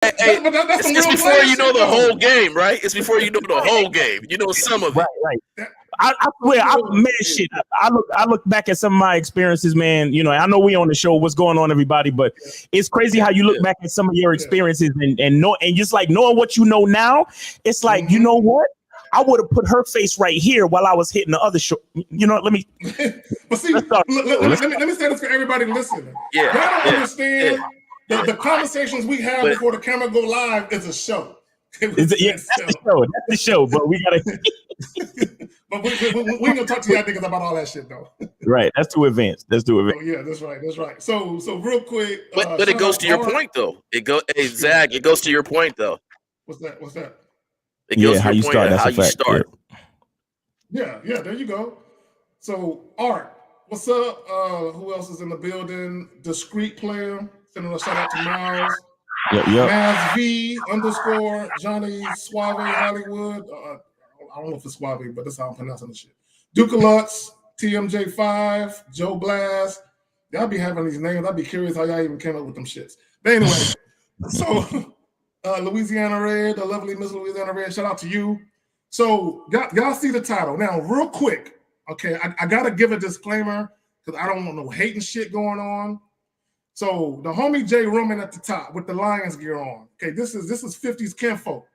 That's some it's real before you know the whole game, right? It's before you know the whole game. You know some of it. Right. I swear, shit. I look back at some of my experiences, man. You know, I know we on the show. What's going on, everybody? But it's crazy how you look back at some of your experiences and just like knowing what you know now. It's like, you know what? I would have put her face right here while I was hitting the other show. You know, let me. But see, let me say this for everybody listening. Y'all don't understand the conversations we have before the camera go live is a show. That's the show. But we gotta. But we ain't gonna talk to y'all niggas about all that shit though. Right, that's too advanced. Oh, yeah, that's right. So real quick. But it goes to your point though. Zach. It goes to your point though. What's that? It goes to your point of how you start. Yeah, there you go. So Art, what's up? Who else is in the building? Discreet player. Sending a shout out to Miles. Maz V _ Johnny Suave Hollywood. I don't know if it's Suave, but that's how I'm pronouncing the shit. Duke Lutz, TMJ5, Joe Blast. Y'all be having these names. I'd be curious how y'all even came up with them shits. But anyway, so Louisiana Red, the lovely Miss Louisiana Red, shout out to you. So y'all see the title. Now, real quick, okay, I got to give a disclaimer because I don't want no hating shit going on. So the homie Jay Roman at the top with the Lions gear on. Okay, this is 50s kinfolk.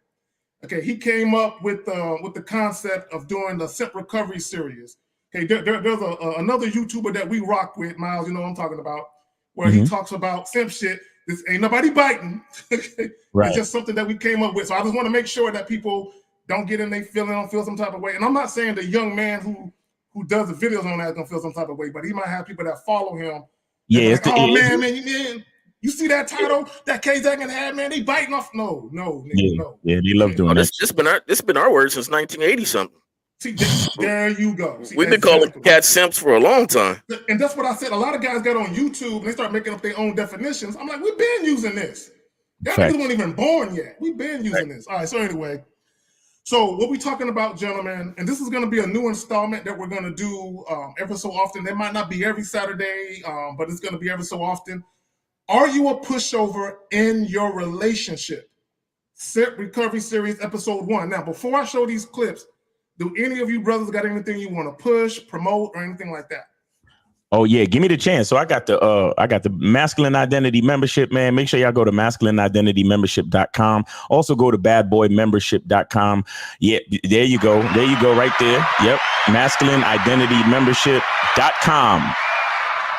Okay, he came up with the concept of doing the Simp recovery series. Okay, there's another YouTuber that we rock with, Miles. You know what I'm talking about, where he talks about Simp shit. This ain't nobody biting. Right. It's just something that we came up with. So I just want to make sure that people don't get in their feeling, don't feel some type of way. And I'm not saying the young man who does the videos on that is gonna feel some type of way, but he might have people that follow him. Yeah, like, man, you see that title that K-Zaggin had, man? They biting off. No. Yeah, they love doing that. This been our word since 1980 something. See, there you go. See, we've been calling cats simps for a long time. And that's what I said. A lot of guys got on YouTube and they start making up their own definitions. I'm like, we've been using this. That niggas weren't even born yet. We've been using this. All right, so anyway. So what we talking about, gentlemen, and this is going to be a new installment that we're going to do every so often. It might not be every Saturday, but it's going to be every so often. Are you a pushover in your relationship? Simp Recovery Series, Episode 1. Now, before I show these clips, do any of you brothers got anything you want to push, promote, or anything like that? Oh yeah, give me the chance. So I got the Masculine Identity Membership, man. Make sure y'all go to masculineidentitymembership.com. Also go to badboymembership.com. Yeah, there you go right there. Yep, masculineidentitymembership.com.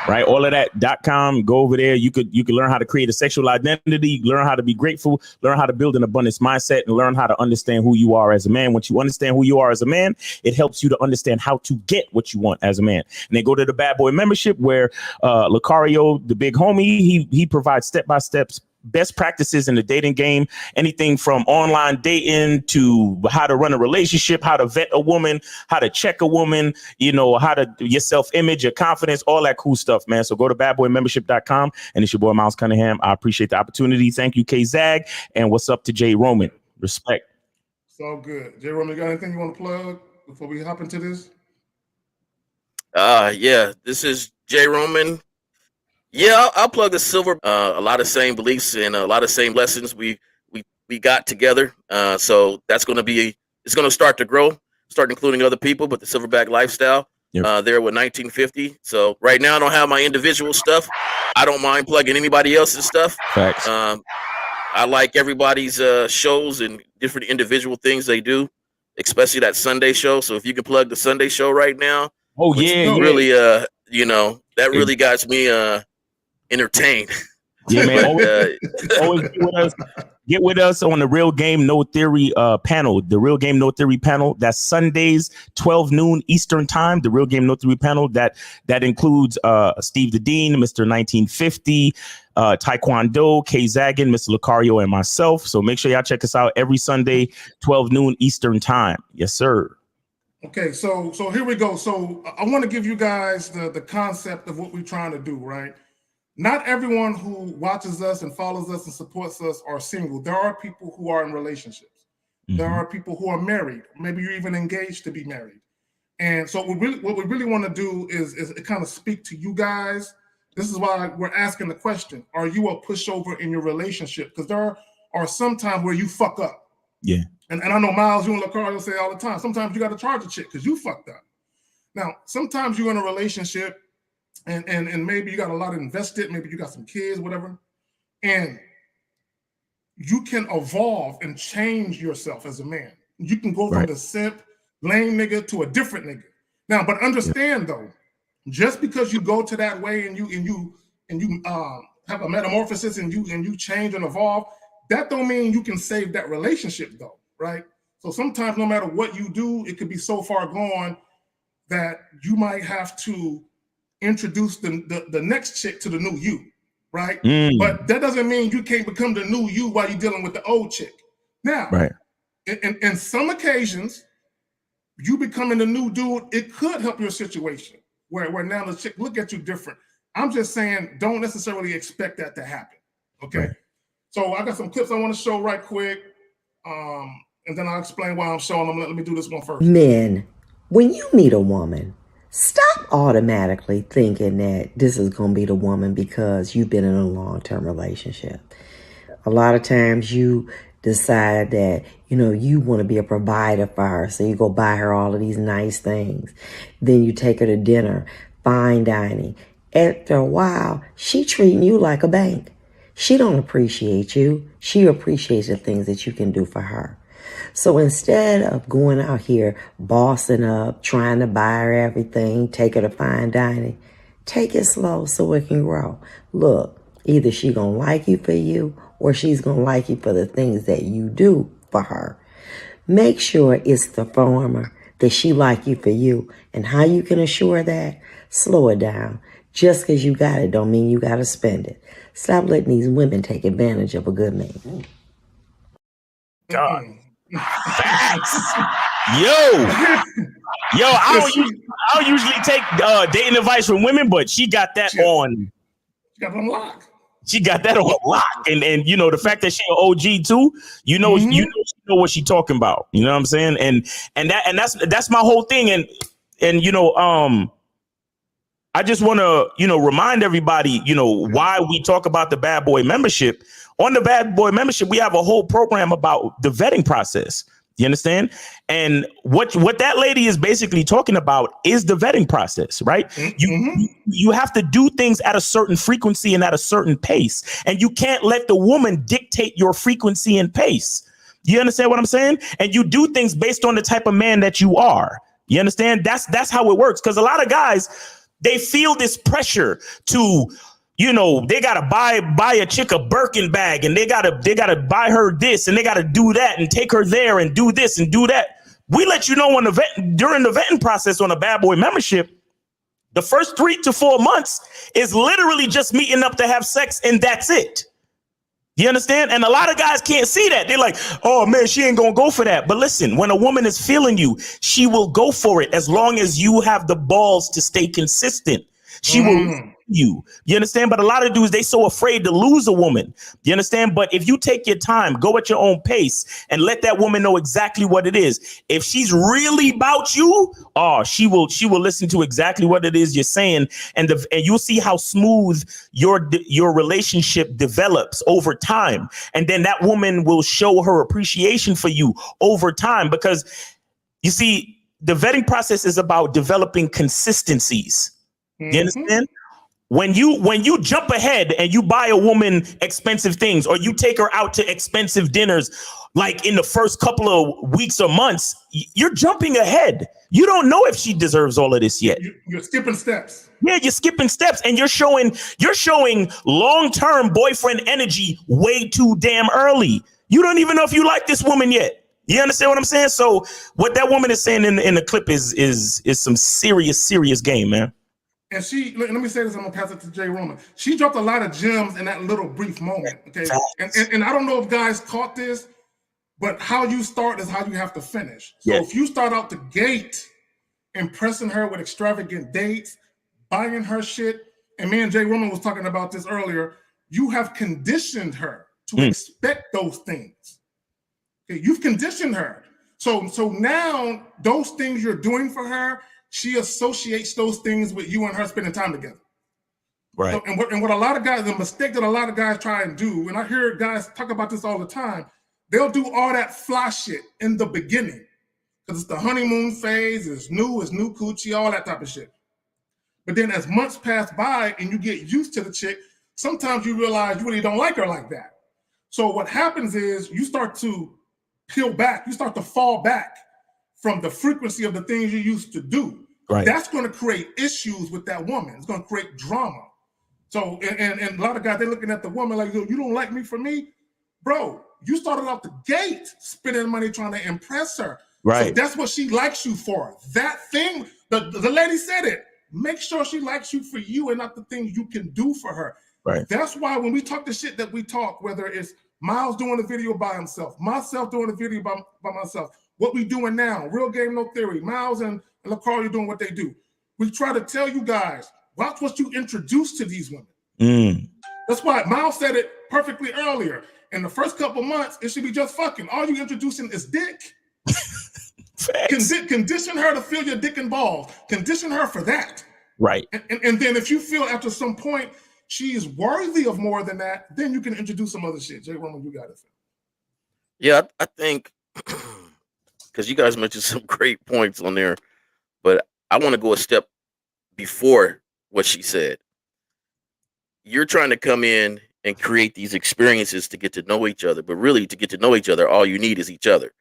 Right, all of that .com. Go over there. You could learn how to create a sexual identity, learn how to be grateful, learn how to build an abundance mindset, and learn how to understand who you are as a man. Once you understand who you are as a man, it helps you to understand how to get what you want as a man. And then go to the Bad Boy Membership, where Lucario, the big homie, he provides step-by-step best practices in the dating game, anything from online dating to how to run a relationship, how to vet a woman, how to check a woman, how to your self-image, your confidence, all that cool stuff, man. So go to badboymembership.com, and it's your boy Miles Cunningham. I appreciate the opportunity. Thank you, K-Zag. And what's up to Jay Roman? Respect. It's all good. Jay Roman, you got anything you want to plug before we hop into this? Yeah, this is Jay Roman. Yeah, I'll plug the silver. A lot of same beliefs and a lot of same lessons we got together. So that's going to it's going to start to grow, start including other people, but the Silverback lifestyle there with 1950. So right now I don't have my individual stuff. I don't mind plugging anybody else's stuff. Facts. I like everybody's shows and different individual things they do, especially that Sunday show. So if you can plug the Sunday show right now. Oh yeah, really, that really got me entertained. Yeah, man. Always get with us on the Real Game No Theory panel. The Real Game No Theory panel. That's Sundays, 12 noon Eastern time. The Real Game No Theory panel that includes Steve the Dean, Mr. 1950, Taekwondo, K-Zaggin, Mr. Lucario, and myself. So make sure y'all check us out every Sunday, 12 noon Eastern time. Yes, sir. Okay, so here we go. So I want to give you guys the concept of what we're trying to do, right? Not everyone who watches us and follows us and supports us are single. There are people who are in relationships. Mm-hmm. There are people who are married. Maybe you're even engaged to be married. And so what we really want to do is kind of speak to you guys. This is why we're asking the question: are you a pushover in your relationship? Because there are sometimes where you fuck up. Yeah. And I know Miles, you and LaCarl say all the time, sometimes you got to charge a chick because you fucked up. Now, sometimes you're in a relationship and maybe you got a lot invested, maybe you got some kids, whatever, and you can evolve and change yourself as a man. You can go from the simp, lame nigga to a different nigga. Now, but understand though, just because you go to that way and you have a metamorphosis and you change and evolve, that don't mean you can save that relationship though, right? So sometimes no matter what you do, it could be so far gone that you might have to introduce the next chick to the new you, right? But that doesn't mean you can't become the new you while you're dealing with the old chick. Now, in some occasions, you becoming the new dude, it could help your situation where now the chick look at you different. I'm just saying, don't necessarily expect that to happen, okay? So I got some clips I want to show right quick, and then I'll explain why I'm showing them. Let me do this one first. Men, when you meet a woman, stop automatically thinking that this is going to be the woman because you've been in a long-term relationship. A lot of times you decide that, you want to be a provider for her. So you go buy her all of these nice things. Then you take her to dinner, fine dining. After a while, she treating you like a bank. She don't appreciate you. She appreciates the things that you can do for her. So instead of going out here, bossing up, trying to buy her everything, take her to fine dining, take it slow so it can grow. Look, either she gonna like you for you or she's gonna like you for the things that you do for her. Make sure it's the former, that she like you for you. And how you can assure that? Slow it down. Just because you got it don't mean you got to spend it. Stop letting these women take advantage of a good man. God. Facts. Yo, I don't usually take dating advice from women, but she got that on. She got it on lock. She got that on lock, and the fact that she an OG too, she know what she talking about. You know what I'm saying? And that's my whole thing. And I just want to remind everybody why we talk about the Bad Boy membership. On the Bad Boy membership, we have a whole program about the vetting process. You understand? And what that lady is basically talking about is the vetting process, right? You have to do things at a certain frequency and at a certain pace, and you can't let the woman dictate your frequency and pace. You understand what I'm saying? And you do things based on the type of man that you are. You understand? That's how it works. Because a lot of guys, they feel this pressure to, they gotta buy a chick a Birkin bag, and they gotta buy her this, and they gotta do that, and take her there, and do this and do that. We let you know during the vetting process on a Bad Boy membership, the first 3 to 4 months is literally just meeting up to have sex, and that's it. You understand? And a lot of guys can't see that. They're like, oh man, she ain't gonna go for that. But listen, when a woman is feeling you, she will go for it as long as you have the balls to stay consistent. She will you understand? But a lot of dudes, they so afraid to lose a woman. You understand? But if you take your time, go at your own pace, and let that woman know exactly what it is. If she's really about you, she will listen to exactly what it is you're saying, and you'll see how smooth your relationship develops over time. And then that woman will show her appreciation for you over time, because you see, the vetting process is about developing consistencies. You understand? When you jump ahead and you buy a woman expensive things, or you take her out to expensive dinners, like in the first couple of weeks or months, you're jumping ahead. You don't know if she deserves all of this yet. You're skipping steps. Yeah, you're skipping steps, and you're showing long-term boyfriend energy way too damn early. You don't even know if you like this woman yet. You understand what I'm saying? So what that woman is saying in the clip is some serious game, man. And let me say this, I'm gonna pass it to Jay Roman. She dropped a lot of gems in that little brief moment. Okay. And I don't know if guys caught this, but how you start is how you have to finish. So if you start out the gate impressing her with extravagant dates, buying her shit, and me and Jay Roman was talking about this earlier, you have conditioned her to expect those things. Okay, you've conditioned her. So now those things you're doing for her, she associates those things with you and her spending time together. Right. So, and what a lot of guys, the mistake that a lot of guys try and do, and I hear guys talk about this all the time, they'll do all that fly shit in the beginning. Because it's the honeymoon phase, it's new coochie, all that type of shit. But then as months pass by and you get used to the chick, sometimes you realize you really don't like her like that. So what happens is you start to peel back, you start to fall back from the frequency of the things you used to do. Right. That's going to create issues with that woman. It's going to create drama. So, and a lot of guys, they're looking at the woman like, you don't like me for me? Bro, you started out the gate spending money trying to impress her. Right. So that's what she likes you for. That thing, the lady said it. Make sure she likes you for you and not the things you can do for her. Right. That's why when we talk the shit that we talk, whether it's Miles doing a video by himself, myself doing a video by myself, what we doing now, Real Game No Theory, Miles and LaCarlia doing what they do. We try to tell you guys, watch what you introduce to these women. That's why Miles said it perfectly earlier. In the first couple months, it should be just fucking. All you introducing is dick. Condition her to feel your dick and balls. Condition her for that. Right. And then if you feel after some point she is worthy of more than that, then you can introduce some other shit. Jay Roman, you got it. Yeah, I think because you guys mentioned some great points on there, but I want to go a step before what she said. You're trying to come in and create these experiences to get to know each other, but really to get to know each other, all you need is each other.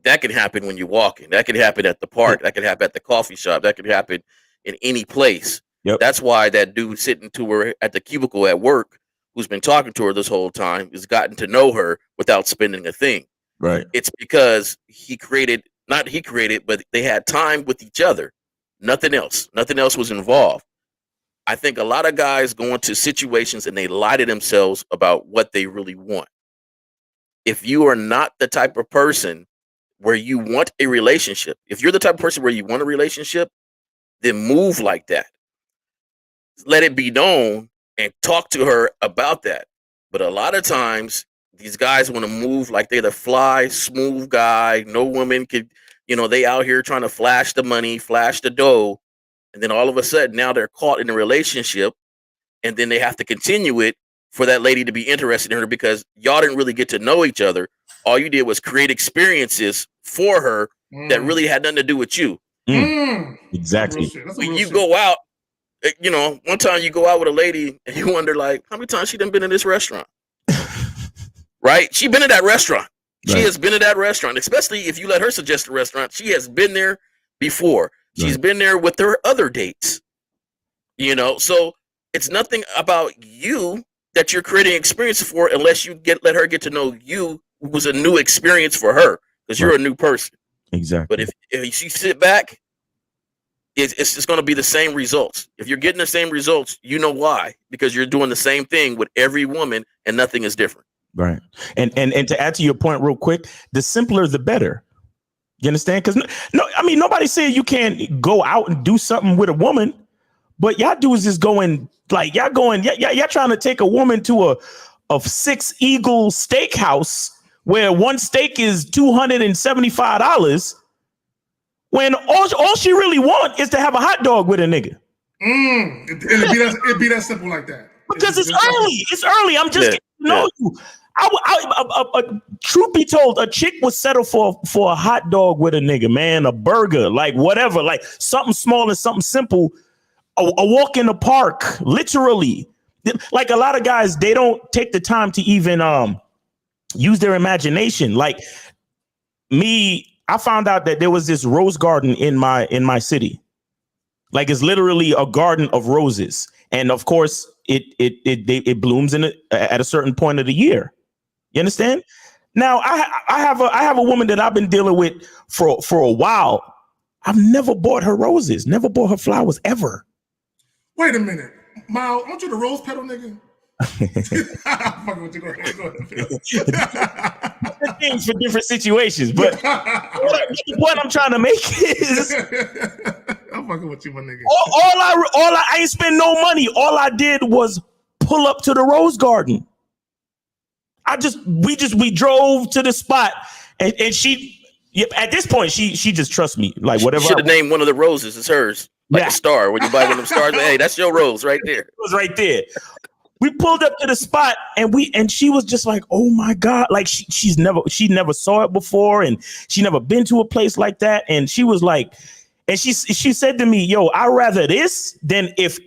That can happen when you're walking. That can happen at the park. That can happen at the coffee shop. That can happen in any place. Yep. That's why that dude sitting to her at the cubicle at work, who's been talking to her this whole time, has gotten to know her without spending a thing. Right. It's because but they had time with each other. Nothing else. Nothing else was involved. I think a lot of guys go into situations and they lie to themselves about what they really want. If you are not the type of person where you want a relationship, if you're the type of person where you want a relationship, then move like that. Let it be known and talk to her about that. But a lot of times, these guys want to move like they're the fly, smooth guy. No woman could, they out here trying to flash the money, flash the dough. And then all of a sudden, now they're caught in a relationship. And then they have to continue it for that lady to be interested in her because y'all didn't really get to know each other. All you did was create experiences for her that really had nothing to do with you. Exactly. You go out, one time you go out with a lady and you wonder, like, how many times she done been in this restaurant? Right? She been in that restaurant. She has been in that restaurant, especially if you let her suggest a restaurant. She has been there before. She's been there with her other dates. So it's nothing about you that you're creating experience for unless you let her get to know you, who was a new experience for her because you're a new person. Exactly. But if she sit back, it's just going to be the same results. If you're getting the same results, you know why? Because you're doing the same thing with every woman and nothing is different. Right. And to add to your point real quick, the simpler, the better. You understand? Because nobody said you can't go out and do something with a woman, but y'all dudes is going like y'all trying to take a woman to a Six Eagle steakhouse where one steak is $275 when all she really want is to have a hot dog with a nigga. It'd be that simple like that. Because it's early. It's early. I'm just getting to know you. Truth be told, a chick would settle for a hot dog with a nigga, man, a burger, like whatever, like something small and something simple, a walk in the park, literally. Like a lot of guys, they don't take the time to even use their imagination. Like me, I found out that there was this rose garden in my city. Like it's literally a garden of roses, and of course, it blooms at a certain point of the year. You understand? Now I have a woman that I've been dealing with for a while. I've never bought her roses, never bought her flowers ever. Wait a minute, Miles, aren't you the rose petal nigga? I'm fucking with you. Go ahead. Things for different situations, but the point I'm trying to make is I'm fucking with you, my nigga. I ain't spend no money. All I did was pull up to the rose garden. We drove to the spot, and she at this point she just trusts me. Like whatever. Should have named one of the roses. It's hers. like a star. When you buy one of them stars, hey, that's your rose right there. It was right there. We pulled up to the spot and she was just like, oh my God. Like she never saw it before. And she never been to a place like that. And she was like, and she said to me, yo, I'd rather this than if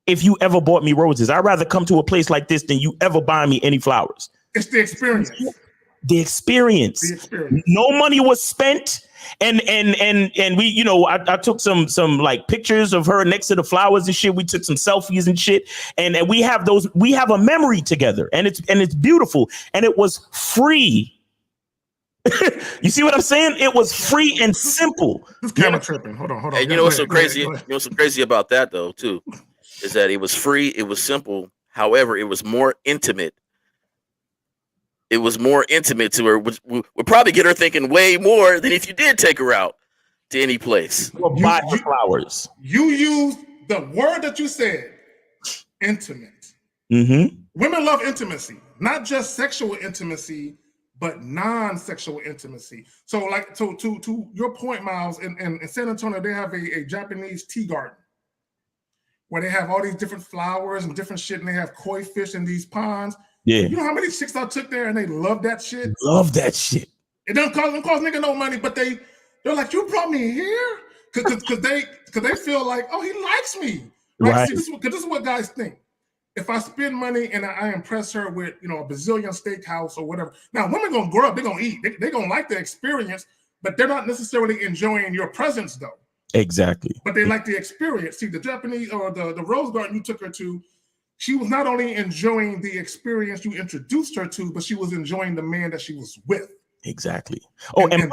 you ever bought me roses. I'd rather come to a place like this than you ever buy me any flowers. It's the experience. The experience. No money was spent. And we, you know, I took some like pictures of her next to the flowers and shit. We took some selfies and shit. And we have a memory together, and it's beautiful. And it was free. You see what I'm saying? It was free and simple. This camera tripping. Hold on. And you know what's so crazy? You know what's so crazy about that though, too, is that it was free, it was simple. However, it was more intimate. It was more intimate to her, which would probably get her thinking way more than if you did take her out to any place. Or buy her flowers. You used the word that you said, intimate. Mm-hmm. Women love intimacy, not just sexual intimacy, but non-sexual intimacy. So, like, to your point, Miles, in San Antonio, they have a Japanese tea garden where they have all these different flowers and different shit, and they have koi fish in these ponds. Yeah. You know how many chicks I took there and they love that shit? Love that shit. It doesn't cost nigga no money, but they're like, you brought me here? Cause they feel like, oh, he likes me. Right. See, this is what guys think. If I spend money and I impress her with, you know, a Brazilian steakhouse or whatever. Now, women gonna grow up, they're gonna eat. They're gonna like the experience, but they're not necessarily enjoying your presence though. Exactly. But they like the experience. See, the Japanese or the Rose Garden you took her to, she was not only enjoying the experience you introduced her to, but she was enjoying the man that she was with. Exactly. Oh, and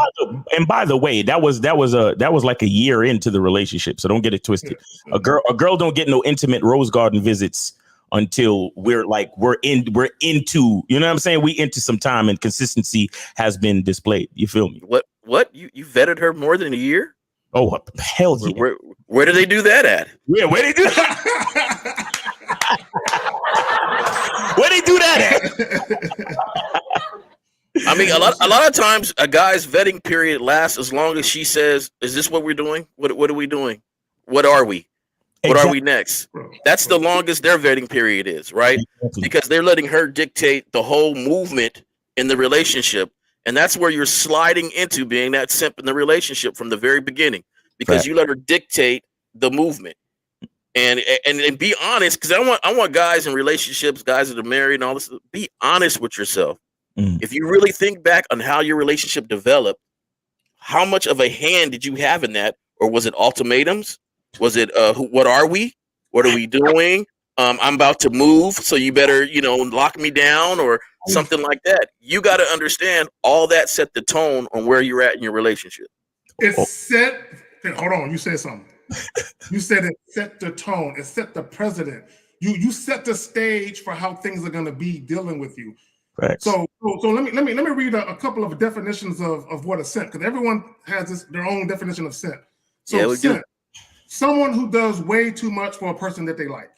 by the way, that was like a year into the relationship. So don't get it twisted. Yeah. A girl don't get no intimate Rose Garden visits until we're into, you know what I'm saying? We into some time and consistency has been displayed. You feel me? What? You vetted her more than a year? Oh, hell yeah. Where do they do that at? Yeah, where they do that? Where they do that at? I mean, a lot of times a guy's vetting period lasts as long as she says, "Is this what we're doing? What are we doing? What are we? What are we next?" That's the longest their vetting period is, right? Exactly. Because they're letting her dictate the whole movement in the relationship, and that's where you're sliding into being that simp in the relationship from the very beginning, because you let her dictate the movement. And be honest, because I want guys in relationships, guys that are married and all this, be honest with yourself. If you really think back on how your relationship developed, how much of a hand did you have in that? Or was it ultimatums? Was it what are we? What are we doing? I'm about to move, so you better, lock me down or something like that. You got to understand all that set the tone on where you're at in your relationship. It's set. Hold on, you said something. You said it set the tone. It set the precedent. You set the stage for how things are going to be dealing with you. Right. So let me read a couple of definitions of what a simp, because everyone has their own definition of simp. So simp, someone who does way too much for a person that they like.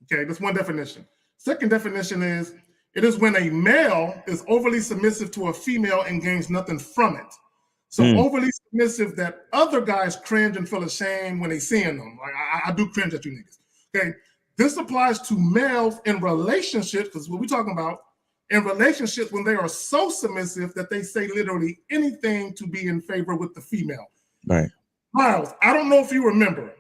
Okay, that's one definition. Second definition is it is when a male is overly submissive to a female and gains nothing from it. So overly submissive that other guys cringe and feel ashamed when they seeing them. Like I do cringe at you niggas. Okay, this applies to males in relationships, because what we're talking about in relationships when they are so submissive that they say literally anything to be in favor with the female. Right. Miles, I don't know if you remember,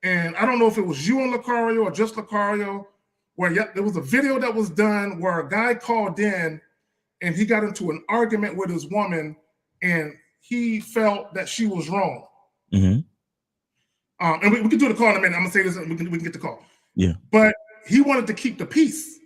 and I don't know if it was you and Lucario or just Lucario, where there was a video that was done where a guy called in and he got into an argument with his woman and he felt that she was wrong. Mm-hmm. And we can do the call in a minute. I'm gonna say this and we can get the call. Yeah. But he wanted to keep the peace.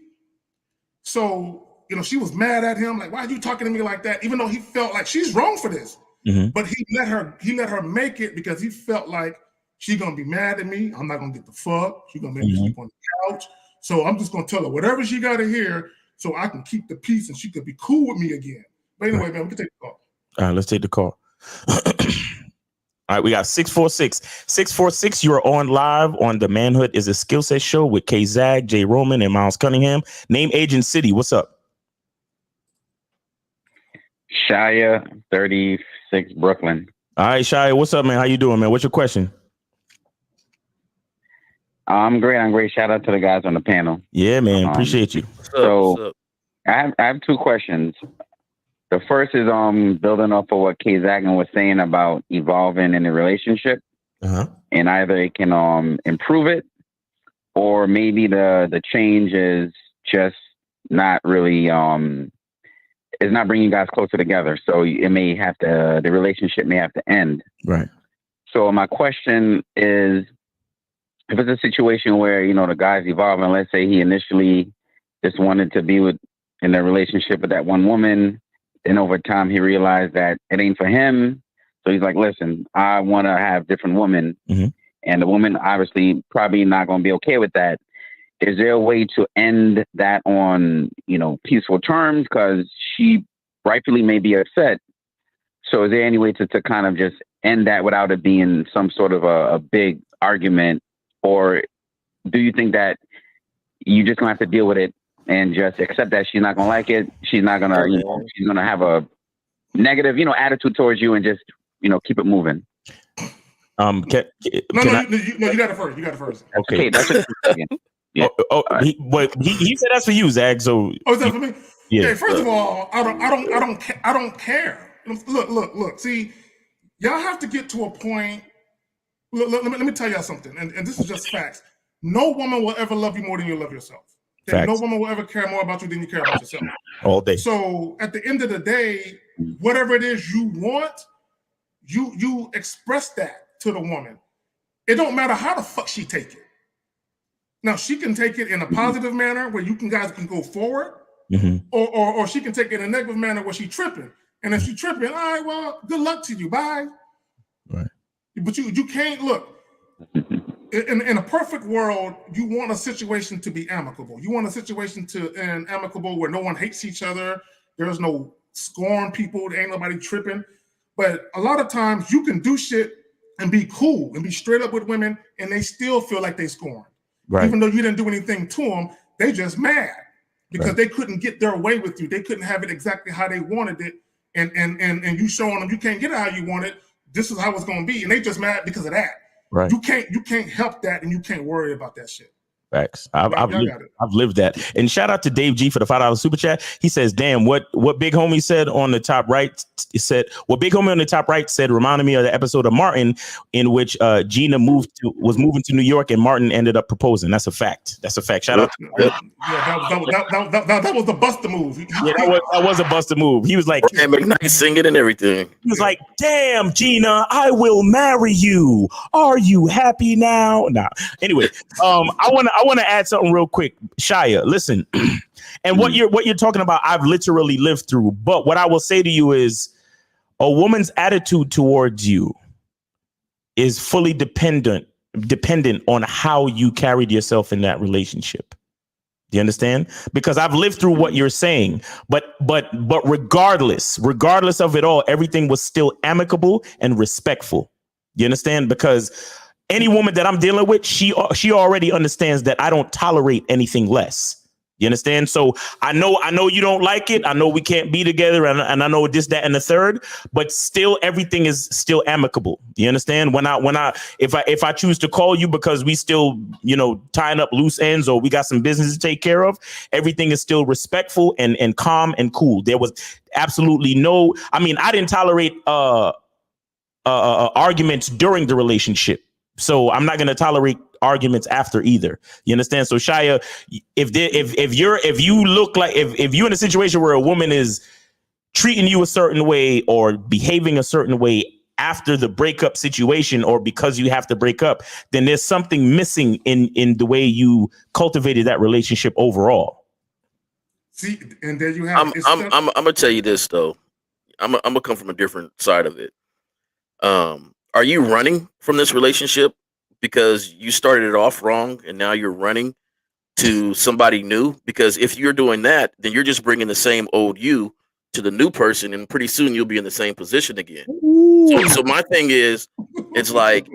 So, she was mad at him, like, why are you talking to me like that? Even though he felt like she's wrong for this. Mm-hmm. But he let her make it because he felt like she's gonna be mad at me. I'm not gonna get the fuck. She's gonna make me sleep on the couch. So I'm just gonna tell her whatever she gotta hear so I can keep the peace and she could be cool with me again. But anyway, man, we can take the call. All right, let's take the call. All right, we got 646. 646, you are on live on the Manhood is a Skill Set show with K Zag, J Roman, and Miles Cunningham. Name, age, and city. What's up? Shia, 36, Brooklyn. All right, Shia, what's up, man? How you doing, man? What's your question? I'm great. I'm great. Shout out to the guys on the panel. Yeah, man. Appreciate you. So I have two questions. The first is building off of what Kay Zagan was saying about evolving in a relationship. And either it can improve it, or maybe the change is just not really is not bringing you guys closer together. So it may have to, the relationship may have to end. Right. So my question is, if it's a situation where, you know, the guy's evolving, let's say he initially just wanted to be in a relationship with that one woman, then over time he realized that it ain't for him. So he's like, listen, I want to have different women. And the woman obviously probably not going to be okay with that. Is there a way to end that on, you know, peaceful terms? Because she rightfully may be upset. So is there any way to kind of just end that without it being some sort of a big argument? Or do you think that you just gonna have to deal with it and just accept that she's not gonna like it? She's not gonna, you know, she's gonna have a negative, you know, attitude towards you, and just, you know, keep it moving. No, you got it first. You got it first. Okay, that's it. Yeah. He said that's for you, Zach. So is that for me? Yeah. Okay, first of all, I don't care. Look. See, y'all have to get to a point. Let me tell y'all something, and this is just facts. No woman will ever love you more than you love yourself. Okay? No woman will ever care more about you than you care about yourself. All day. So at the end of the day, whatever it is you want, you express that to the woman. It don't matter how the fuck she take it. Now she can take it in a positive manner where guys can go forward, or she can take it in a negative manner where she tripping. And if she tripping, all right, well, good luck to you. Bye. Right. But you can't look. In a perfect world, you want a situation to be amicable. You want a situation amicable where no one hates each other. There's no scorn people. There ain't nobody tripping. But a lot of times you can do shit and be cool and be straight up with women, and they still feel like they scorn. Right. Even though you didn't do anything to them, they just mad because they couldn't get their way with you. They couldn't have it exactly how they wanted it. And you showing them you can't get it how you want it. This is how it's going to be. And they just mad because of that. Right. You can't help that, and you can't worry about that shit. Facts. I've lived that. And shout out to Dave G for the $5 super chat. He says, damn, what big homie said on the top right, what big homie on the top right said reminded me of the episode of Martin in which Gina was moving to New York and Martin ended up proposing. That's a fact. Shout out to that was the Buster move. Yeah, that was a Buster move. He was like, and McKnight singing and everything. He was like, damn, Gina, I will marry you. Are you happy now? Nah. Anyway, I want to add something real quick. Shia, listen, and what you're talking about, I've literally lived through. But what I will say to you is a woman's attitude towards you is fully dependent on how you carried yourself in that relationship. Do you understand? Because I've lived through what you're saying, but regardless of it all, everything was still amicable and respectful. You understand? Because any woman that I'm dealing with, she already understands that I don't tolerate anything less. You understand? So I know you don't like it. I know we can't be together, and I know this, that, and the third. But still, everything is still amicable. You understand? If I choose to call you because we still, tying up loose ends or we got some business to take care of, everything is still respectful and calm and cool. There was absolutely no. I mean, I didn't tolerate arguments during the relationship. So I'm not going to tolerate arguments after either. You understand? So Shia, if you're in a situation where a woman is treating you a certain way or behaving a certain way after the breakup situation, or because you have to break up, then there's something missing in the way you cultivated that relationship overall. See, and there you have. I'm gonna tell you this though. I'm gonna come from a different side of it. Are you running from this relationship because you started it off wrong and now you're running to somebody new? Because if you're doing that, then you're just bringing the same old you to the new person, and pretty soon you'll be in the same position again. So my thing is, it's like,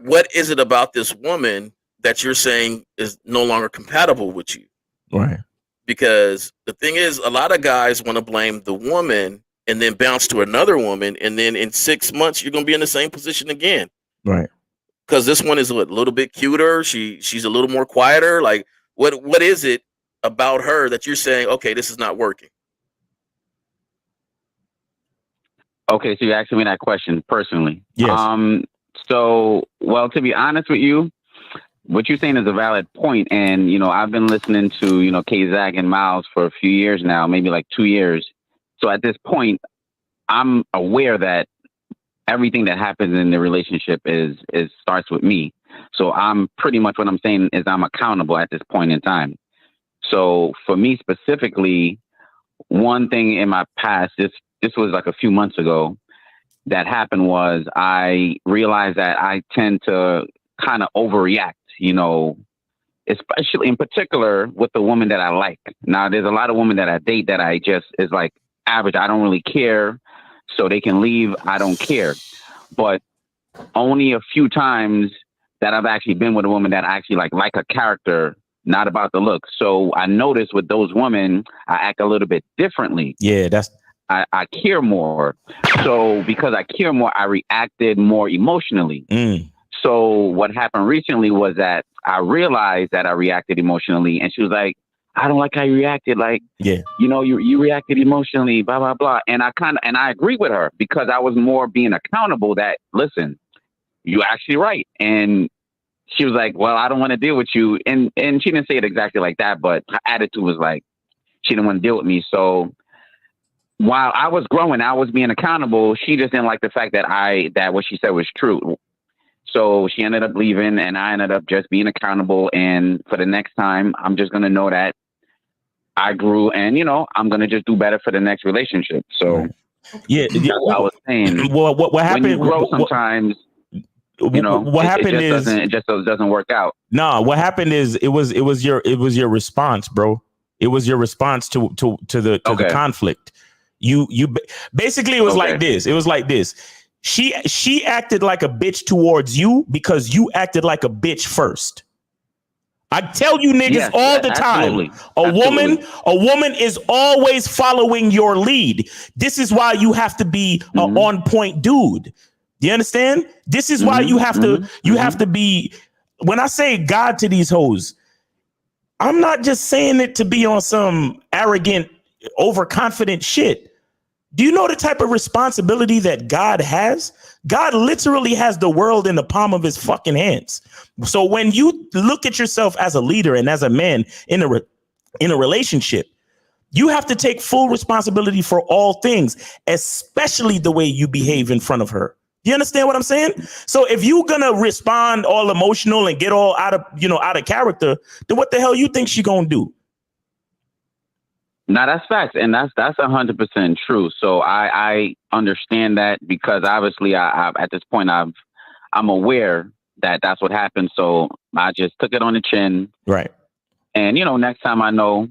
what is it about this woman that you're saying is no longer compatible with you? Right. Because the thing is, a lot of guys want to blame the woman and then bounce to another woman, and then in 6 months you're going to be in the same position again. Right. because this one is a little bit cuter. She's a little more quieter. Like, what is it about her that you're saying, okay, this is not working? Okay, so you're asking me that question personally. Yes. So, well, to be honest with you, what you're saying is a valid point. And, you know, I've been listening to, you know, K-Zag and Miles for a few years now, maybe like 2 years. So at this point, I'm aware that everything that happens in the relationship is starts with me. So I'm pretty much, what I'm saying is I'm accountable at this point in time. So for me specifically, one thing in my past, this was like a few months ago, that happened was I realized that I tend to kind of overreact, you know, especially in particular with the woman that I like. Now, there's a lot of women that I date that I just is like average. I don't really care. So they can leave. I don't care. But only a few times that I've actually been with a woman that I actually like a character, not about the look. So I noticed with those women, I act a little bit differently. Yeah, I care more. So because I care more, I reacted more emotionally. So what happened recently was that I realized that I reacted emotionally, and she was like, I don't like how you reacted. Like, yeah, you know, you reacted emotionally, blah, blah, blah. And I agree with her because I was more being accountable that, listen, you're actually right. And she was like, well, I don't want to deal with you. And she didn't say it exactly like that, but her attitude was like, she didn't want to deal with me. So while I was growing, I was being accountable. She just didn't like the fact that what she said was true. So she ended up leaving, and I ended up just being accountable. And for the next time, I'm just going to know that I grew, and, you know, I'm going to just do better for the next relationship. So yeah, that's what I was saying. Well, what happened? When you grow, sometimes, you know, what happened it just doesn't work out. No, what happened is it was your response, bro. It was your response to the conflict. You basically, it was like this. It was like this. She acted like a bitch towards you because you acted like a bitch first. I tell you niggas all the time, a woman is always following your lead. This is why you have to be an on point dude. Do you understand? This is why you have to be, when I say God to these hoes, I'm not just saying it to be on some arrogant, overconfident shit. Do you know the type of responsibility that God has? God literally has the world in the palm of his fucking hands. So when you look at yourself as a leader and as a man in a relationship, you have to take full responsibility for all things, especially the way you behave in front of her. Do you understand what I'm saying? So if you're gonna respond all emotional and get all out of character, then what the hell you think she gonna do? No, that's facts, and that's 100% true. So I understand that because obviously I at this point I'm aware that that's what happened. So I just took it on the chin, right? And you know, next time I know,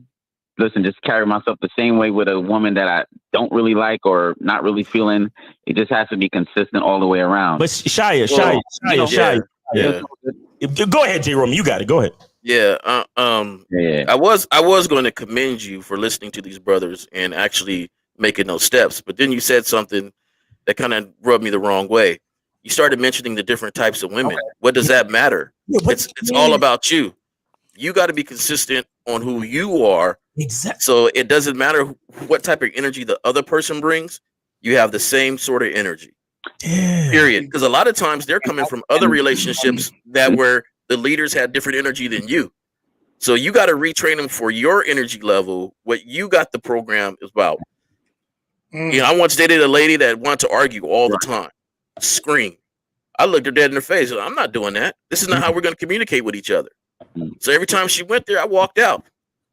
listen, just carry myself the same way with a woman that I don't really like or not really feeling. It just has to be consistent all the way around. But Shia. Go ahead, J-Rom. You got it. Go ahead. Yeah, I was going to commend you for listening to these brothers and actually making those steps, but then you said something that kind of rubbed me the wrong way. You started mentioning the different types of women. Okay. What does that matter? It's all about you. You got to be consistent on who you are. Exactly. So it doesn't matter what type of energy the other person brings. You have the same sort of energy. Damn. Period. Because a lot of times they're coming from other relationships that were the leaders had different energy than you. So you got to retrain them for your energy level, what you got the program is about. You know, I once dated a lady that wanted to argue all the time, scream. I looked her dead in the face. I'm not doing that. This is not how we're going to communicate with each other. So every time she went there, I walked out.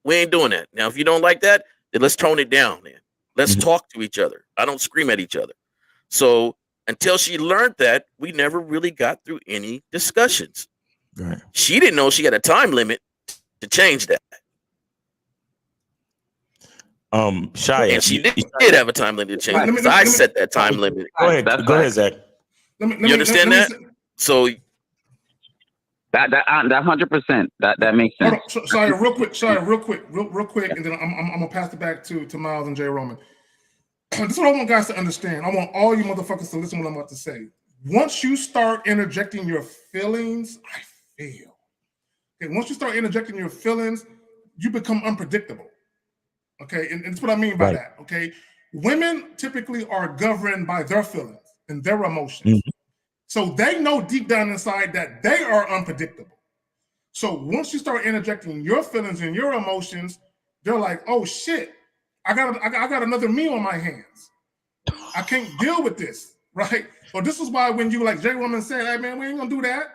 We ain't doing that. Now, if you don't like that, then let's tone it down, man. Let's talk to each other. I don't scream at each other. So until she learned that, we never really got through any discussions. Right. She didn't know she had a time limit to change that. Shia, and she did have a time limit to change. I set that time limit. Go ahead, Zach. You understand that? So that 100%. That makes sense. Sorry, real quick, and then I'm gonna pass it back to Miles and J. Roman. This is what I want guys to understand. I want all you motherfuckers to listen to what I'm about to say. once you start interjecting your feelings, I feel. Okay, once you start interjecting your feelings, you become unpredictable. Okay, and that's what I mean by that. Okay, women typically are governed by their feelings and their emotions. So they know deep down inside that they are unpredictable. So once you start interjecting your feelings and your emotions, they're like, oh shit, I got another me on my hands. I can't deal with this, right? So this is why when you, like J Woman said, hey man, we ain't gonna do that.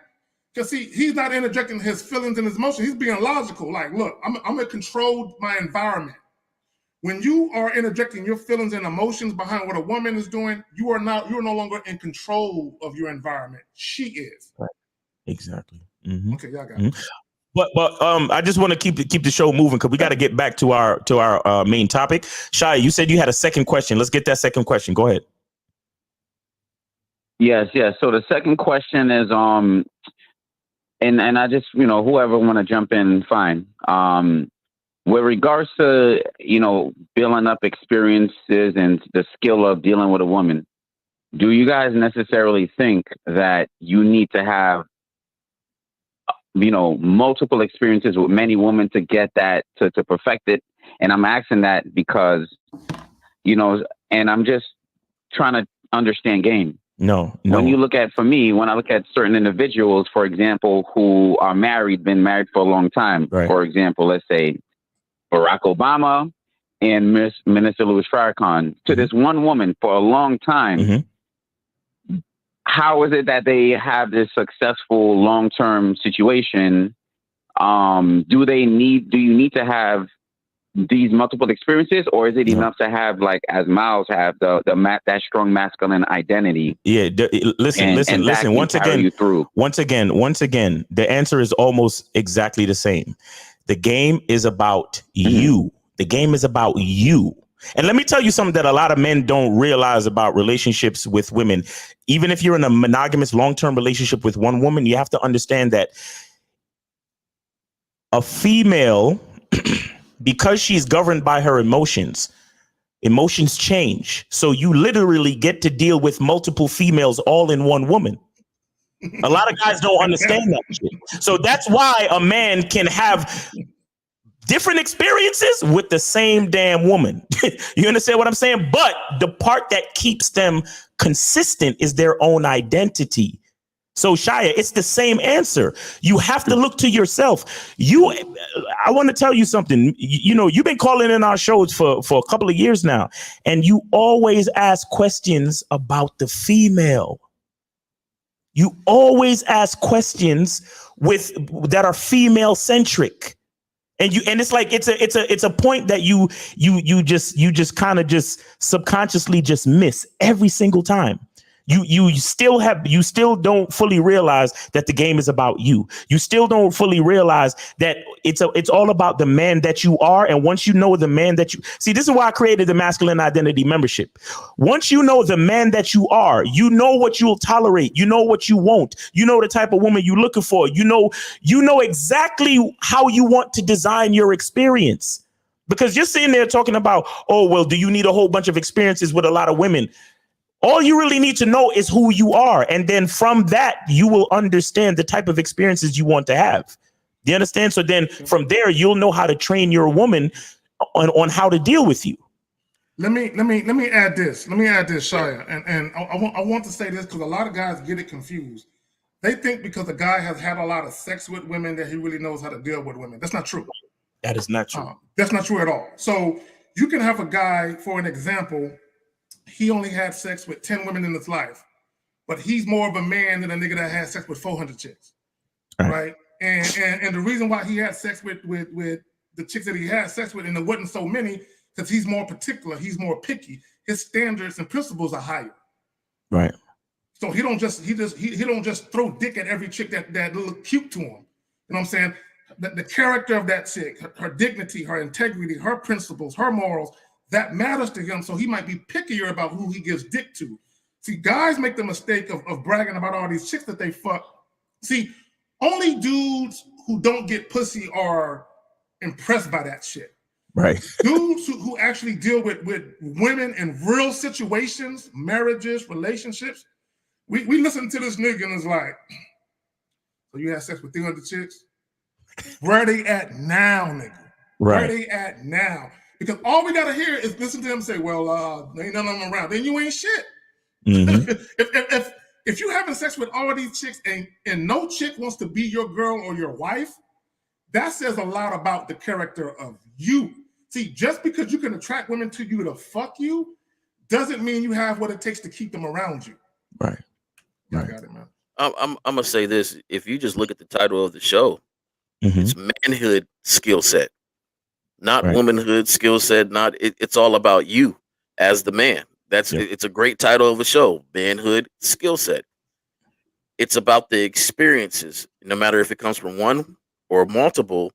Because he's not interjecting his feelings and his emotions. He's being logical. Like, look, I'm gonna control my environment. When you are interjecting your feelings and emotions behind what a woman is doing, you're no longer in control of your environment. She is. Right. Exactly. Okay, y'all got it. But I just want to keep the show moving because we got to get back to our main topic. Shia, you said you had a second question. Let's get that second question. Go ahead. Yes. So the second question is and I just, whoever want to jump in, fine. With regards to, building up experiences and the skill of dealing with a woman, do you guys necessarily think that you need to have, multiple experiences with many women to get that, to perfect it? And I'm asking that because, and I'm just trying to understand game. No. When you look at, for me, when I look at certain individuals, for example, who are been married for a long time, for example, let's say Barack Obama and Minister Louis Farrakhan, to this one woman for a long time, how is it that they have this successful long-term situation? Do you need to have these multiple experiences, or is it enough to have, like, as Miles have, that strong masculine identity? Yeah. Listen. Once again, the answer is almost exactly the same. The game is about you. The game is about you. And let me tell you something that a lot of men don't realize about relationships with women. Even if you're in a monogamous long-term relationship with one woman, you have to understand that a female, because she's governed by her emotions change. So you literally get to deal with multiple females all in one woman. A lot of guys don't understand that shit. So that's why a man can have different experiences with the same damn woman. You understand what I'm saying? But the part that keeps them consistent is their own identity. So Shia, it's the same answer. You have to look to yourself. I want to tell you something. You've been calling in our shows for a couple of years now, and you always ask questions about the female. You always ask questions that are female centric. And it's like it's a point that you just kind of just subconsciously just miss every single time. You still don't fully realize that the game is about you. You still don't fully realize that it's all about the man that you are. And once you know the man that you see, this is why I created the Masculine Identity Membership. Once you know the man that you are, you know what you'll tolerate. You know what you won't. You know the type of woman you're looking for. You know exactly how you want to design your experience. Because you're sitting there talking about, oh, well, do you need a whole bunch of experiences with a lot of women? All you really need to know is who you are. And then from that, you will understand the type of experiences you want to have. Do you understand? So then from there, you'll know how to train your woman on how to deal with you. Let me add this. Shia. And I want to say this because a lot of guys get it confused. They think because a guy has had a lot of sex with women that he really knows how to deal with women. That's not true. That is not true. That's not true at all. So you can have a guy, for an example, he only had sex with 10 women in his life, but he's more of a man than a nigga that had sex with 400 chicks, right? And the reason why he had sex with the chicks that he had sex with, and there wasn't so many, because he's more particular, he's more picky. His standards and principles are higher, right? So he don't just throw dick at every chick that look cute to him. You know what I'm saying? The character of that chick, her dignity, her integrity, her principles, her morals. That matters to him, so he might be pickier about who he gives dick to. See, guys make the mistake of bragging about all these chicks that they fuck. See, only dudes who don't get pussy are impressed by that shit. Right. Dudes who actually deal with women in real situations, marriages, relationships, We listen to this nigga and it's like, so you had sex with 300 chicks? Where they at now, nigga? Where they at now? Because all we gotta hear is listen to them say, well, ain't none of them around. Then you ain't shit. If you having sex with all these chicks and no chick wants to be your girl or your wife, that says a lot about the character of you. See, just because you can attract women to you to fuck you doesn't mean you have what it takes to keep them around you. Right. I got it, man. I'm gonna say this. If you just look at the title of the show, it's manhood skill set, not womanhood skill set. It's all about you as the man. It's a great title of a show, manhood skill set. It's about the experiences, no matter if it comes from one or multiple.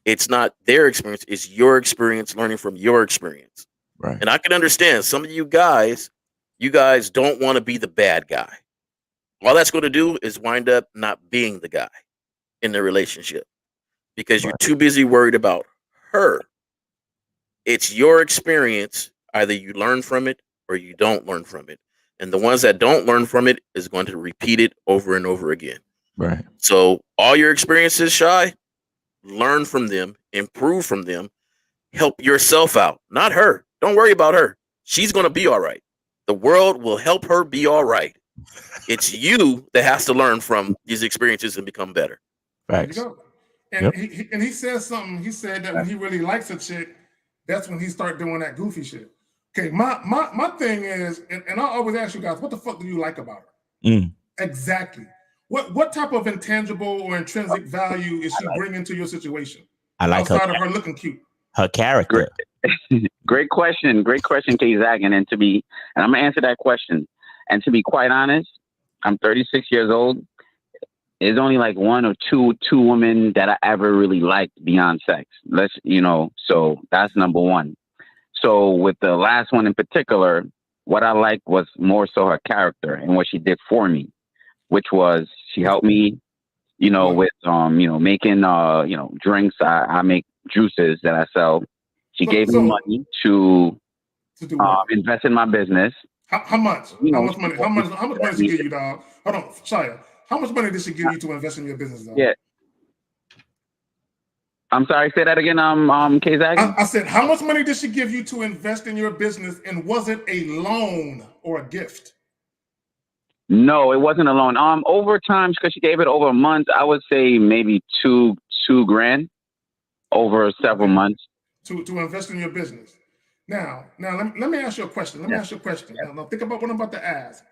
It's not their experience; it's your experience, learning from your experience. Right. And I can understand some of you guys don't want to be the bad guy. All that's going to do is wind up not being the guy in the relationship because you're too busy worried about her. It's your experience. Either you learn from it or you don't learn from it. And the ones that don't learn from it is going to repeat it over and over again. Right. So all your experiences, Shy, learn from them, improve from them, help yourself out, not her. Don't worry about her. She's going to be all right. The world will help her be all right. It's you that has to learn from these experiences and become better. Facts. And he says something. He said that when he really likes a chick, that's when he start doing that goofy shit. Okay, my thing is, and I always ask you guys, what the fuck do you like about her? Exactly. What type of intangible or intrinsic value is she bringing to your situation? I like outside of her looking cute. Her character. Great question, K-Zach. And I'm gonna answer that question. And to be quite honest, I'm 36 years old. There's only like one or two women that I ever really liked beyond sex. So that's number one. So with the last one in particular, what I liked was more so her character and what she did for me, which was she helped me, with making drinks. I make juices that I sell. She gave me money to invest in my business. How much? How much money? How much money did she give you, dog? Hold on, Shia. How much money did she give you to invest in your business, dog? Yeah. I'm sorry, say that again, K-Zach? I said, how much money did she give you to invest in your business, and was it a loan or a gift? No, it wasn't a loan. Over time, because she gave it over a month, I would say maybe two grand over several months. To invest in your business. Now, let me ask you a question. Now, think about what I'm about to ask.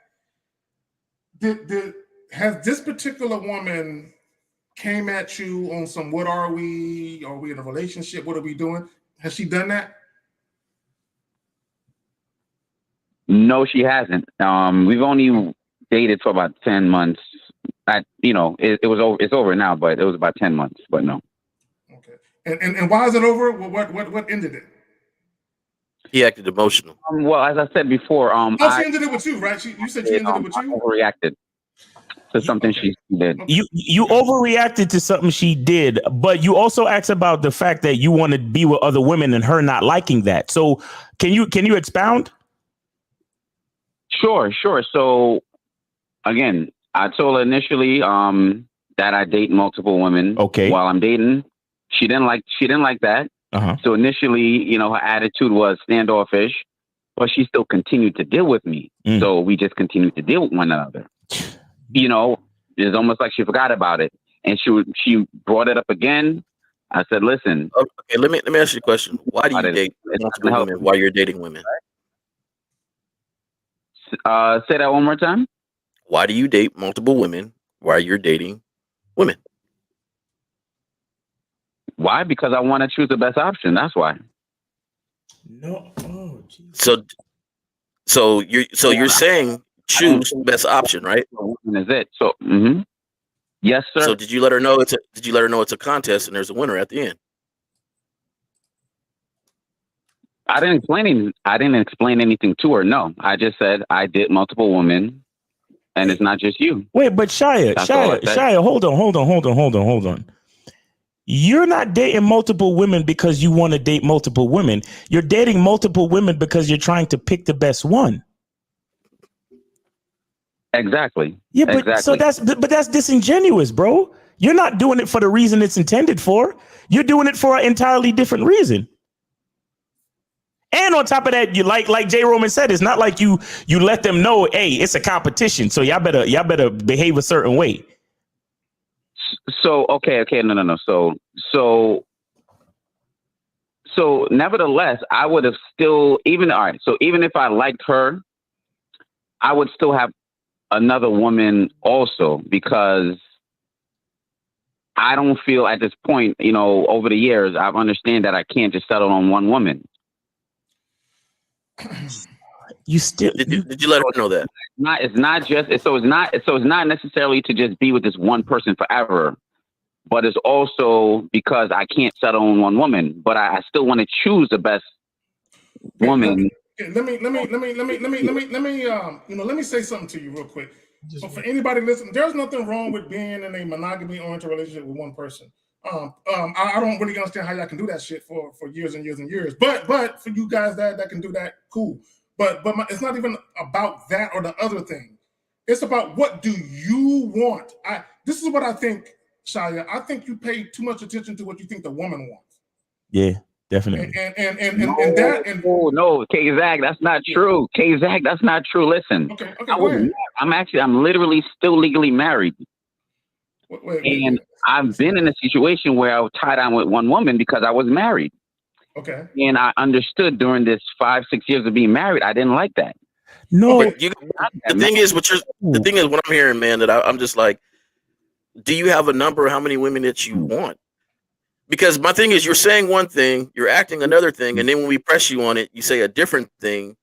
Has this particular woman came at you on some, what are we? Are we in a relationship? What are we doing? Has she done that? No, she hasn't. We've only dated for about 10 months. It's over now, but it was about 10 months, but no. Okay. And why is it over? What ended it? He acted emotional. Well, as I said before, she ended it with you, right? You said she ended it with you? I overreacted to something she did. You overreacted to something she did, but you also asked about the fact that you want to be with other women and her not liking that. So can you expound? Sure. So again, I told her initially that I date multiple women. Okay. While I'm dating. She didn't like that. Uh-huh. So initially, her attitude was standoffish, but she still continued to deal with me. So we just continued to deal with one another. It's almost like she forgot about it, and she brought it up again. I said, "Listen." Okay, let me ask you a question. Why do you date multiple women while you're dating women? Say that one more time. Why do you date multiple women while you're dating women? Why? Because I want to choose the best option. That's why. No. Oh, geez. So you're saying choose the best option, right? Is it so? Yes, sir. So did you let her know it's a contest and there's a winner at the end? I didn't explain anything to her. No, I just said I did multiple women, and it's not just you. Wait, but Shia, hold on. You're not dating multiple women because you want to date multiple women. You're dating multiple women because you're trying to pick the best one. Exactly. Yeah, but exactly. but that's disingenuous, bro. You're not doing it for the reason it's intended for. You're doing it for an entirely different reason. And on top of that, you like J. Roman said, it's not like you let them know, hey, it's a competition, so y'all better behave a certain way. So okay, no. So nevertheless, I would have still even if I liked her, I would still have another woman also, because I don't feel at this point, over the years, I've understand that I can't just settle on one woman. You still did you let her know that? It's not necessarily to just be with this one person forever, but it's also because I can't settle on one woman, but I still want to choose the best woman. Let me say something to you real quick. So for anybody listening, there's nothing wrong with being in a monogamy-oriented relationship with one person. I don't really understand how y'all can do that shit for years and years and years. But for you guys that can do that, cool. But it's not even about that or the other thing. It's about what do you want. This is what I think, Shia. I think you pay too much attention to what you think the woman wants. Yeah, definitely. No, K-Zag, that's not true. K-Zag, that's not true. Listen, okay, I'm literally still legally married. Wait. I've been in a situation where I was tied down with one woman because I was married. Okay. And I understood during this 5-6 years of being married, I didn't like that. No. The thing is what I'm hearing, man, that I'm just like, do you have a number of how many women that you want? Because my thing is, you're saying one thing, you're acting another thing, and then when we press you on it, you say a different thing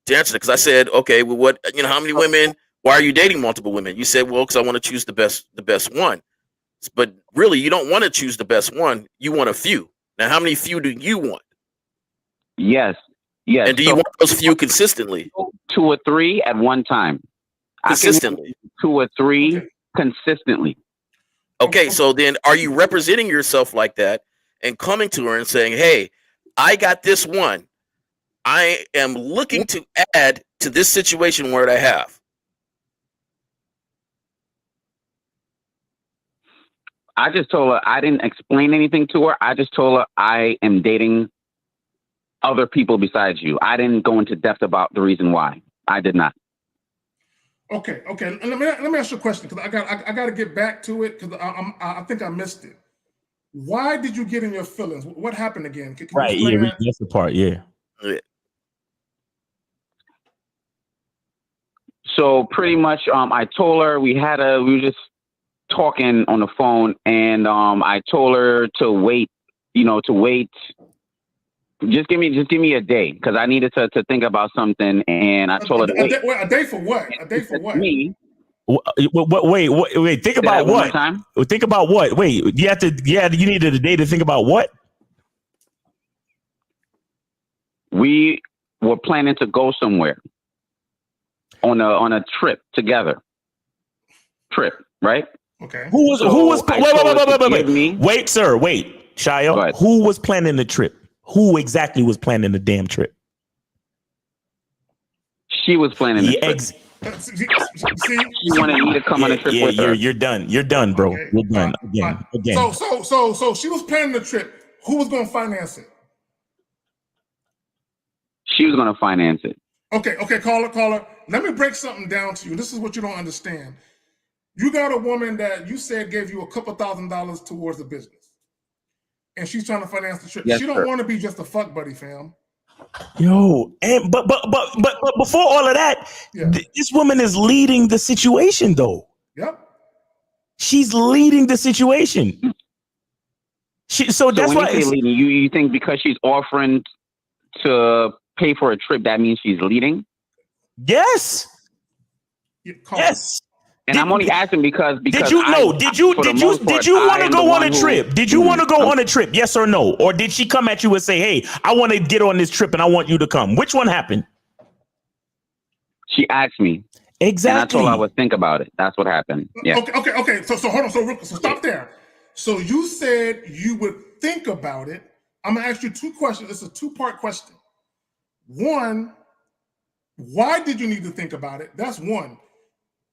to answer it. Because I said, okay, well, how many women? Why are you dating multiple women? You said, well, because I want to choose the best one. But really, you don't want to choose the best one. You want a few. Now, how many few do you want? Yes. And do you want those few consistently? 2 or 3 at one time. Consistently. 2 or 3 consistently. Okay, so then are you representing yourself like that and coming to her and saying, hey, I got this one. I am looking to add to this situation where I have. I just told her, I didn't explain anything to her. I just told her I am dating other people besides you. I didn't go into depth about the reason why. I did not. Okay. And let me ask you a question, because I got to get back to it, because I think I missed it. Why did you get in your feelings? What happened again? Can right. Yeah. That's the part. Yeah. So pretty much, I told her we were just talking on the phone, and I told her to wait. Just give me a day, because I needed to think about something, and I told her to wait. A day for what? A day for what? Me. Wait. Think about what? Think about what? Wait, you needed a day to think about what? We were planning to go somewhere on a trip together. Right? Okay. Who was wait, sir, wait, Shia. Who was planning the trip? Who exactly was planning the damn trip? She was planning the trip. She wanted me to come on a trip with her. You're done. You're done, bro. Okay. You're done. Again. So she was planning the trip. Who was going to finance it? She was going to finance it. Okay, caller. Let me break something down to you. This is what you don't understand. You got a woman that you said gave you a couple $1,000s towards the business, and she's trying to finance the trip. Yes, she don't want to be just a fuck buddy, fam. Yo, and but before all of that, this woman is leading the situation, though. Yep. She's leading the situation. So that's why you say leading, you think because she's offering to pay for a trip, that means she's leading? Yes. Yes. And I'm only asking because did you want to go on a trip? Did you want to go on a trip? Yes or no? Or did she come at you and say, "Hey, I want to get on this trip and I want you to come"? Which one happened? She asked me. Exactly. And I told her I would think about it. That's what happened. Yeah. Okay. So hold on. So stop there. So you said you would think about it. I'm gonna ask you 2 questions. It's a 2-part question. One, why did you need to think about it? That's one.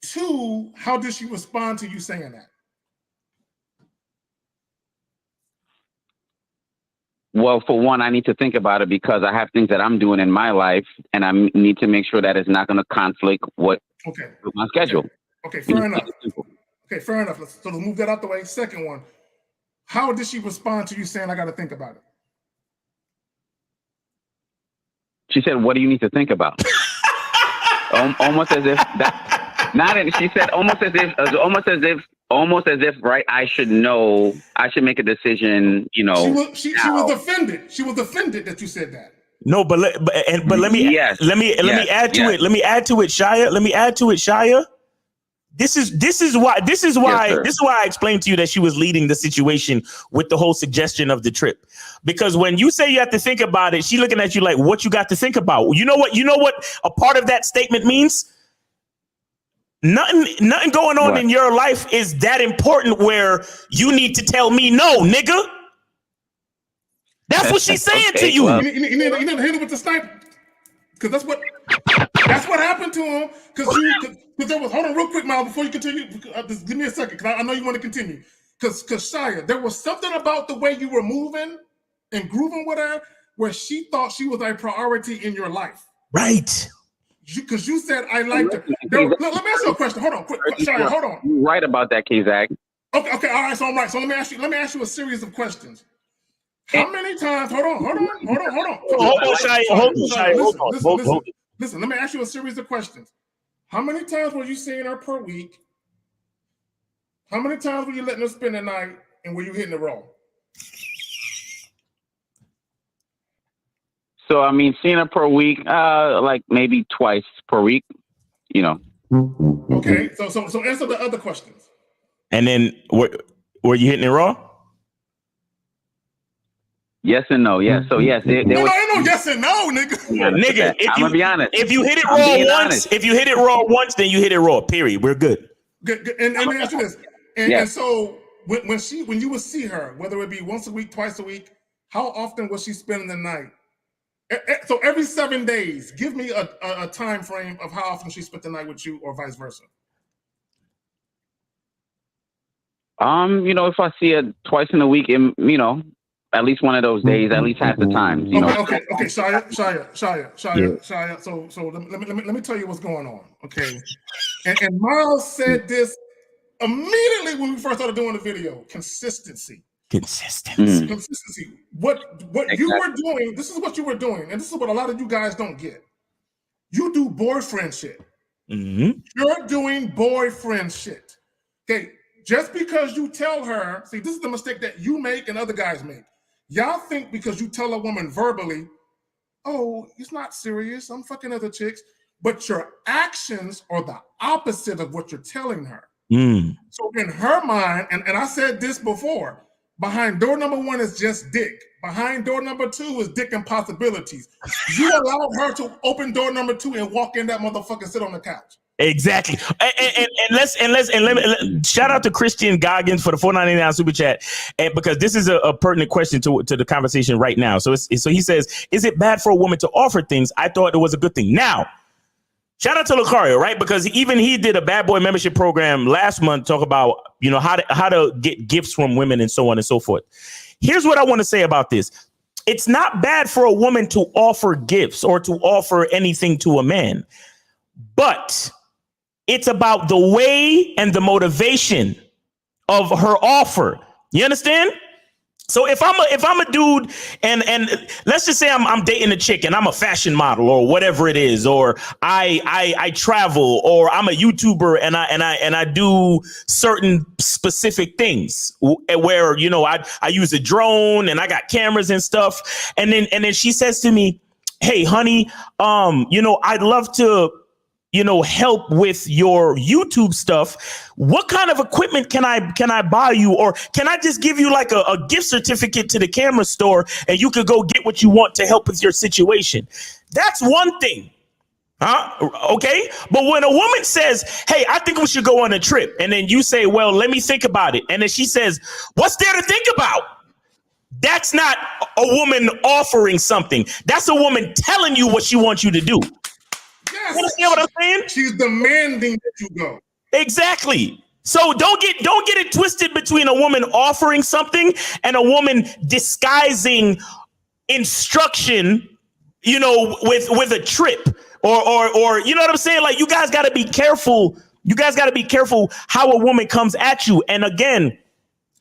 Two, how did she respond to you saying that? Well, for one, I need to think about it because I have things that I'm doing in my life, and I need to make sure that it's not going to conflict with my schedule. Okay, fair enough. Okay, fair enough. So let's move that out the way. Second one, how did she respond to you saying I got to think about it? She said, "What do you need to think about?" Almost as if that. Not. She said almost as if, right? I should know. I should make a decision. You know. She was offended. She was offended that you said that. No, but let me add to it. Let me add to it, Shia. Let me add to it, Shia. This is why I explained to you that she was leading the situation with the whole suggestion of the trip. Because when you say you have to think about it, she looking at you like, what you got to think about? You know what a part of that statement means? Nothing going on in your life is that important where you need to tell me no, nigga. That's what she's saying to you. Well, you need to hit him with the sniper. Because that's what happened to him. Because there was, hold on real quick, Miles, before you continue. Just give me a second, because I know you want to continue. Because Shia, there was something about the way you were moving and grooving with her where she thought she was a priority in your life. Right. Because you said, I liked her. Let me ask you a question. Hold on, quick. Shia, hold on. You're right about that, Kazak. Okay, all right, so I'm right. So let me ask you a series of questions. How many times? Hold on, Shia. Listen, let me ask you a series of questions. How many times were you seeing her per week? How many times were you letting her spend the night, and were you hitting the roll? So, I mean, seeing her per week, like maybe twice per week, you know. Okay, so answer the other questions. And then, were you hitting it raw? Yes and no. Yes. So yes, no, yes and no, nigga. Yeah, nigga, I'm gonna be honest. If you hit it raw once, then you hit it raw. Period. We're good. Good. And let me ask you this. And so when you would see her, whether it be once a week, twice a week, how often was she spending the night? So every 7 days, give me a time frame of how often she spent the night with you, or vice versa. If I see her twice in a week, at least one of those days, at least half the time. Okay, Shia. So let me tell you what's going on. Okay, and Miles said this immediately when we first started doing the video. Consistency. What you were doing? This is what you were doing, and this is what a lot of you guys don't get. You do boyfriend shit. Mm-hmm. You're doing boyfriend shit. Okay, just because you tell her, see, this is the mistake that you make and other guys make. Y'all think because you tell a woman verbally, oh, it's not serious, I'm fucking other chicks, but your actions are the opposite of what you're telling her. So in her mind, and I said this before, behind door number 1 is just dick. Behind door number 2 is dick and possibilities. You allowed her to open door number 2 and walk in that motherfucker and sit on the couch. Exactly. And let me shout out to Christian Goggins for the $4.99 super chat, and because this is a pertinent question to the conversation right now. So he says, is it bad for a woman to offer things? I thought it was a good thing. Now, shout out to Lucario, right? Because even he did a bad boy membership program last month, talk about, how to get gifts from women and so on and so forth. Here's what I want to say about this. It's not bad for a woman to offer gifts or to offer anything to a man, but it's about the way and the motivation of her offer. You understand? So if I'm a dude and let's just say I'm dating a chick and I'm a fashion model or whatever it is, or I travel, or I'm a YouTuber and I do certain specific things where I use a drone and I got cameras and stuff, and then she says to me, hey honey, I'd love to help with your YouTube stuff. What kind of equipment can I buy you? Or can I just give you like a gift certificate to the camera store and you could go get what you want to help with your situation? That's one thing. Okay. But when a woman says, hey, I think we should go on a trip, and then you say, well, let me think about it, and then she says, what's there to think about? That's not a woman offering something. That's a woman telling you what she wants you to do. Yes. You understand what I'm saying? She's demanding that you go. Exactly. So don't get it twisted between a woman offering something and a woman disguising instruction, with a trip or you know what I'm saying? Like, you guys got to be careful. You guys got to be careful how a woman comes at you. And again,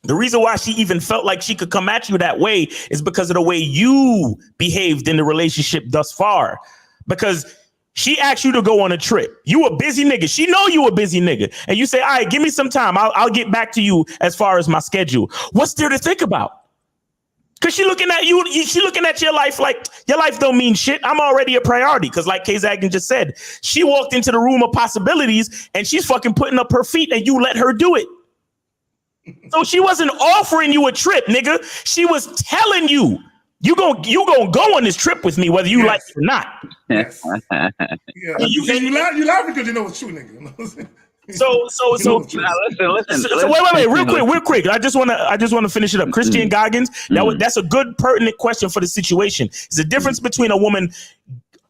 the reason why she even felt like she could come at you that way is because of the way you behaved in the relationship thus far. Because she asked you to go on a trip. You a busy nigga. She know you a busy nigga. And you say, all right, give me some time. I'll get back to you as far as my schedule. What's there to think about? Because she looking at you, she looking at your life like your life don't mean shit. I'm already a priority. Because like K-Zagan just said, she walked into the room of possibilities and she's fucking putting up her feet and you let her do it. So she wasn't offering you a trip, nigga. She was telling you, you gonna go on this trip with me, whether you like it or not. Yes. Yeah. You laugh because you know it's true, nigga. So wait, real quick. I just want to finish it up. Christian Goggins, that's a good pertinent question for the situation. There's a difference between a woman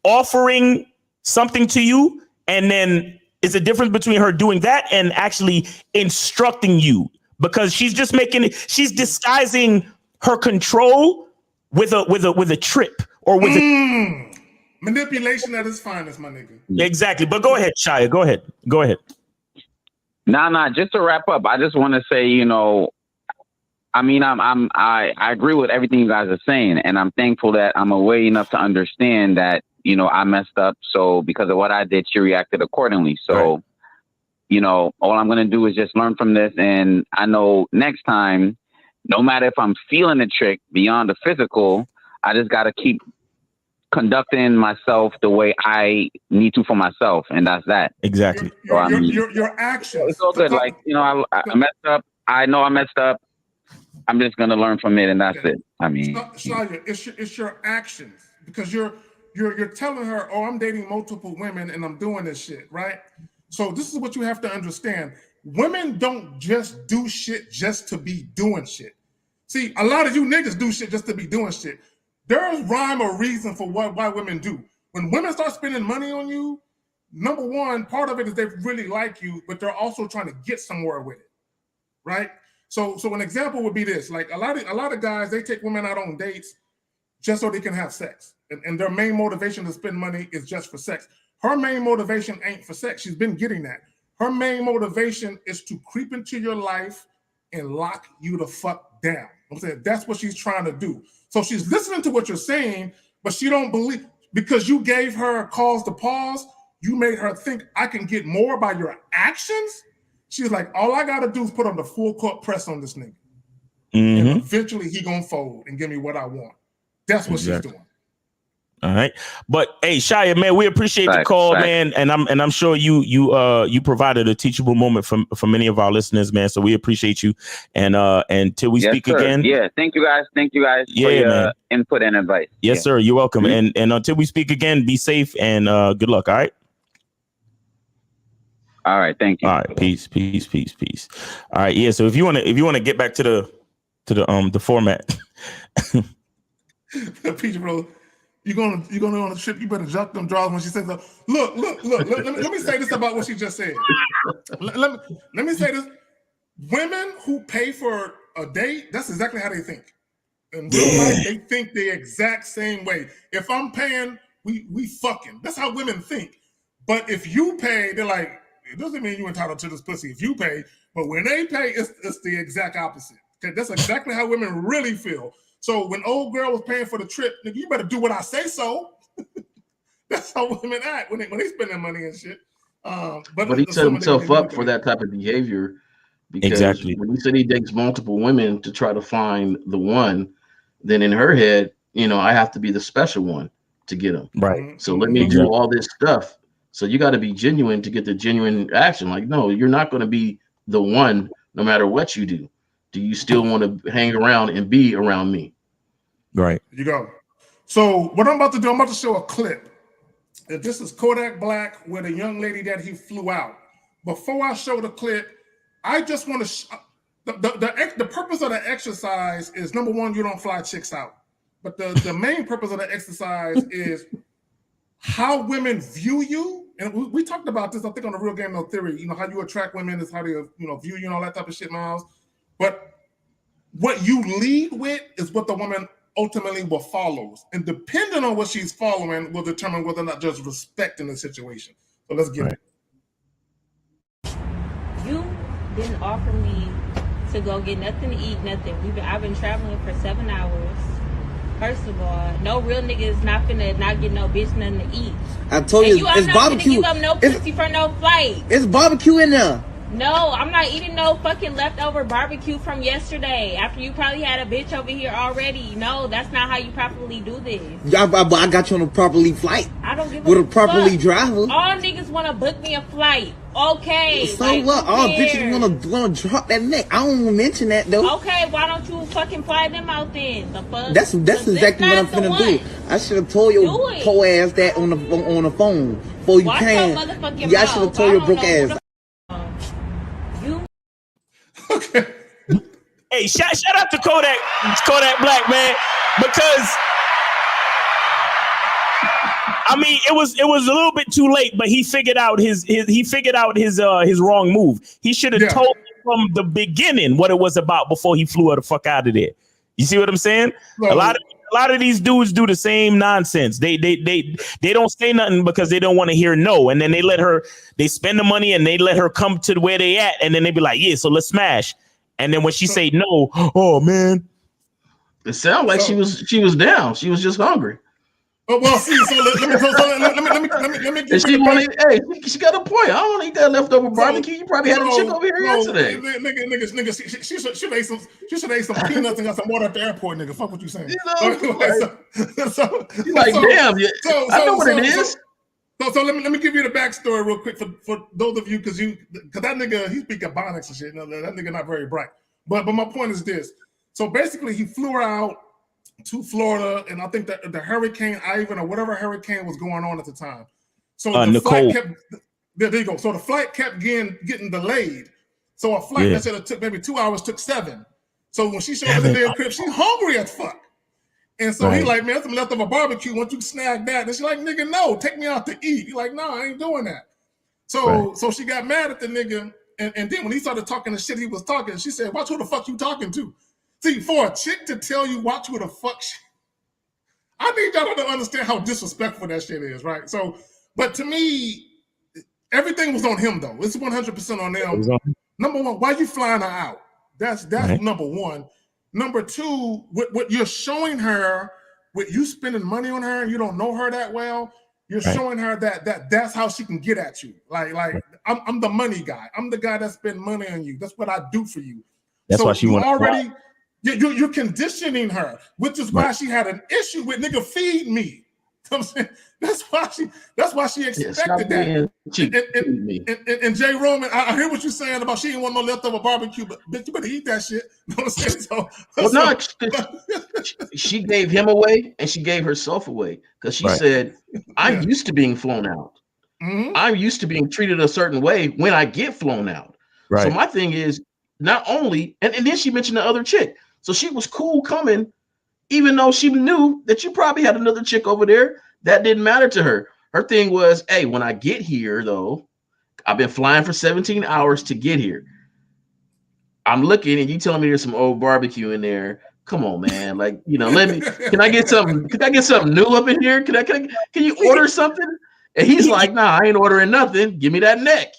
offering something to you, and then it's a difference between her doing that and actually instructing you, because she's disguising her control with a trip or with manipulation at its finest, my nigga. Exactly. But go ahead, Shia. Go ahead. Nah. Just to wrap up, I just want to say, I agree with everything you guys are saying, and I'm thankful that I'm aware enough to understand that, I messed up. So because of what I did, she reacted accordingly. So, right. All I'm going to do is just learn from this. And I know next time, no matter if I'm feeling a trick beyond the physical, I just got to keep conducting myself the way I need to for myself, and that's that. Exactly. Your actions. It's all good. Like, I messed up. I know I messed up. I'm just gonna learn from it, and that's it. Shia, it's your actions, because you're telling her, oh, I'm dating multiple women and I'm doing this shit, right? So this is what you have to understand. Women don't just do shit just to be doing shit. See, a lot of you niggas do shit just to be doing shit. There's rhyme or reason for why women do. When women start spending money on you, number one, part of it is they really like you, but they're also trying to get somewhere with it, right? So an example would be this: like a lot of guys, they take women out on dates just so they can have sex, and their main motivation to spend money is just for sex. Her main motivation ain't for sex. She's been getting that. Her main motivation is to creep into your life and lock you the fuck down. I'm saying that's what she's trying to do. So she's listening to what you're saying, but she don't believe, because you gave her cause to pause. You made her think I can get more by your actions. She's like, all I got to do is put on the full court press on this nigga. And eventually he going to fold and give me what I want. That's what she's doing. All right. But hey, Shia, man, we appreciate the call, man. And I'm sure you provided a teachable moment for many of our listeners, man. So we appreciate you. And till we speak again. Yeah. Thank you guys for your input and advice. Yes, sir. You're welcome. And until we speak again, be safe and good luck. All right. All right. Thank you. All right. Peace. All right. Yeah. So if you want to get back to the format. Peach, bro. You're going on a trip. You better jump them draws when she says, look. Let me say this about what she just said. Let me say this. Women who pay for a date, that's exactly how they think. In real life, they think the exact same way. If I'm paying, we fucking. That's how women think. But if you pay, they're like, it doesn't mean you're entitled to this pussy if you pay. But when they pay, it's the exact opposite. Okay, that's exactly how women really feel. So when old girl was paying for the trip, nigga, you better do what I say so. That's how women act when they spend their money and shit. But he set himself up for that type of behavior, because when he said he dates multiple women to try to find the one, then in her head, I have to be the special one to get him. Right. So let me do all this stuff. So you got to be genuine to get the genuine action. Like, no, you're not going to be the one no matter what you do. Do you still want to hang around and be around me? Right. You go. So what I'm about to do, I'm about to show a clip. This is Kodak Black with a young lady that he flew out. Before I show the clip, I just want to the purpose of the exercise is, number one, you don't fly chicks out. But the main purpose of the exercise is how women view you and we talked about this, I think, on the Real Game No Theory. You know, how you attract women is how they, view you and all that type of shit, Miles. But what you lead with is what the woman ultimately will follow. And depending on what she's following will determine whether or not there's respect in the situation. So let's get it. You didn't offer me to go get nothing to eat, nothing. I've been traveling for 7 hours. First of all, no real nigga is not finna not get no bitch nothing to eat. I told you, it's barbecue. Give up no pussy for no flight. It's barbecue in there. No, I'm not eating no fucking leftover barbecue from yesterday. After you probably had a bitch over here already. No, that's not how you properly do this. I got you on a properly flight. I don't give a with a properly fuck. driver. All niggas want to book me a flight. Okay. So like, what? All bitches wanna drop that neck. I don't want to mention that though. Okay, why don't you fucking fly them out then? The fuck? That's exactly what I'm finna do. I should have told your poor ass that on the phone before you Watch came. your motherfucking Yeah, I should have told your broke ass. Okay. Hey, shout out to Kodak Black, man, because I mean it was a little bit too late, but he figured out his wrong move. He should have told me from the beginning what it was about before he flew her the fuck out of there. You see what I'm saying? Well, A lot of these dudes do the same nonsense. They don't say nothing because they don't want to hear no, and then they spend the money and they let her come to where they at, and then they be like, yeah, so let's smash. And then when she say no, oh man, it sounded like she was down. She was just hungry. Well, see, so let me. And she wanted. Hey, she got a point. I don't want to eat that leftover barbecue. You probably had a chick over here yesterday. Nigga, she should have ate some peanuts and got some water at the airport, nigga. Fuck what you saying. You like, damn, I know what it is. So let me give you the backstory real quick for those of you, because that nigga, he speak Ebonics and shit. You know, that nigga not very bright. But my point is this. So basically, he flew her out to Florida, and I think that the Hurricane Ivan or whatever hurricane was going on at the time. So the flight kept, there you go. So the flight kept getting delayed. So a flight that should have took maybe 2 hours took 7. So when she showed up in the crib, she's hungry as fuck. And so he's like, man, that's some leftover barbecue. Once you snag that, and she's like, nigga, no, take me out to eat. He's like, no, I ain't doing that. So she got mad at the nigga, and then when he started talking the shit he was talking, she said, watch who the fuck you talking to. See, for a chick to tell you watch who the fuck I need y'all to understand how disrespectful that shit is, right? So, but to me, everything was on him though. It's 100% on them. Number one, why you flying her out? That's number one. Number two, what you're showing her, with you spending money on her and you don't know her that well, you're showing her that's how she can get at you. Like I'm the money guy. I'm the guy that spend money on you. That's what I do for you. That's why she already. You're conditioning her, which is why she had an issue with nigga feed me. You know what I'm saying? That's why she expected that. And Jay Roman, I hear what you're saying about she didn't want no leftover barbecue, but bitch, you better eat that shit. You know what I'm saying? She gave him away and she gave herself away because she said, I'm used to being flown out. Mm-hmm. I'm used to being treated a certain way when I get flown out. Right. So my thing is, not only, and then she mentioned the other chick. So she was cool coming, even though she knew that you probably had another chick over there. That didn't matter to her. Her thing was, hey, when I get here, though, I've been flying for 17 hours to get here. I'm looking and you telling me there's some old barbecue in there. Come on, man. Like, can I get something new up in here? Can you order something? And he's like, nah, I ain't ordering nothing. Give me that neck.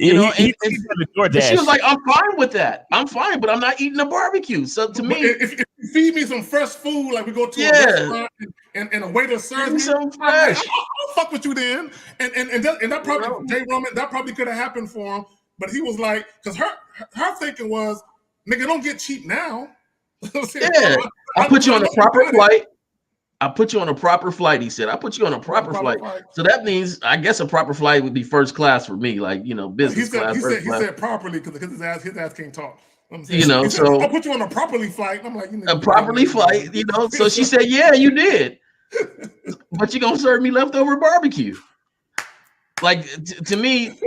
She was like, I'm fine with that. I'm fine, but I'm not eating a barbecue. So to me, if you feed me some fresh food, like we go to a restaurant and a waiter serves me some fresh, I'll fuck with you then. And that probably Jay Roman, that probably could have happened for him. But he was like, because her thinking was, nigga, don't get cheap now. I'll put you on a proper flight. I put you on a proper flight, he said. I put you on a proper flight. So that means, I guess a proper flight would be first class for me, like, business class. He said properly because his ass can't talk. So I'll put you on a properly flight. I'm like, a properly flight, So she said, yeah, you did. But you're going to serve me leftover barbecue. Like, to me,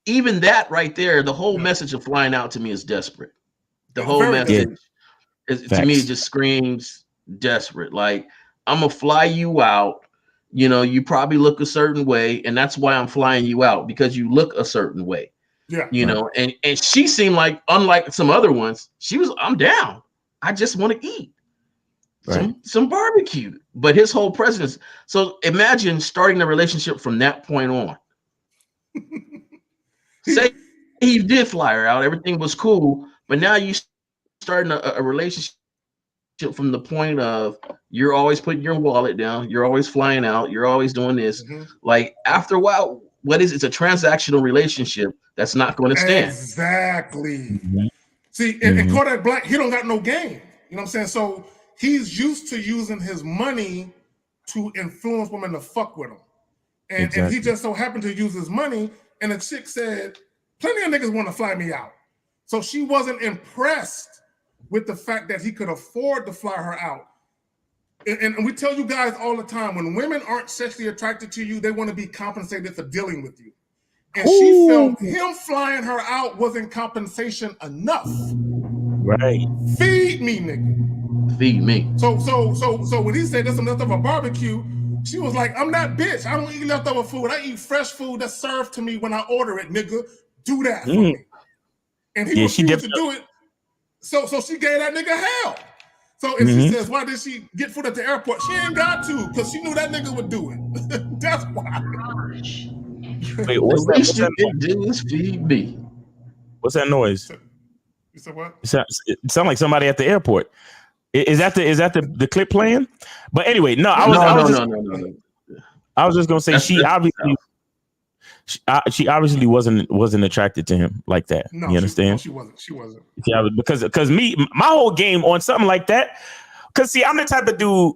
even that right there, the whole message of flying out to me is desperate. The whole message, to me, just screams desperate. Like, I'm gonna fly you out, You know, you probably look a certain way, and that's why I'm flying you out, because you look a certain way. Yeah. You know, and she seemed like, unlike some other ones, she was, I'm down. I just want to eat some barbecue. But his whole presence. So imagine starting the relationship from that point on. Say he did fly her out, everything was cool, but now you starting a relationship from the point of you're always putting your wallet down, you're always flying out, you're always doing this. Like after a while, it's a transactional relationship that's not going to stand. Exactly. See, and Kodak Black, he don't got no game. You know what I'm saying? So he's used to using his money to influence women to fuck with him. And he just so happened to use his money, and the chick said, plenty of niggas want to fly me out. So she wasn't impressed with the fact that he could afford to fly her out. And we tell you guys all the time, when women aren't sexually attracted to you, they want to be compensated for dealing with you. And she felt him flying her out wasn't compensation enough. Right. Feed me, nigga. Feed me. So when he said there's some leftover barbecue, she was like, I'm that bitch. I don't eat leftover food. I eat fresh food that's served to me when I order it, nigga. Do that for me. And he refused to do it. So she gave that nigga hell. So and she says, why did she get food at the airport? She ain't got to, because she knew that nigga would do it. That's why. Wait, what's the least you can do is feed me. What's that noise? You said what? It sounds like somebody at the airport. Is that the clip playing? But anyway, no. I was just gonna say she obviously wasn't attracted to him like that. No, you understand? She wasn't. Yeah, because my whole game on something like that. Because see, I'm the type of dude.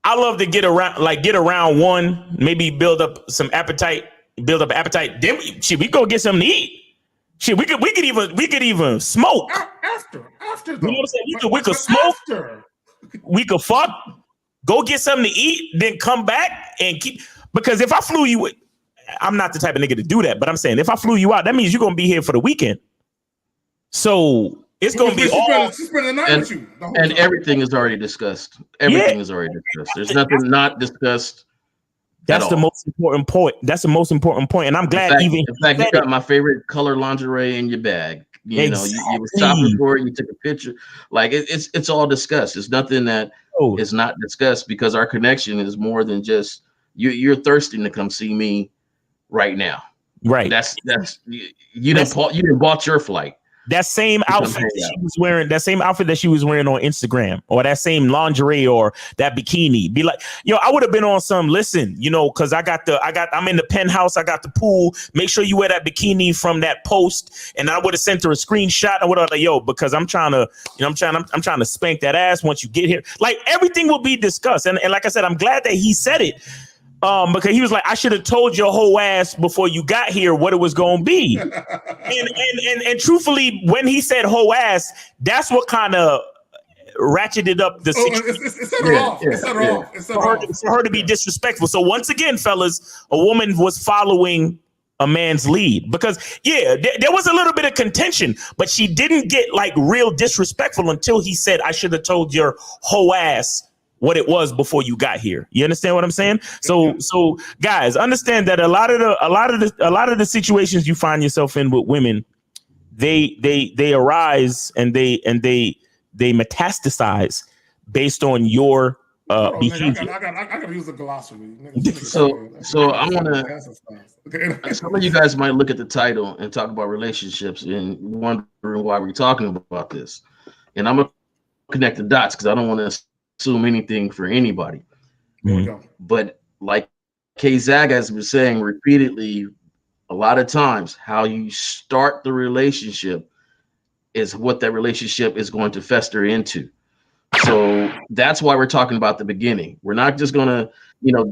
I love to get around one, maybe build up appetite. Then we go get something to eat. Shit, we could even smoke. After you know what I'm saying? We could smoke. After. We could fuck. Go get something to eat, then come back and keep. Because if I flew you, I'm not the type of nigga to do that. But I'm saying if I flew you out, that means you're gonna be here for the weekend. So it's gonna be all. Spend the night with you. And everything is already discussed. Everything is already discussed. There's nothing not discussed. That's the most important point. That's the most important point. And I'm glad in fact, you got my favorite color lingerie in your bag. You know, you were shopping for it, you took a picture. Like it's all discussed. It's nothing that is not discussed, because our connection is more than just you're thirsting to come see me right now. Right. That's you didn't bought your flight. That same outfit that she was wearing on Instagram, or that same lingerie or that bikini, be like, I would have been on some, listen, because I'm in the penthouse, I got the pool, make sure you wear that bikini from that post. And I would have sent her a screenshot. I would have like, because I'm trying to spank that ass once you get here. Like everything will be discussed. And like I said, I'm glad that he said it. Because he was like, I should have told your whole ass before you got here what it was going to be. and truthfully, when he said whole ass, that's what kind of ratcheted up the situation. It set her off. It set her off. For her to be disrespectful. So once again, fellas, a woman was following a man's lead, because there was a little bit of contention, but she didn't get like real disrespectful until he said, I should have told your whole ass what it was before you got here. You understand what I'm saying? So guys, understand that a lot of the situations you find yourself in with women, they arise and they metastasize based on your behavior. I gotta use a glossary. So I want to. Some of you guys might look at the title and talk about relationships and wondering why we're talking about this. And I'm gonna connect the dots because I don't want to assume anything for anybody. But like K-Zag has been saying repeatedly, a lot of times, how you start the relationship is what that relationship is going to fester into. So that's why we're talking about the beginning. We're not just going to,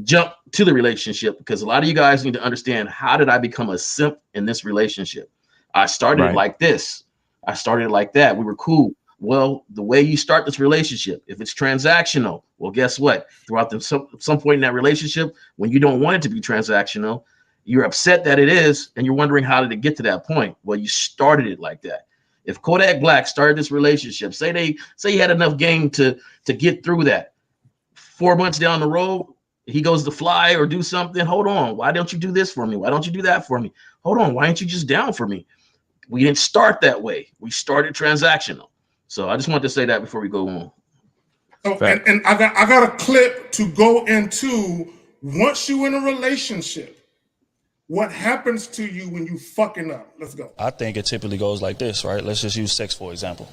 jump to the relationship, because a lot of you guys need to understand, how did I become a simp in this relationship? I started like this. I started like that. We were cool. Well, the way you start this relationship, if it's transactional, well, guess what? Throughout some point in that relationship, when you don't want it to be transactional, you're upset that it is, and you're wondering, how did it get to that point? Well, you started it like that. If Kodak Black started this relationship, say he had enough game to get through that, 4 months down the road, he goes to fly or do something. Hold on. Why don't you do this for me? Why don't you do that for me? Hold on. Why ain't you just down for me? We didn't start that way. We started transactional. So I just wanted to say that before we go on. So, and I got a clip to go into once you in a relationship, what happens to you when you fucking up? Let's go. I think it typically goes like this, right? Let's just use sex, for example.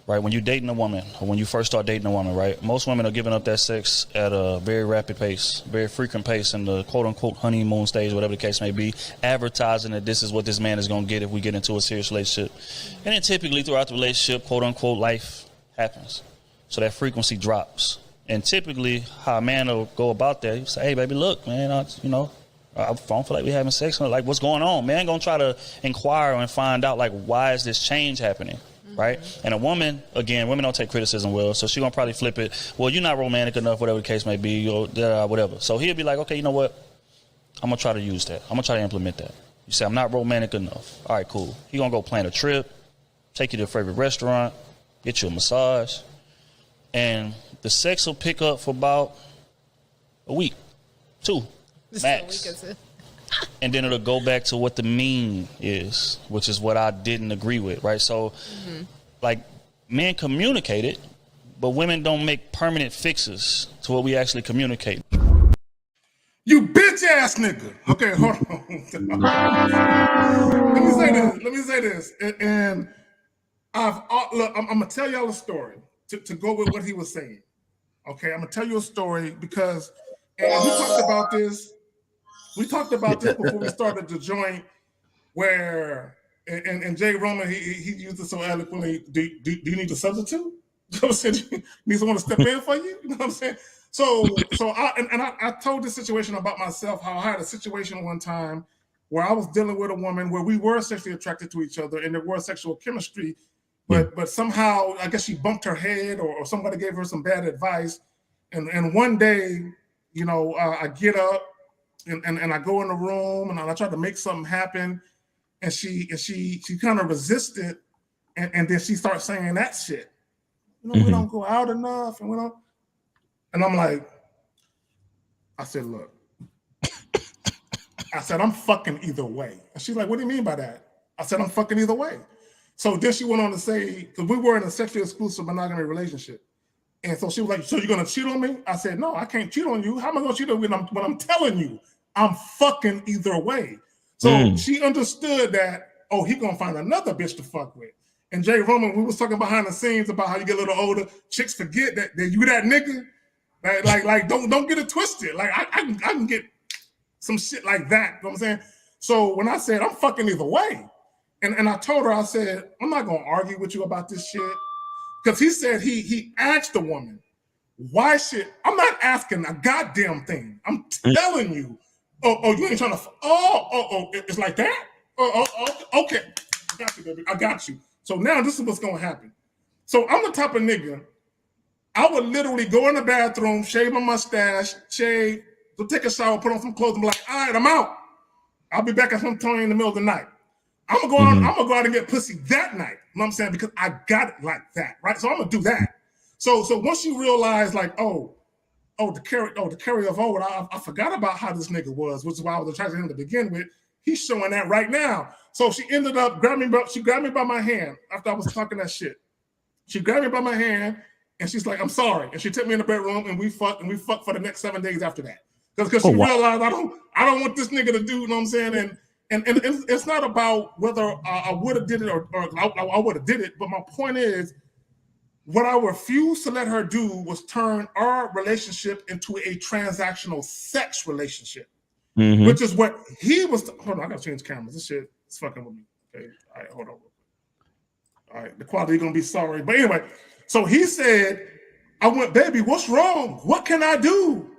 Right, when you're dating a woman, or when you first start dating a woman, right, most women are giving up that sex at a very rapid pace, very frequent pace in the quote-unquote honeymoon stage, whatever the case may be, advertising that this is what this man is going to get if we get into a serious relationship. And then typically throughout the relationship, quote-unquote, life happens. So that frequency drops. And typically how a man will go about that, he'll say, hey, baby, look, man, I don't feel like we're having sex. Like, what's going on? Man going to try to inquire and find out, like, why is this change happening? Right? And a woman, again, women don't take criticism well, so she's going to probably flip it. Well, you're not romantic enough, whatever the case may be, or whatever. So he'll be like, okay, you know what? I'm going to try to use that. I'm going to try to implement that. You say, I'm not romantic enough. All right, cool. He's going to go plan a trip, take you to a favorite restaurant, get you a massage, and the sex will pick up for about a week, 2, max. And then it'll go back to what the mean is, which is what I didn't agree with, right? So, like, men communicate it, but women don't make permanent fixes to what we actually communicate. You bitch ass nigga. Okay, hold on. Let me say this. And look, I'm gonna tell y'all a story to go with what he was saying. Okay, I'm gonna tell you a story because, and we talked about this. We talked about this before we started the joint, where and Jay Roman he used it so eloquently. Do you need a substitute? You know what I'm saying? You need someone to step in for you. You know what I'm saying? So I told this situation about myself. How I had a situation one time where I was dealing with a woman where we were sexually attracted to each other and there was sexual chemistry, but somehow I guess she bumped her head or somebody gave her some bad advice, and one day, you know, I get up. And I go in the room and I try to make something happen, and she kind of resisted, and then she starts saying that shit. You know, we don't go out enough, and we don't. And I'm like, I said, look, I said I'm fucking either way. And she's like, what do you mean by that? I said I'm fucking either way. So then she went on to say, because we were in a sexually exclusive monogamy relationship. And so she was like, so you're going to cheat on me? I said, no, I can't cheat on you. How am I going to cheat on you when I'm telling you I'm fucking either way? So she understood that, oh, he going to find another bitch to fuck with. And Jay Roman, we was talking behind the scenes about how you get a little older. Chicks forget that you that nigga. Like don't get it twisted. Like I can get some shit like that. You know what I'm saying? So when I said I'm fucking either way, and I told her, I said, I'm not going to argue with you about this shit. Because he said he asked the woman, why should, I'm not asking a goddamn thing. I'm telling you, oh, you ain't trying to, it's like that? Okay. I got you, baby. I got you. So now this is what's going to happen. So I'm the type of nigga, I would literally go in the bathroom, shave my mustache, go take a shower, put on some clothes, and be like, all right, I'm out. I'll be back at some time in the middle of the night. I'm gonna go out and get pussy that night. You know what I'm saying? Because I got it like that, right? So I'm gonna do that. So once you realize, like, the carry of forward, I forgot about how this nigga was, which is why I was attracted to him to begin with. He's showing that right now. So she ended up grabbing me by my hand after I was talking that shit. She grabbed me by my hand and she's like, I'm sorry. And she took me in the bedroom and we fucked for the next 7 days after that. Because she realized I don't want this nigga to do, you know what I'm saying? And it's not about whether I would have did it or I would have did it, but my point is, what I refused to let her do was turn our relationship into a transactional sex relationship, which is what he was. Hold on, I gotta change cameras. This shit is fucking with me. Okay, all right, hold on. All right, the quality gonna be sorry, but anyway. So he said, "I went, baby, what's wrong? What can I do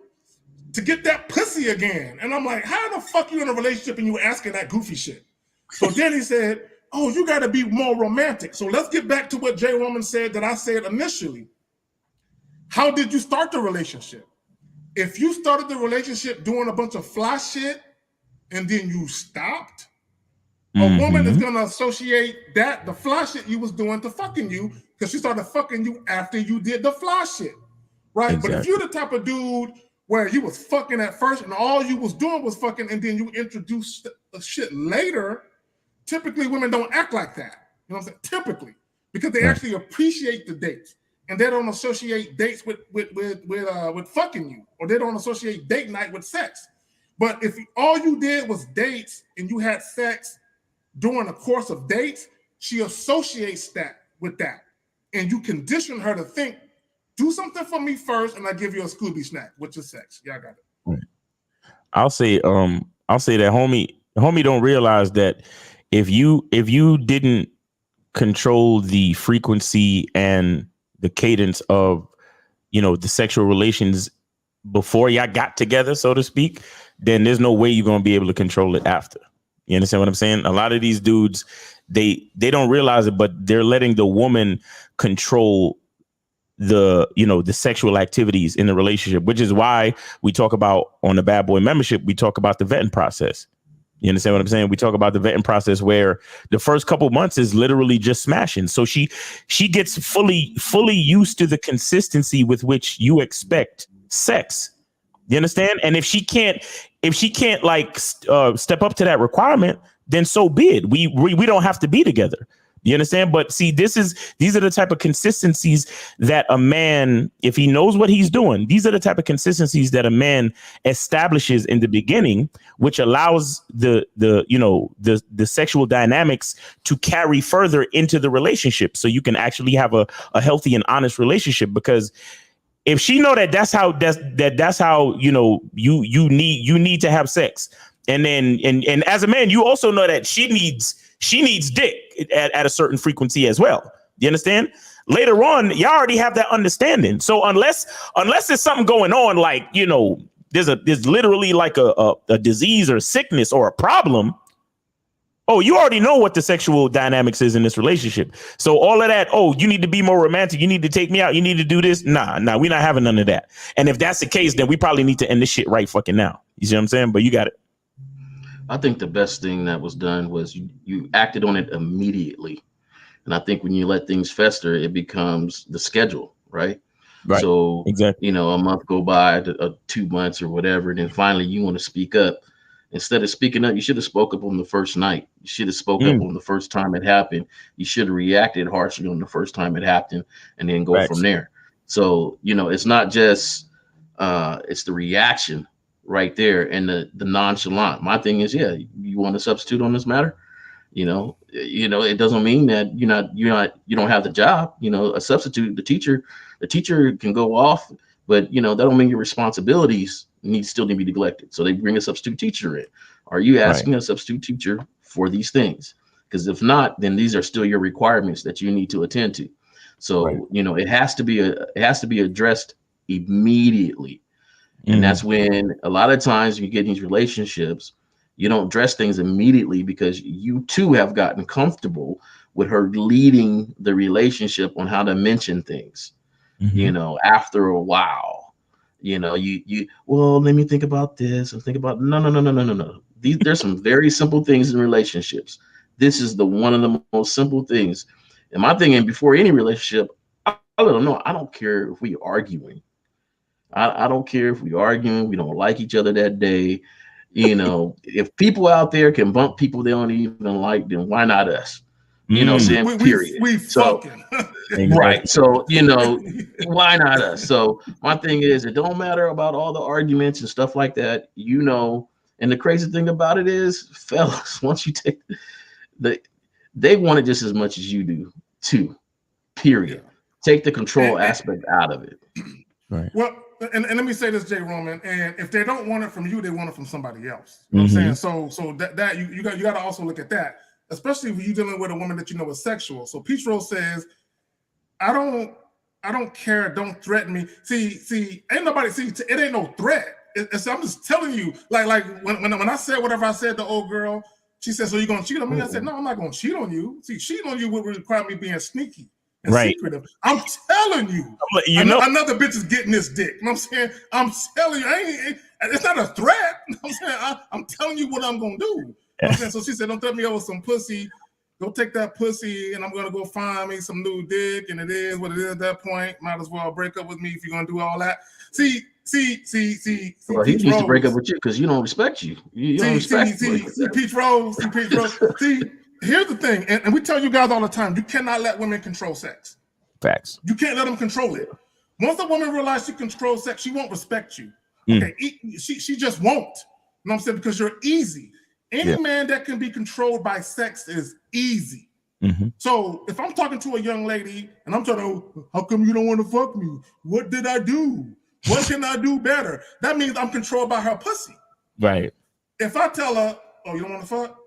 to get that pussy again?" And I'm like, how the fuck you in a relationship and you asking that goofy shit? So then he said, oh, you got to be more romantic. So let's get back to what Jay Roman said that I said initially. How did you start the relationship? If you started the relationship doing a bunch of fly shit and then you stopped, a woman is going to associate that, the fly shit you was doing, to fucking you, because she started fucking you after you did the fly shit. right? Exactly. But if you're the type of dude where you was fucking at first and all you was doing was fucking and then you introduce shit later, typically women don't act like that. You know what I'm saying? Typically, because they actually appreciate the dates and they don't associate dates with fucking you, or they don't associate date night with sex. But if all you did was dates and you had sex during the course of dates, she associates that with that. And you condition her to think, do something for me first, and I give you a Scooby snack, which is sex. Yeah, I got it. I'll say that homie don't realize that if you didn't control the frequency and the cadence of, you know, the sexual relations before y'all got together, so to speak, then there's no way you're going to be able to control it after. You understand what I'm saying? A lot of these dudes, they don't realize it, but they're letting the woman control the, you know, the sexual activities in the relationship, which is why we talk about on the Bad Boy membership, we talk about the vetting process. You understand what I'm saying? We talk about the vetting process where the first couple months is literally just smashing. So she gets fully used to the consistency with which you expect sex. You understand? And if she can't like step up to that requirement, then so be it. We don't have to be together. You understand? But see, these are the type of consistencies that a man, if he knows what he's doing, these are the type of consistencies that a man establishes in the beginning, which allows the sexual dynamics to carry further into the relationship. So you can actually have a healthy and honest relationship, because if she know that that's how, you know, you need to have sex. And then and as a man, you also know that she needs dick at a certain frequency as well. You understand? Later on, y'all already have that understanding. So unless there's something going on, like, you know, there's literally like a disease or sickness or a problem. Oh, you already know what the sexual dynamics is in this relationship. So all of that, oh, you need to be more romantic. You need to take me out. You need to do this. Nah, we're not having none of that. And if that's the case, then we probably need to end this shit right fucking now. You see what I'm saying? But you got it. I think the best thing that was done was you acted on it immediately. And I think when you let things fester, it becomes the schedule, right? Right. So, exactly. You know, a month go by, 2 months or whatever, and then finally you want to speak up. Instead of speaking up, you should have spoke up on the first night. You should have spoke up on the first time it happened. You should have reacted harshly on the first time it happened, and then go from there. So, you know, it's not just it's the reaction right there and the nonchalant. My thing is, yeah, you want to substitute on this matter? You know, it doesn't mean that you don't have the job. You know, a substitute, the teacher can go off, but you know, that don't mean your responsibilities still need to be neglected. So they bring a substitute teacher in. Are you asking a substitute teacher for these things? Because if not, then these are still your requirements that you need to attend to. So you know, it has to be addressed immediately. And that's when a lot of times you get in these relationships, you don't address things immediately because you too have gotten comfortable with her leading the relationship on how to mention things. You know, after a while, you know, well, let me think about this and think about no. There's some very simple things in relationships. This is one of the most simple things. And my thing, and before any relationship, I let them know, I don't care if we arguing. I don't care if we arguing, we don't like each other that day. You know, if people out there can bump people they don't even like, then why not us? You know, saying period. We so fucking. Right. So, you know, why not us? So my thing is, it don't matter about all the arguments and stuff like that, you know. And the crazy thing about it is, fellas, once you take they want it just as much as you do too. Period. Take the control aspect out of it. Right. Well, and let me say this, J. Roman, and if they don't want it from you, they want it from somebody else. You know what I'm saying? So that you got to also look at that, especially if you're dealing with a woman that you know is sexual. So Peach Rose says, I don't care, don't threaten me. See, ain't nobody it ain't no threat. I'm just telling you, like when I said whatever I said to old girl, she said, so you gonna cheat on me? I said, no, I'm not gonna cheat on you. See, cheat on you would require me being sneaky. Secretive. I'm telling you, another bitch is getting this dick. You know what I'm saying? I'm telling you, it's not a threat. You know what I'm saying? I'm telling you what I'm gonna do. You know what I'm saying? So she said, don't threaten me over some pussy. go take that pussy, and I'm gonna go find me some new dick, and it is what it is at that point. Might as well break up with me if you're gonna do all that. See. Well, he needs to break up with you because you don't respect you. You don't respect. See, Peach Rose. See, here's the thing, and we tell you guys all the time: you cannot let women control sex. Facts. You can't let them control it. Once a woman realizes she controls sex, she won't respect you. Okay, she just won't. You know what I'm saying? Because you're easy. Any man that can be controlled by sex is easy. So if I'm talking to a young lady and I'm telling her, how come you don't want to fuck me? What did I do? What can I do better? That means I'm controlled by her pussy. Right. If I tell her, oh, you don't want to fuck?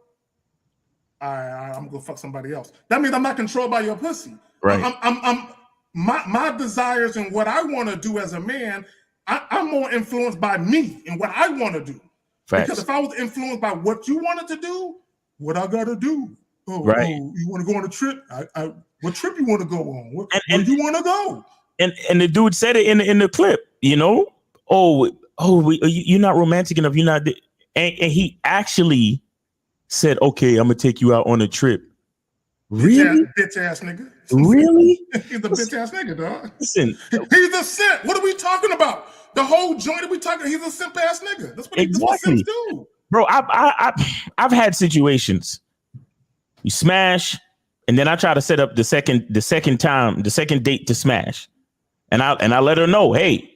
I'm gonna go fuck somebody else. That means I'm not controlled by your pussy. Right. I'm my desires and what I want to do as a man, I'm more influenced by me and what I want to do. Facts. Because if I was influenced by what you wanted to do, what I gotta do? Oh, you want to go on a trip? What trip you want to go on? Where do you want to go? And the dude said it in the clip, you know. You're not romantic enough. You're not. And he actually said, "Okay, I'm gonna take you out on a trip." Really, bitch ass nigga. Really? He's a bitch ass nigga, dog. Listen, he's a simp. What are we talking about? The whole joint that we talking. He's a simp ass nigga. That's what simps do, bro. I've had situations. You smash, and then I try to set up the second date to smash, and I let her know, hey,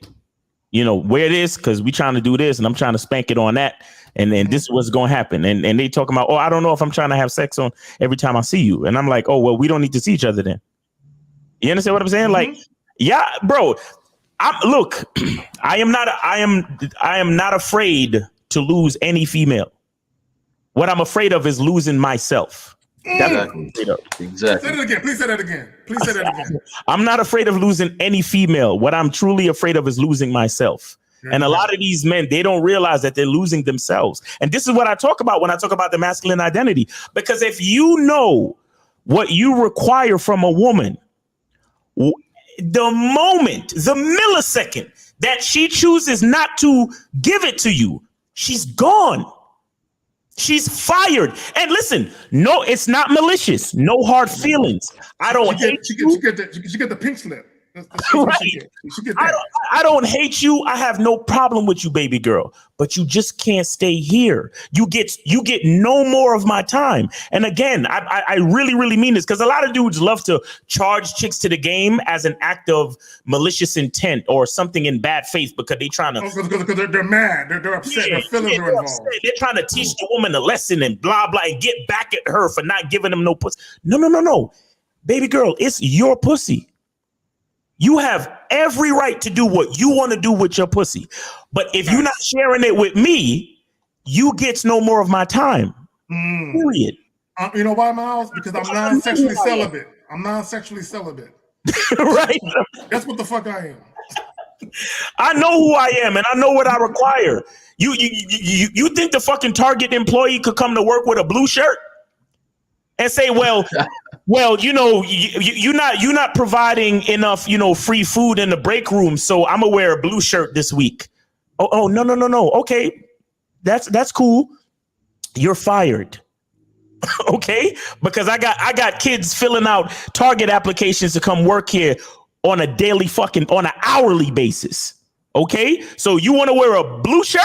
you know where it is, because we trying to do this, and I'm trying to spank it on that, and then this is what's going to happen, and they talking about, oh, I don't know if I'm trying to have sex on every time I see you, and I'm like, oh well, we don't need to see each other then. You understand what I'm saying? Like, yeah, bro. I am not afraid to lose any female. What I'm afraid of is losing myself. Exactly. Say it again. Please say that again. I'm not afraid of losing any female. What I'm truly afraid of is losing myself. And a lot of these men, they don't realize that they're losing themselves. And this is what I talk about when I talk about the masculine identity. Because if you know what you require from a woman, the millisecond that she chooses not to give it to you, she's gone. She's fired. And listen, no, it's not malicious. No hard feelings. I don't hate you. She get the pink slip. Right. I don't hate you. I have no problem with you, baby girl. But you just can't stay here. You get no more of my time. And again, I really, really mean this, because a lot of dudes love to charge chicks to the game as an act of malicious intent or something in bad faith, because they trying to because they're mad. They're upset. Their feelings are involved. They're trying to teach the woman a lesson and blah blah and get back at her for not giving them no pussy. No. Baby girl, it's your pussy. You have every right to do what you want to do with your pussy. But if you're not sharing it with me, you get no more of my time. Period. You know why, Miles? Because I'm non-sexually celibate. Right. That's what the fuck I am. I know who I am, and I know what I require. You think the fucking Target employee could come to work with a blue shirt and say, well, you know, you're not providing enough, you know, free food in the break room, so I'm gonna wear a blue shirt this week. Oh, no. Okay, that's cool. You're fired. Okay, because I got kids filling out Target applications to come work here on a on an hourly basis. Okay, so you want to wear a blue shirt?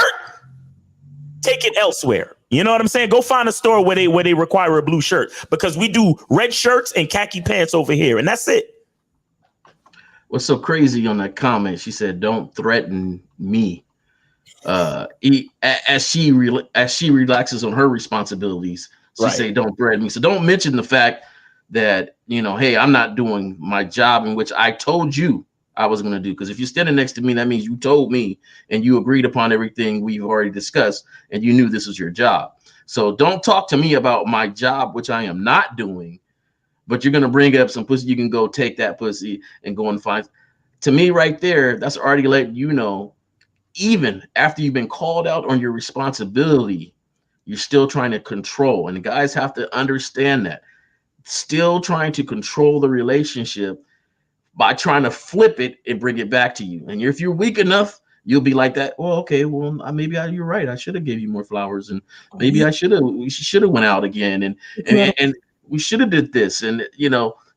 Take it elsewhere. You know what I'm saying? Go find a store where they require a blue shirt, because we do red shirts and khaki pants over here, and that's it. What's so crazy on that comment? She said, "Don't threaten me." As she relaxes on her responsibilities, she say, "Don't threaten me." So don't mention the fact that, you know, hey, I'm not doing my job in which I told you I was going to do. Because if you're standing next to me, that means you told me and you agreed upon everything we've already discussed, and you knew this was your job. So don't talk to me about my job, which I am not doing, but you're going to bring up some pussy. You can go take that pussy and go and find. To me right there, that's already letting you know, even after you've been called out on your responsibility, you're still trying to control. And the guys have to understand that. Still trying to control the relationship by trying to flip it and bring it back to you. And if you're weak enough, you'll be like that. Well, okay, well, maybe you're right. I should have gave you more flowers, and maybe we should have went out again. And We should have did this. And,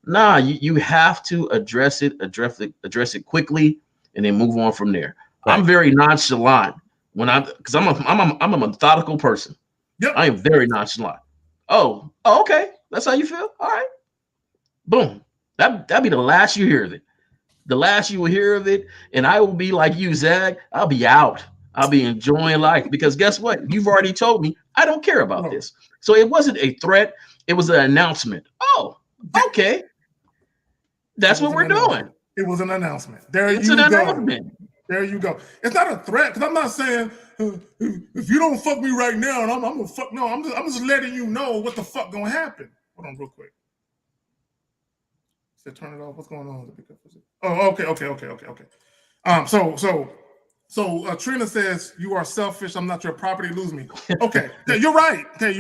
nah, you have to address it quickly and then move on from there. Right. I'm very nonchalant because I'm a methodical person. Yep. I am very nonchalant. Oh, okay. That's how you feel? All right. Boom. That'd be the last you hear of it. The last you will hear of it. And I will be like you, Zach. I'll be out. I'll be enjoying life because guess what? You've already told me I don't care about this. So it wasn't a threat. It was an announcement. Oh, okay. That's what we're doing. It was an announcement. There you go. There you go. It's not a threat because I'm not saying if you don't fuck me right now, and I'm gonna fuck. No, I'm just letting you know what the fuck gonna happen. Hold on, real quick. Said turn it off. What's going on? Oh, okay. So Trina says you are selfish. I'm not your property. Lose me. Okay, you're right. Okay,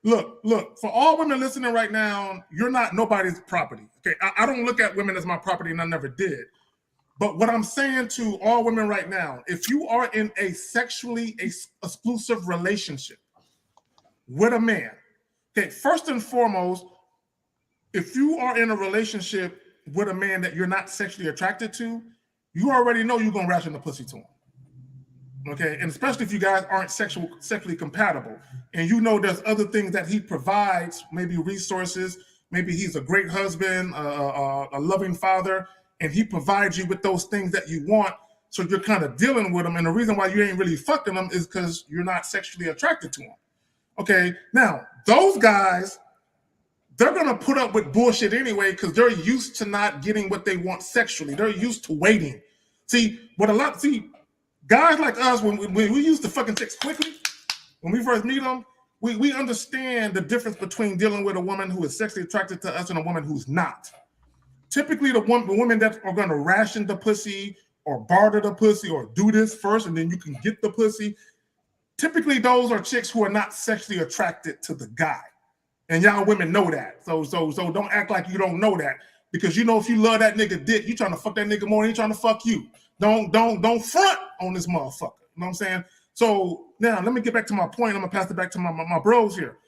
look. For all women listening right now, you're not nobody's property. Okay, I don't look at women as my property, and I never did. But what I'm saying to all women right now, if you are in a sexually exclusive relationship with a man, okay, first and foremost, if you are in a relationship with a man that you're not sexually attracted to, you already know you're going to ration the pussy to him. Okay, and especially if you guys aren't sexually compatible, and you know there's other things that he provides, maybe resources, maybe he's a great husband, a loving father, and he provides you with those things that you want, so you're kind of dealing with him, and the reason why you ain't really fucking him is because you're not sexually attracted to him. Okay, now, those guys, they're going to put up with bullshit anyway because they're used to not getting what they want sexually. They're used to waiting. Guys like us, when we used to fucking chicks quickly, when we first meet them, we understand the difference between dealing with a woman who is sexually attracted to us and a woman who's not. Typically, the women that are going to ration the pussy or barter the pussy or do this first and then you can get the pussy, typically those are chicks who are not sexually attracted to the guy. And y'all women know that. So don't act like you don't know that. Because you know if you love that nigga dick, you trying to fuck that nigga more than he trying to fuck you. Don't front on this motherfucker. You know what I'm saying? So now let me get back to my point. I'm gonna pass it back to my bros here.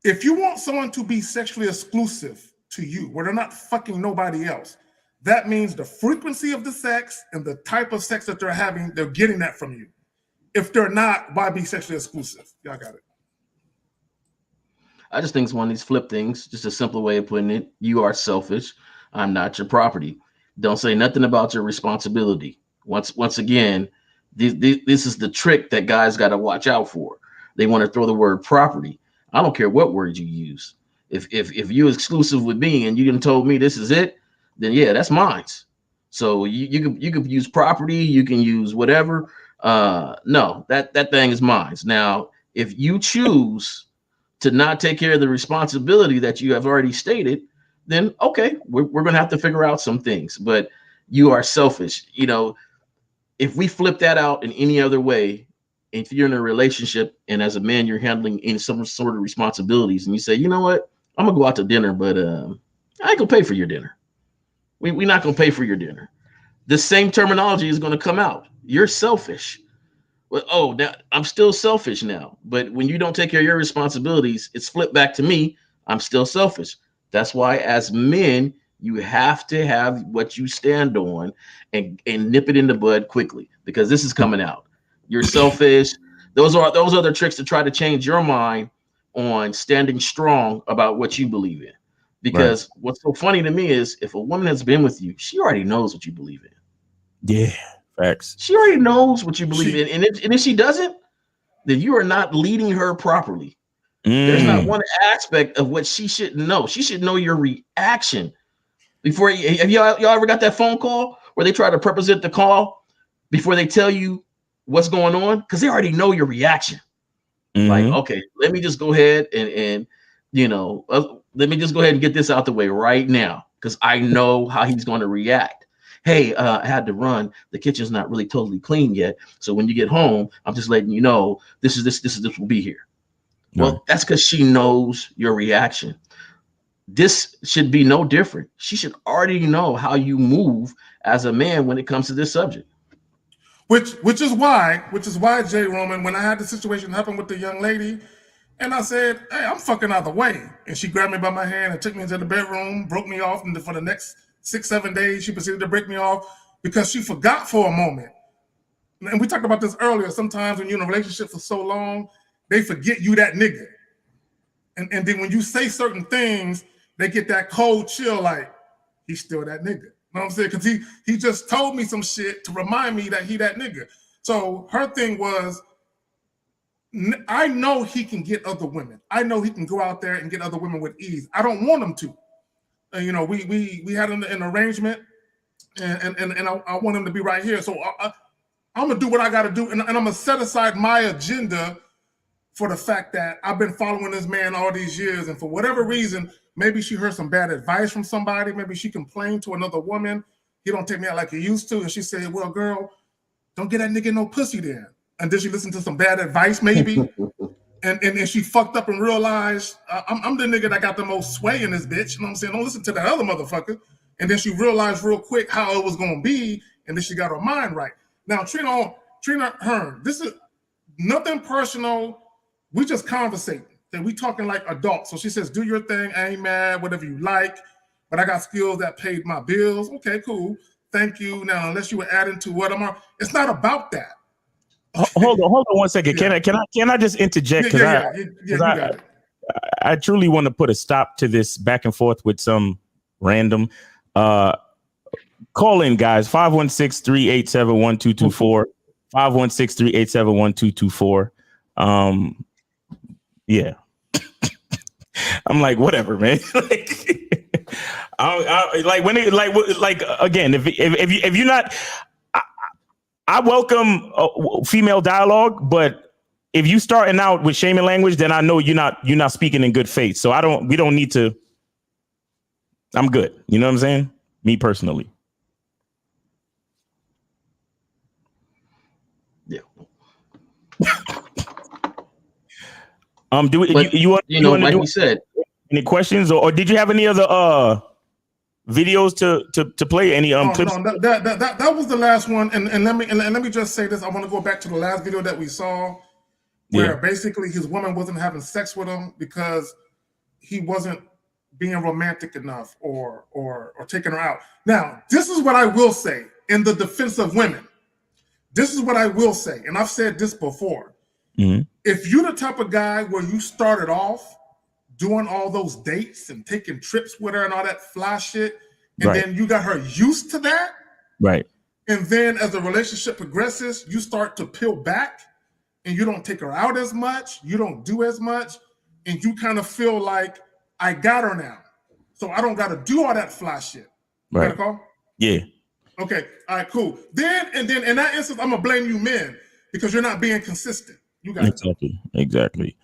If you want someone to be sexually exclusive to you, where they're not fucking nobody else, that means the frequency of the sex and the type of sex that they're having, they're getting that from you. If they're not, why be sexually exclusive? Y'all got it. I just think it's one of these flip things, just a simple way of putting it. You are selfish. I'm not your property. Don't say nothing about your responsibility. Once again, this is the trick that guys got to watch out for. They want to throw the word property. I don't care what word you use. If you're exclusive with me and you done told me this is it, then yeah, that's mine. So you could use property, you can use whatever. No, that thing is mine. Now, if you choose to not take care of the responsibility that you have already stated, then okay, we're gonna have to figure out some things. But you are selfish. If we flip that out in any other way, if you're in a relationship and as a man you're handling in some sort of responsibilities, and you say, you know what, I'm gonna go out to dinner, but I ain't gonna pay for your dinner. We're not gonna pay for your dinner. The same terminology is gonna come out. You're selfish. Well, now I'm still selfish now. But when you don't take care of your responsibilities, it's flipped back to me. I'm still selfish. That's why as men, you have to have what you stand on and nip it in the bud quickly, because this is coming out. You're selfish. Those are the tricks to try to change your mind on standing strong about what you believe in. Because What's so funny to me is if a woman has been with you, she already knows what you believe in. Yeah. Facts. She already knows what you believe in. And if she doesn't, then you are not leading her properly. There's not one aspect of what she shouldn't know. She should know your reaction. Have y'all ever got that phone call where they try to represent the call before they tell you what's going on? Because they already know your reaction. Like, okay, let me just go ahead and let me just go ahead and get this out the way right now, because I know how he's going to react. Hey, I had to run. The kitchen's not really totally clean yet. So when you get home, I'm just letting you know this will be here. No. Well, that's because she knows your reaction. This should be no different. She should already know how you move as a man when it comes to this subject. Which is why, Jay Roman, when I had the situation happen with the young lady, And I said, hey, I'm fucking out the way. And she grabbed me by my hand and took me into the bedroom, broke me off. And for the next 6-7 days, she proceeded to break me off because she forgot for a moment. And we talked about this earlier. Sometimes when you're in a relationship for so long, they forget you that nigga. And then when you say certain things, they get that cold chill like, he's still that nigga. You know what I'm saying? Because he just told me some shit to remind me that he that nigga. So her thing was, I know he can get other women. I know he can go out there and get other women with ease. I don't want him to. You know, we had an arrangement, and I want him to be right here. So I'm gonna do what I got to do, and I'm gonna set aside my agenda for the fact that I've been following this man all these years, and for whatever reason, maybe she heard some bad advice from somebody. Maybe she complained to another woman. He don't take me out like he used to, and she said, "Well, girl, don't get that nigga no pussy then." And then she listened to some bad advice, maybe, and she fucked up and realized I'm the nigga that got the most sway in this bitch. You know what I'm saying? Don't listen to that other motherfucker. And then she realized real quick how it was gonna be, and then she got her mind right. Now, Trina Hearn, this is nothing personal. We just conversating. And we talking like adults. So she says, do your thing. I ain't mad, whatever you like. But I got skills that paid my bills. Okay, cool. Thank you. Now, unless you were adding to what I'm on, it's not about that. Hold on 1 second. Yeah. Can I just interject? Because I truly want to put a stop to this back and forth with some random. Call in, guys. 516-387-1224. 516-387-1224. Yeah. I'm like, whatever, man. Again, if you're not, I welcome female dialogue, but if you starting out with shaming language, then I know you're not speaking in good faith. So we don't need to. I'm good. You know what I'm saying? Me personally. Yeah. Like you said, any questions or did you have any other videos to play? Any clips? No, that was the last one. And let me just say this. I want to go back to the last video that we saw, where basically his woman wasn't having sex with him because he wasn't being romantic enough or taking her out. Now, this is what I will say in the defense of women. This is what I will say, and I've said this before. Mm-hmm. If you're the type of guy where you started off doing all those dates and taking trips with her and all that fly shit, and then you got her used to that, right? And then as the relationship progresses, you start to peel back and you don't take her out as much, you don't do as much, and you kind of feel like, I got her now, so I don't got to do all that fly shit. You got a call? Yeah. Okay. All right, cool. Then in that instance, I'm going to blame you men because you're not being consistent. You got Exactly.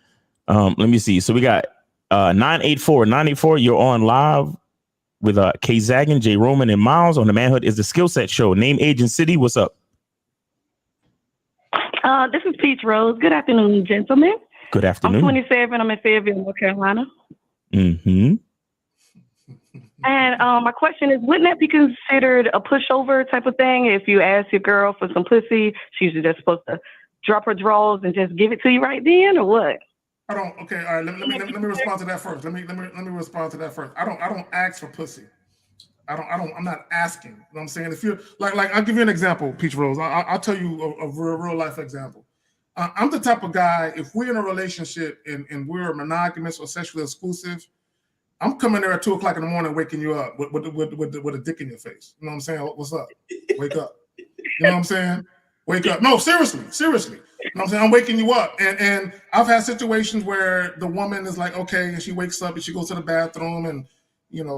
Let me see. So we got 984. You're on live with K Zaggin, J Roman, and Miles on the Manhood is the Skill Set Show. Name, age, and city. What's up? This is Peach Rose. Good afternoon, gentlemen. Good afternoon. I'm 27. I'm in Fayetteville, North Carolina. Mm-hmm. And my question is, wouldn't that be considered a pushover type of thing? If you ask your girl for some pussy, she's just supposed to drop her drawers and just give it to you right then, or what? I don't. Okay, all right. Let me respond to that first. Let me respond to that first. I don't ask for pussy. I'm not asking. You know what I'm saying? If you're like, I'll give you an example, Peach Rose. I'll tell you a real life example. I'm the type of guy. If we're in a relationship and we're monogamous or sexually exclusive, I'm coming there at 2:00 in the morning, waking you up with a dick in your face. You know what I'm saying? What's up? Wake up. You know what I'm saying? Wake up. No, seriously. You know what I'm saying? I'm waking you up. And I've had situations where the woman is like, okay, and she wakes up and she goes to the bathroom and,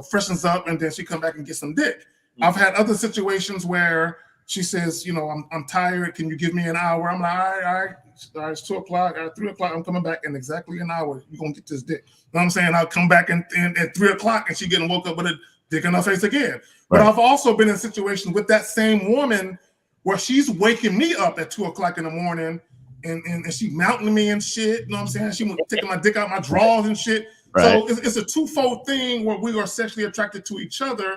freshens up, and then she come back and get some dick. I've had other situations where she says, I'm tired. Can you give me an hour? I'm like, all right. It's 2:00, 3:00. I'm coming back in exactly an hour. You're going to get this dick. You know what I'm saying? I'll come back at 3:00 and she getting woke up with a dick in her face again. Right. But I've also been in situations with that same woman where she's waking me up at 2:00 in the morning and she mounting me and shit. You know what I'm saying? She taking my dick out my drawers and shit. Right. So it's a twofold thing where we are sexually attracted to each other,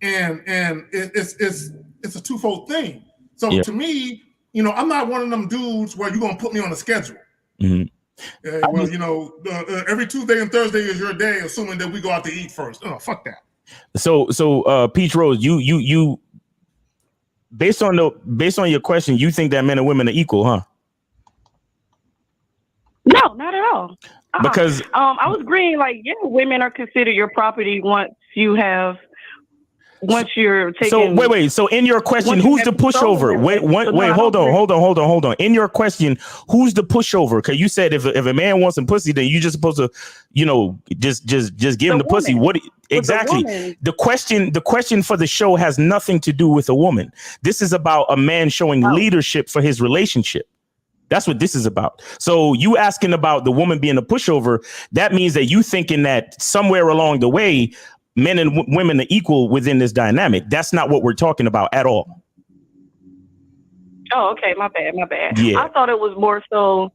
and it's a twofold thing. So to me, I'm not one of them dudes where you're gonna put me on a schedule. Mm-hmm. Well, you know, every Tuesday and Thursday is your day, assuming that we go out to eat first. Oh, fuck that. So Peach Rose, you based on your question, you think that men and women are equal, huh? No, not at all. Because I was agreeing, like, yeah, women are considered your property once you're taking. So wait. So in your question, who's the pushover? Wait. Hold on. In your question, who's the pushover? Because you said if a man wants some pussy, then you just supposed to, you know, just give him the pussy. What exactly? The question for the show has nothing to do with a woman. This is about a man showing leadership for his relationship. That's what this is about. So you asking about the woman being a pushover, that means that you thinking that somewhere along the way, men and women are equal within this dynamic. That's not what we're talking about at all. Oh, okay. My bad. Yeah. I thought it was more so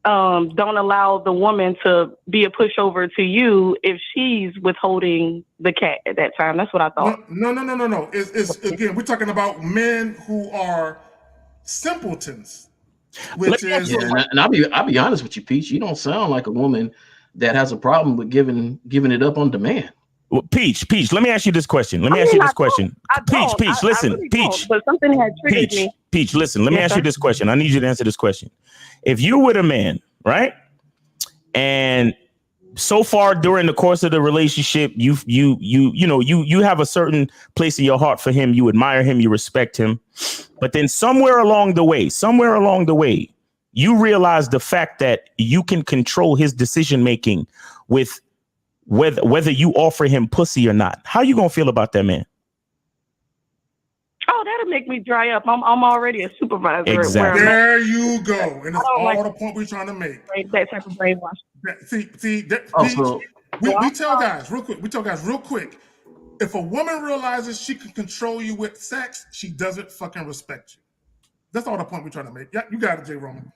don't allow the woman to be a pushover to you if she's withholding the cat at that time. That's what I thought. No. It's again, we're talking about men who are simpletons. And I'll be honest with you, Peach. You don't sound like a woman that has a problem with giving it up on demand. Well, Peach, let me ask you this question. Peach, listen. Peach, but something had triggered me. Peach, listen. Let me ask you this question. I need you to answer this question. If you're with a man, right, and so far during the course of the relationship, you have a certain place in your heart for him. You admire him, you respect him. But then somewhere along the way, you realize the fact that you can control his decision making with whether you offer him pussy or not. How you gonna feel about that, man? Oh, that'll make me dry up. I'm already a supervisor. Exactly. There you go. And it's all the point we're trying to make. That type of brainwash. We tell guys real quick. If a woman realizes she can control you with sex, she doesn't fucking respect you. That's all the point we're trying to make. Yeah, you got it, J. Roman.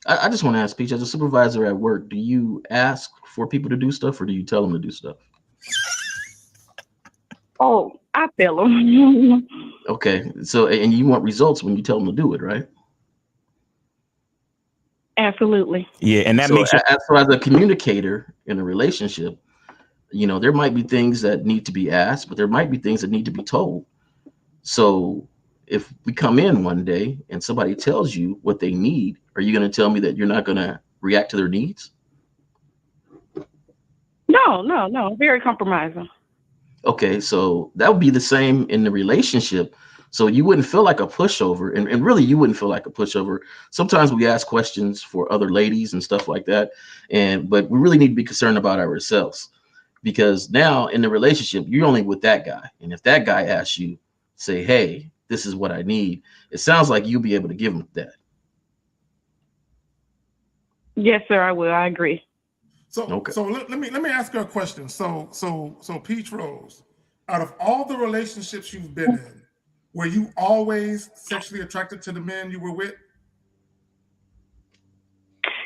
I just want to ask Peach, as a supervisor at work, do you ask for people to do stuff or do you tell them to do stuff? Oh, I tell them. Okay, so and you want results when you tell them to do it, right? Absolutely. Yeah, and that makes as a communicator in a relationship, you know, there might be things that need to be asked, but there might be things that need to be told. So if we come in one day and somebody tells you what they need, are you going to tell me that you're not going to react to their needs? No. Very compromising. Okay, so that would be the same in the relationship. So you wouldn't feel like a pushover, and really you wouldn't feel like a pushover. Sometimes we ask questions for other ladies and stuff like that, but we really need to be concerned about ourselves, because now in the relationship, you're only with that guy. And if that guy asks you, say, hey, this is what I need, it sounds like you'll be able to give him that. Yes, sir, I will. I agree. So let me ask you a question. So Peach Rose, out of all the relationships you've been in, were you always sexually attracted to the men you were with?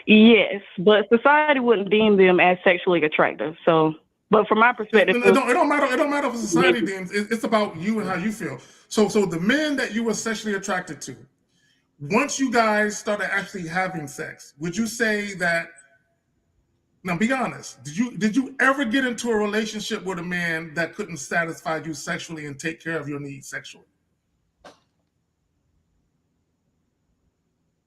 Yes, but society wouldn't deem them as sexually attractive. So, but from my perspective, it don't matter. It don't matter if society deems. It's about you and how you feel. So the men that you were sexually attracted to, once you guys started actually having sex, would you say that? Now, be honest. Did you ever get into a relationship with a man that couldn't satisfy you sexually and take care of your needs sexually?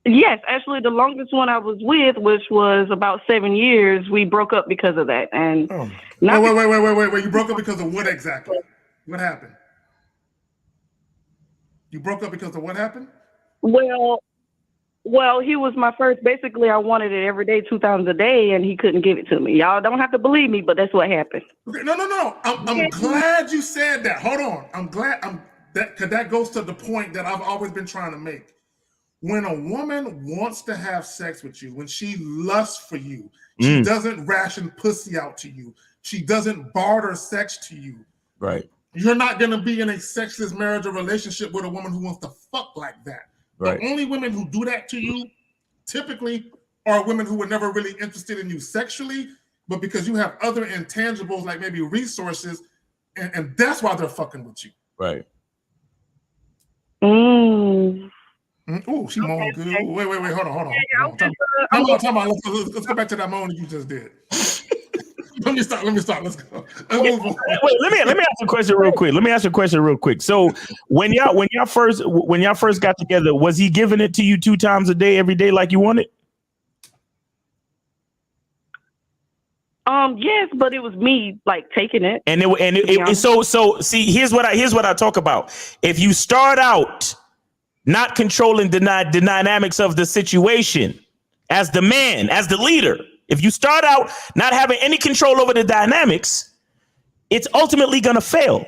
Yes, actually, the longest one I was with, which was about 7 years, we broke up because of that. And wait! You broke up because of what exactly? What happened? You broke up because of what happened? Well, he was my first. Basically, I wanted it every day, 2 times a day, and he couldn't give it to me. Y'all don't have to believe me, but that's what happened. Okay, no. I'm glad you said that. Hold on. I'm glad because that goes to the point that I've always been trying to make. When a woman wants to have sex with you, when she lusts for you, she doesn't ration pussy out to you. She doesn't barter sex to you. Right. You're not going to be in a sexless marriage or relationship with a woman who wants to fuck like that. Right. The only women who do that to you typically are women who were never really interested in you sexually, but because you have other intangibles like maybe resources, and that's why they're fucking with you. Right. Oh, she moaned good. Wait, hold on. Time out. Let's go back to that moan that you just did. Let me stop. Let's go. Wait, let me ask you a question real quick. So when y'all first got together, was he giving it to you 2 times a day, every day, like you wanted? Yes, but it was me like taking it. So see, here's what I talk about. If you start out not controlling the dynamics of the situation as the man, as the leader, if you start out not having any control over the dynamics, it's ultimately going to fail.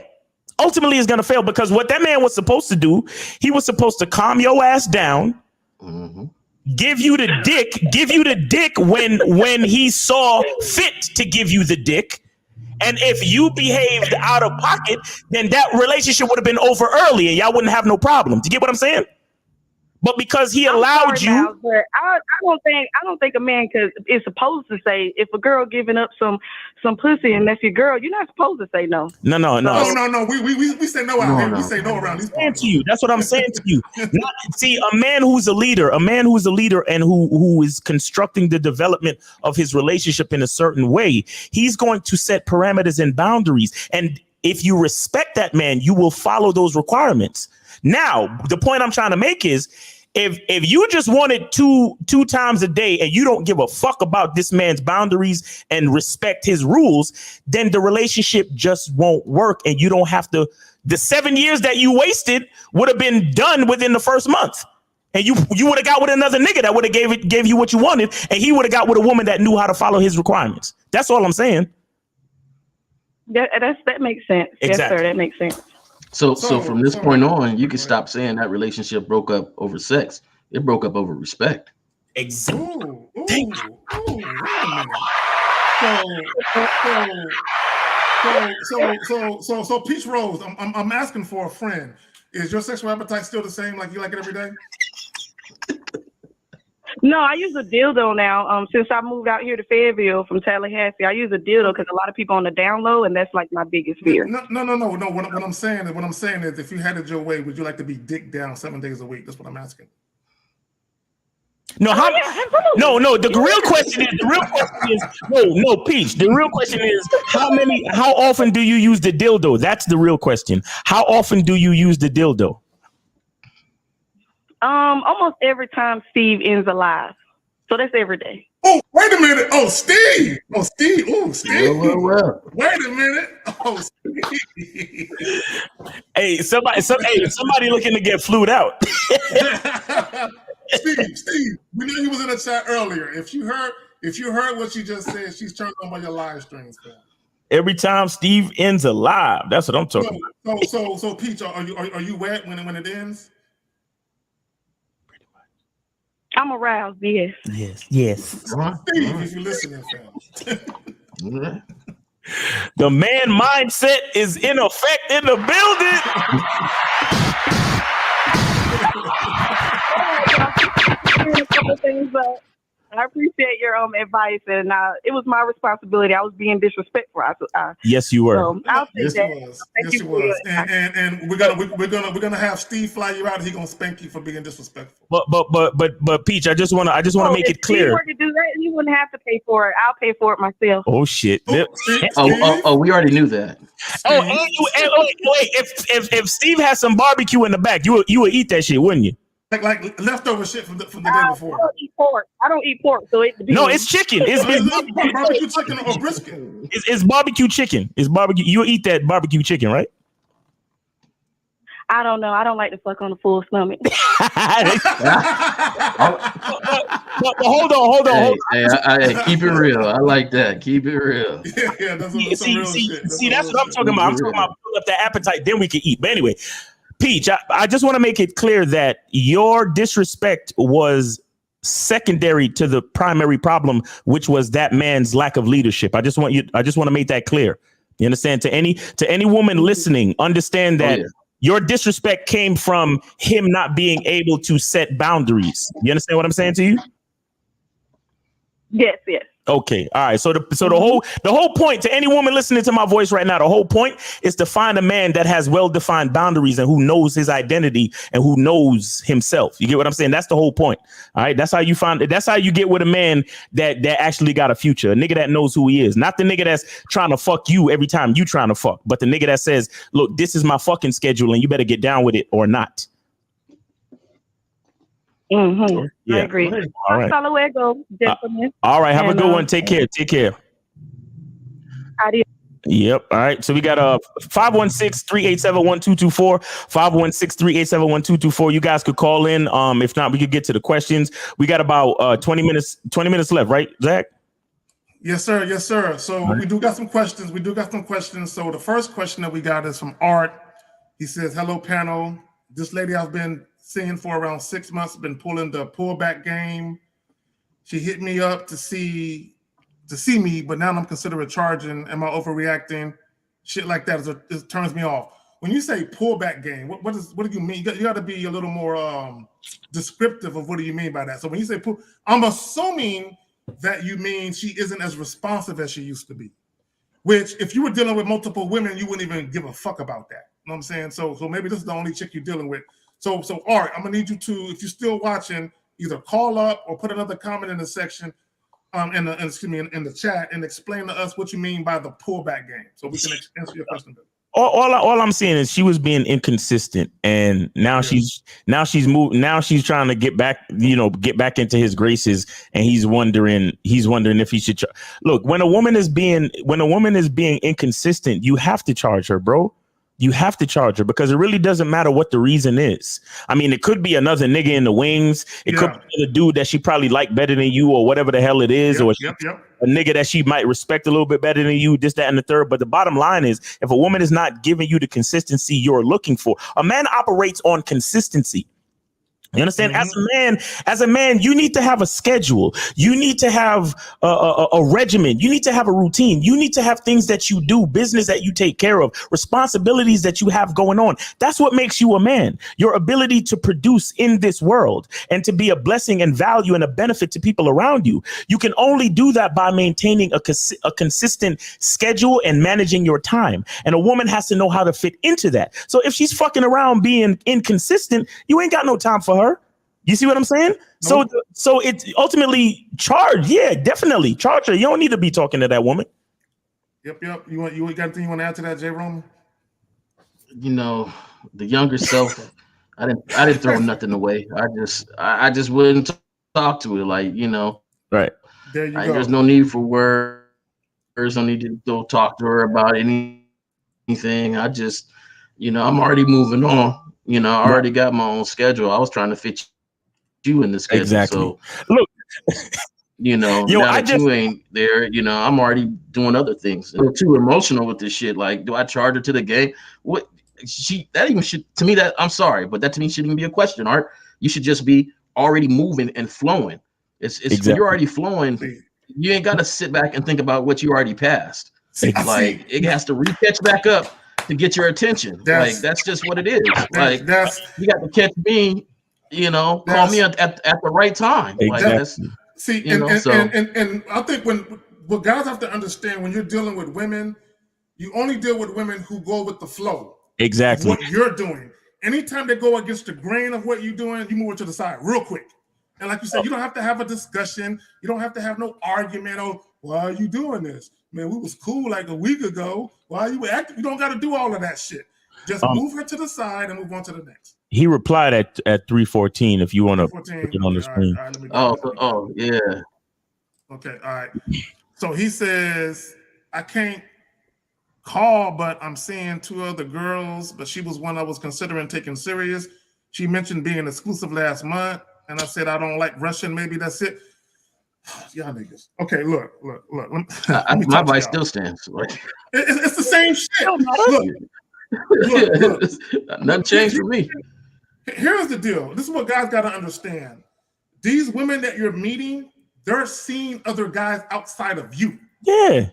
Ultimately, it's going to fail because what that man was supposed to do, he was supposed to calm your ass down, give you the dick when he saw fit to give you the dick. And if you behaved out of pocket, then that relationship would have been over early and y'all wouldn't have no problem. Do you get what I'm saying? But because he allowed you, I don't think a man is supposed to say if a girl giving up some pussy and that's your girl, you're not supposed to say no. No. We say no out here. We say no around these parts. To you. That's what I'm saying to you. See, a man who's a leader and who is constructing the development of his relationship in a certain way, he's going to set parameters and boundaries. And if you respect that man, you will follow those requirements. Now, the point I'm trying to make is if you just want it two times a day and you don't give a fuck about this man's boundaries and respect his rules, then the relationship just won't work. And you don't have to. The 7 years that you wasted would have been done within the first month. And you would have got with another nigga that would have gave you what you wanted. And he would have got with a woman that knew how to follow his requirements. That's all I'm saying. That makes sense. Exactly. Yes, sir. That makes sense. So from this point on, you can stop saying that relationship broke up over sex. It broke up over respect. Exactly. Wait a minute. So Peach Rose, I'm asking for a friend. Is your sexual appetite still the same? Like you like it every day? No, I use a dildo now. Since I moved out here to Fayetteville from Tallahassee, I use a dildo because a lot of people on the down low, and that's like my biggest fear. No. What I'm saying is, if you had it your way, would you like to be dick down 7 days a week? That's what I'm asking. No, The real question is, Peach. The real question is, how often do you use the dildo? That's the real question. How often do you use the dildo? Almost every time Steve ends alive. So that's every day. Oh, wait a minute. Oh, Steve. Steve. Well. Wait a minute. Oh, Steve. Hey, somebody looking to get flued out. Steve, we knew he was in the chat earlier. If you heard what she just said, she's turned on by your live streams. Every time Steve ends alive, that's what I'm talking about. So Peach, are you wet when it ends? I'm aroused, yes. Yes. Steve, if you're listening, fam. The man mindset is in effect in the building. A couple things, but I appreciate your advice, and it was my responsibility. I was being disrespectful. Yes, you were. So I'll say Yes, that. you was. And we're gonna have Steve fly you out. He's gonna spank you for being disrespectful. But Peach, I just want to make it clear. If he were to do that, he wouldn't have to pay for it. I'll pay for it myself. Oh shit! We already knew that. Wait! If Steve has some barbecue in the back, you would eat that shit, wouldn't you? Like leftover shit from the day before. I don't eat pork, so it depends. No, it's chicken. It's barbecue chicken or brisket. It's barbecue chicken. It's barbecue. You eat that barbecue chicken, right? I don't know. I don't like to fuck on a full stomach. But hold on. Hey, keep it real. I like that. Keep it real. Yeah, that's some real shit. See, that's what I'm talking about. I'm talking about build up the appetite, then we can eat. But anyway, Peach, I just want to make it clear that your disrespect was secondary to the primary problem, which was that man's lack of leadership. I just want to make that clear. You understand? To any woman listening, understand that your disrespect came from him not being able to set boundaries. You understand what I'm saying to you? Yes, yes. Okay, all right. So the whole point to any woman listening to my voice right now, the whole point is to find a man that has well-defined boundaries and who knows his identity and who knows himself. You get what I'm saying? That's the whole point. All right. That's how you find it. That's how you get with a man that actually got a future. A nigga that knows who he is, not the nigga that's trying to fuck you every time you trying to fuck, but the nigga that says, look, this is my fucking schedule and you better get down with it or not. Mm-hmm. Yeah. I agree. All right. Hasta luego, gentlemen. All right. Have a good one. Take care. Take care. Adios. Yep. All right. So we got 516-387-1224, 516-387-1224. You guys could call in. If not, we could get to the questions. We got about 20 minutes left, right, Zach? Yes, sir. Yes, sir. So we do got some questions. So the first question that we got is from Art. He says, hello, panel. This lady I've been seeing for around 6 months, been pulling the pullback game. She hit me up to see me, but now I'm considering charging. Am I overreacting? Shit like that it turns me off. When you say pullback game, what do you mean? You got to be a little more descriptive of what do you mean by that. So when you say pull, I'm assuming that you mean she isn't as responsive as she used to be. Which, if you were dealing with multiple women, you wouldn't even give a fuck about that. You know what I'm saying? So maybe this is the only chick you're dealing with. So Art, I'm gonna need you to, if you're still watching, either call up or put another comment in the section, in the chat, and explain to us what you mean by the pullback game, so we can answer your question. All I'm saying is she was being inconsistent, and now she's moved. Now she's trying to get back into his graces, and he's wondering if he should look. When a woman is being inconsistent, you have to charge her, bro. You have to charge her, because it really doesn't matter what the reason is. I mean, it could be another nigga in the wings. It could be a dude that she probably like better than you, or whatever the hell it is, or a nigga that she might respect a little bit better than you, this, that, and the third. But the bottom line is, if a woman is not giving you the consistency you're looking for, a man operates on consistency. You understand? As a man, you need to have a schedule. You need to have a regimen. You need to have a routine. You need to have things that you do, business that you take care of, responsibilities that you have going on. That's what makes you a man. Your ability to produce in this world and to be a blessing and value and a benefit to people around you. You can only do that by maintaining a consistent schedule and managing your time. And a woman has to know how to fit into that. So if she's fucking around being inconsistent, you ain't got no time for her. You see what I'm saying? Nope. So it's ultimately charge. Yeah, definitely charge her. You don't need to be talking to that woman. Yep. You got anything you want to add to that, J. Roman? You know, the younger self, I didn't throw nothing away. I just wouldn't talk to her, like, you know. Right. There you go. There's no need for words. No need to go talk to her about anything. I just, I'm already moving on. I already got my own schedule. I was trying to fit you in the schedule. Exactly. So look, now that you ain't there, I'm already doing other things. I'm too emotional with this shit. Like, do I charge her to the game? What I'm sorry, but that to me shouldn't even be a question, Art. You should just be already moving and flowing. It's exactly. When you're already flowing, you ain't got to sit back and think about what you already passed. Like, it has to re-catch back up to get your attention. That's just what it is. Like, you got to catch me, call me at the right time. Exactly. And I think what guys have to understand, when you're dealing with women, you only deal with women who go with the flow. Exactly. What you're doing. Anytime they go against the grain of what you're doing, you move it to the side real quick. And like you said, you don't have to have a discussion. You don't have to have no argument. Oh, why are you doing this? Man, we was cool like a week ago. Why you acting? You don't got to do all of that shit. Just move her to the side and move on to the next. He replied at 3:14. If you want to put it on the screen. All right, yeah. Okay, all right. So he says, I can't call, but I'm seeing 2 other girls, but she was one I was considering taking serious. She mentioned being exclusive last month, and I said I don't like Russian. Maybe that's it. Y'all niggas. Okay, look. My advice still stands. It's the same shit. Look. Nothing changed for me. Here's the deal. This is what guys got to understand. These women that you're meeting, they're seeing other guys outside of you. Yeah.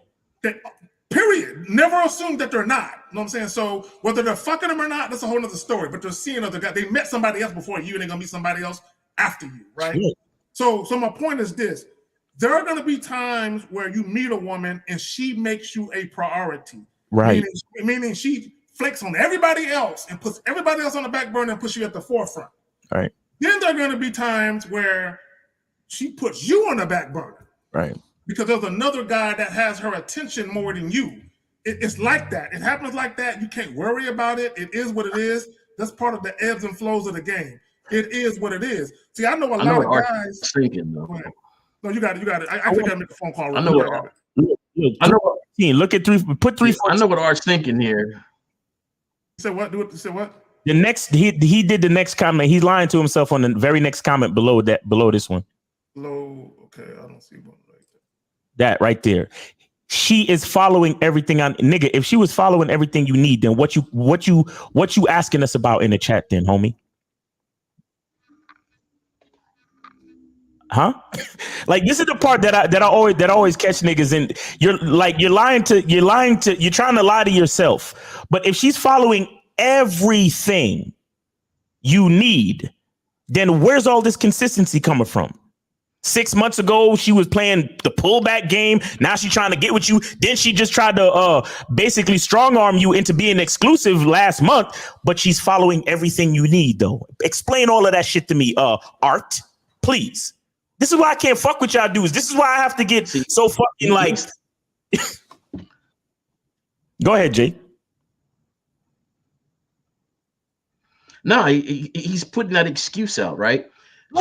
Period. Never assume that they're not. You know what I'm saying? So whether they're fucking them or not, that's a whole other story. But they're seeing other guys. They met somebody else before you, and they're gonna meet somebody else after you, right? Yeah. So my point is this: There are going to be times where you meet a woman and she makes you a priority. Right. Meaning she flakes on everybody else and puts everybody else on the back burner and puts you at the forefront. Right. Then there are going to be times where she puts you on the back burner. Right. Because there's another guy that has her attention more than you. It's like that. It happens like that. You can't worry about it. It is what it is. That's part of the ebbs and flows of the game. It is what it is. See, I know a lot of guys. Thinking, though. No, you got it. I think I make a phone call. I know what. Look at put 3. I know what Art's thinking here. You said what? You said what? The next he did the next comment. He's lying to himself on the very next comment below this one. Okay, I don't see one right there. That right there. She is following everything on nigga. If she was following everything you need, then what you asking us about in the chat then, homie? Huh? Like this is the part that I always catch niggas in. You're trying to lie to yourself. But if she's following everything you need, then where's all this consistency coming from? 6 months ago, she was playing the pullback game. Now she's trying to get with you. Then she just tried to basically strong arm you into being exclusive last month. But she's following everything you need, though. Explain all of that shit to me, Art, please. This is why I can't fuck with y'all dudes. This is why I have to get so fucking like. Go ahead, Jay. No, he's putting that excuse out, right?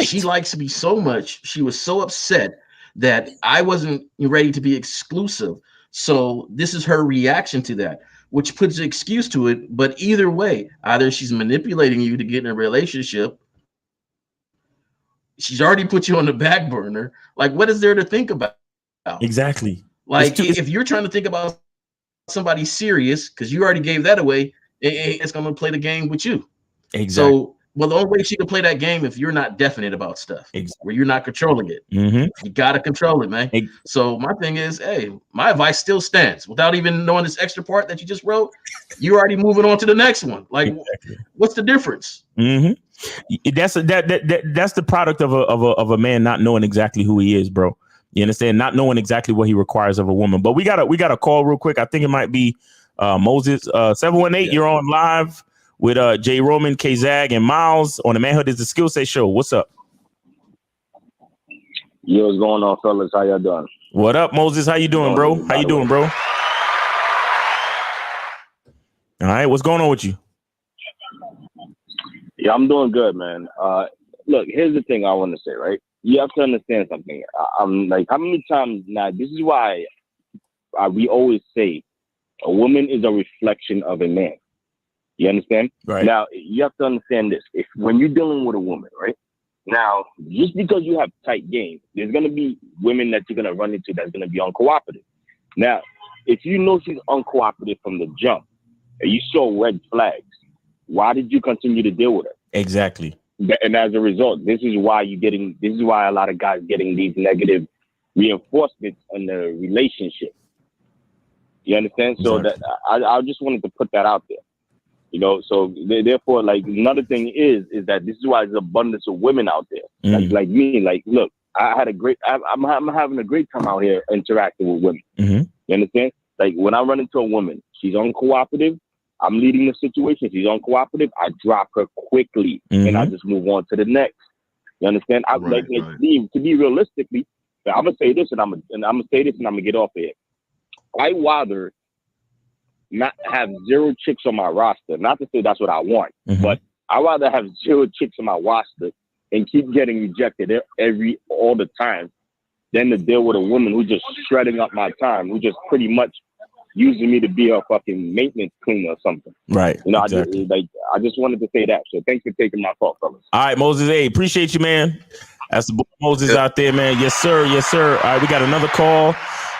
She likes me so much. She was so upset that I wasn't ready to be exclusive. So this is her reaction to that, which puts an excuse to it. But either way, either she's manipulating you to get in a relationship. She's already put you on the back burner. Like, what is there to think about? Exactly. Like, if you're trying to think about somebody serious, because you already gave that away, it's going to play the game with you. Exactly. So, well, the only way she can play that game if you're not definite about stuff, where you're not controlling it. Mm-hmm. You got to control it, man. So my thing is, hey, my advice still stands. Without even knowing this extra part that you just wrote, you're already moving on to the next one. Like, what's the difference? Mm-hmm. That's the product of a man not knowing exactly who he is, bro. You understand? Not knowing exactly what he requires of a woman. But we got a call real quick. I think it might be Moses 718. Yeah. You're on live with J. Roman, K. Zag, and Miles on the Manhood is the Skill Set Show. What's up? Yo, what's going on, fellas? How y'all doing? What up, Moses? How you doing, bro? How you doing, bro? All right, what's going on with you? Yeah, I'm doing good, man. Look, here's the thing I want to say, right? You have to understand something. I'm like, how many times now? This is why we always say a woman is a reflection of a man. You understand? Right. Now, you have to understand this. When you're dealing with a woman, right? Now, just because you have tight game, there's going to be women that you're going to run into that's going to be uncooperative. Now, if you know she's uncooperative from the jump and you saw red flags, why did you continue to deal with her? Exactly. And as a result, this is why a lot of guys getting these negative reinforcements in the relationship. You understand? Exactly. So that I just wanted to put that out there. You know, so therefore, like, another thing is that this is why there's abundance of women out there. Like me. Like, look, I'm having a great time out here interacting with women. Mm-hmm. You understand? Like, when I run into a woman, she's uncooperative. I'm leading the situation. She's uncooperative. I drop her quickly, and I just move on to the next. You understand? To be realistically, I'm gonna say this, and I'm gonna get off here. I rather not have 0 chicks on my roster. Not to say that's what I want, but I rather have 0 chicks on my roster and keep getting rejected all the time than to deal with a woman who's just shredding up my time, who just pretty much using me to be her fucking maintenance cleaner or something. Right. You know, exactly. I just wanted to say that. So thanks for taking my call, fellas. All right, Moses. Hey, appreciate you, man. That's the boy Moses out there, man. Yes, sir. Yes, sir. All right, we got another call.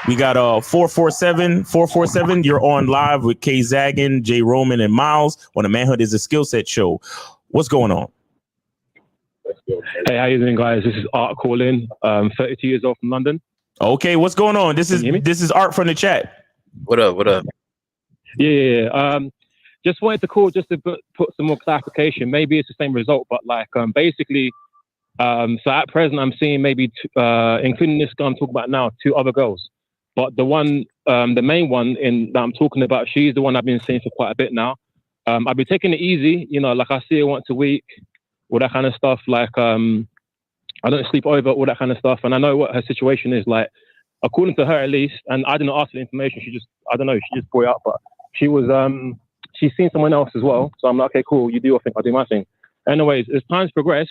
We got 447. You're on live with K. Zaggin, J. Roman, and Miles on the Manhood is a Skill Set Show. What's going on? Hey, how you doing, guys? This is Art calling. 32 years old from London. Okay, what's going on? This is Art from the chat. What up? Yeah. Just wanted to call just to put some more clarification. Maybe it's the same result, but like basically, So at present, I'm seeing maybe, including this girl I'm talking about now, 2 other girls. But the one, the main one that I'm talking about, she's the one I've been seeing for quite a bit now. I've been taking it easy, you know, like I see her once a week, all that kind of stuff. Like, I don't sleep over, all that kind of stuff. And I know what her situation is like, according to her at least. And I didn't ask for the information. She just, I don't know, she just brought it up. But she was, she's seen someone else as well. So I'm like, okay, cool. You do your thing, I'll do my thing. Anyways, as time's progressed,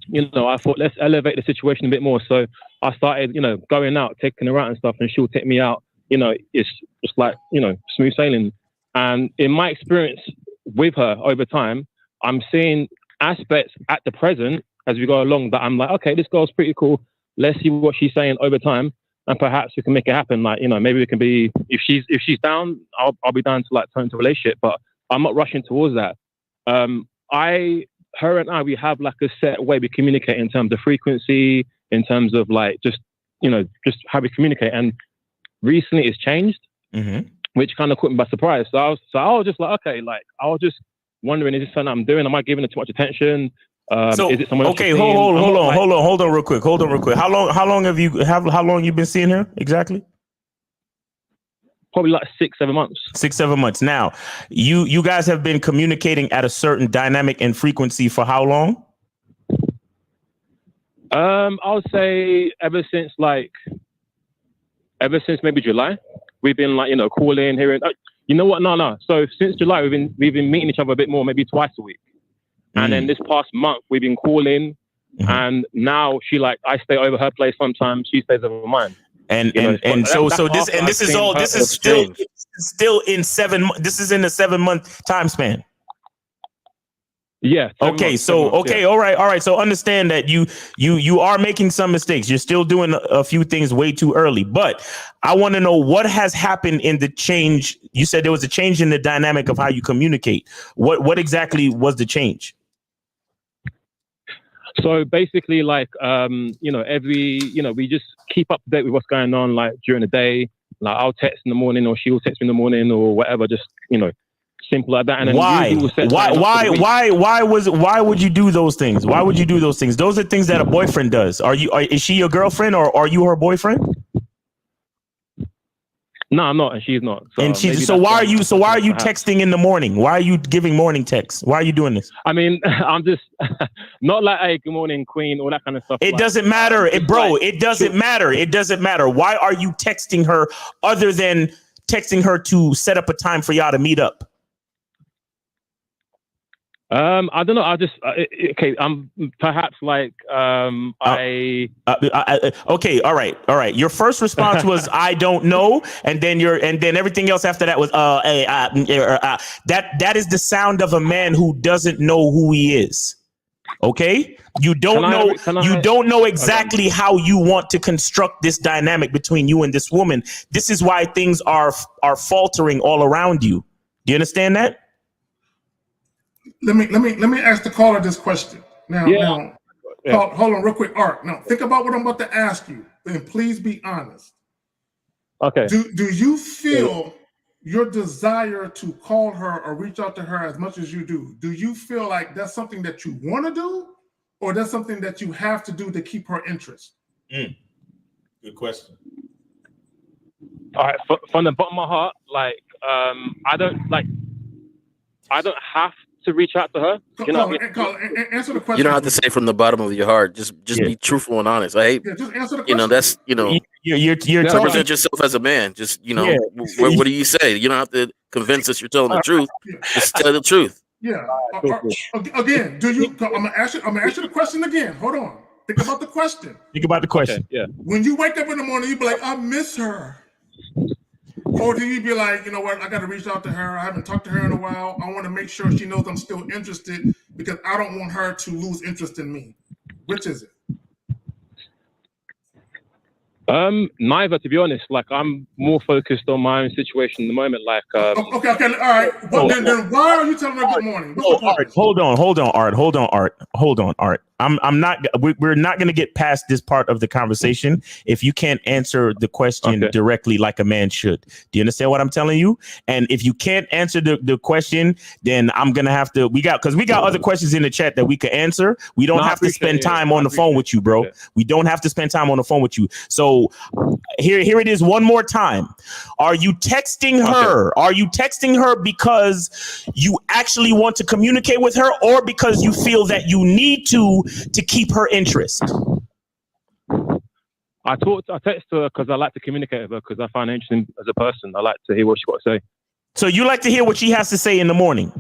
you know, I thought, let's elevate the situation a bit more. So I started, you know, going out, taking her out and stuff, and she'll take me out. You know, it's just like, you know, smooth sailing. And in my experience with her over time, I'm seeing aspects at the present as we go along that I'm like, okay, this girl's pretty cool. Let's see what she's saying over time, and perhaps we can make it happen. Like, you know, maybe we can be, if she's down, I'll be down to like turn to a relationship, but I'm not rushing towards that. Her and I, we have like a set way we communicate in terms of frequency, in terms of like just, you know, just how we communicate. And recently it's changed, which kind of caught me by surprise. So I was just like, okay, like I was just wondering, is this something I'm doing? Am I giving it too much attention? So is it someone else? Okay, hold on real quick. How long have you been seeing her exactly? Probably like 6-7 months. 6-7 months. Now, you guys have been communicating at a certain dynamic and frequency for how long? I would say ever since maybe July, we've been like, you know, calling, hearing. You know what? No. So since July, we've been meeting each other a bit more, maybe twice a week. And then this past month, we've been calling, and now I stay over her place sometimes. She stays over mine. This is still in 7. This is in a 7-month time span. Yeah. Okay. All right. So understand that you are making some mistakes. You're still doing a few things way too early. But I want to know what has happened in the change. You said there was a change in the dynamic of how you communicate. What exactly was the change? So basically, like, you know, we just keep up to date with what's going on, like during the day. Like I'll text in the morning, or she will text me in the morning, or whatever. Just, you know, simple like that. And then why would you do those things? Why would you do those things? Those are things that a boyfriend does. Is she your girlfriend, or are you her boyfriend? No, I'm not, and she's not. So why are you texting in the morning? Why are you giving morning texts? Why are you doing this? I mean, I'm just not like, hey, good morning, queen, all that kind of stuff. It doesn't matter, it doesn't matter. It doesn't matter. Why are you texting her other than texting her to set up a time for y'all to meet up? I don't know. I just okay. Perhaps like okay. All right. Your first response was I don't know, and then everything else after that was that is the sound of a man who doesn't know who he is. Okay, you don't know exactly how you want to construct this dynamic between you and this woman. This is why things are faltering all around you. Do you understand that? Let me ask the caller this question. Now, hold on real quick, Art. Now, think about what I'm about to ask you, and please be honest. Okay. Do you feel your desire to call her or reach out to her as much as you do you feel like that's something that you want to do, or that's something that you have to do to keep her interest? Good question. All right, from the bottom of my heart, like, I don't have to reach out to her. You know, answer the question. You don't have to say from the bottom of your heart. Just be truthful and honest. I hate. Just answer the question. You know, that's you're represent yourself as a man. Just what do you say? You don't have to convince us you're telling the truth. Just tell the truth. Yeah. Again, do you? I'm gonna ask you the question again. Hold on. Think about the question. Okay, yeah. When you wake up in the morning, you be like, I miss her. Or do you be like, you know what, I got to reach out to her. I haven't talked to her in a while. I want to make sure she knows I'm still interested because I don't want her to lose interest in me. Which is it? Neither, to be honest. Like, I'm more focused on my own situation at the moment. Like, okay, all right. Then why are you telling her good morning? Art, hold on, Art. I'm not. We're not going to get past this part of the conversation if you can't answer the question directly like a man should. Do you understand what I'm telling you? And if you can't answer the question, then I'm gonna have to. We got other questions in the chat that we could answer. We don't have to spend time on the phone with you, bro. We don't have to spend time on the phone with you. So here it is one more time. Are you texting her? Are you texting her because you actually want to communicate with her, or because you feel that you need to keep her interest? I text her because I like to communicate with her, because I find her interesting as a person. I like to hear what she's got to say. So you like to hear what she has to say in the morning?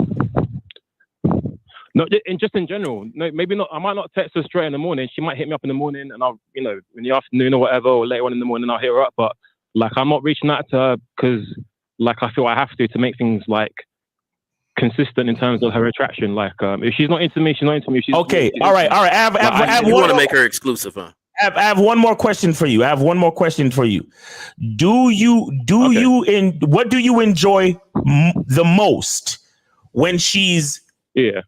No, just in general. No, maybe not. I might not text her straight in the morning. She might hit me up in the morning, and I'll, in the afternoon or whatever, or later on in the morning, I'll hit her up. But like, I'm not reaching out to her because, like, I feel I have to make things like consistent in terms of her attraction. Like, if she's not into me, she's not into me. She's okay. All right. You want to make her exclusive, huh? I have one more question for you. What do you enjoy the most, when she's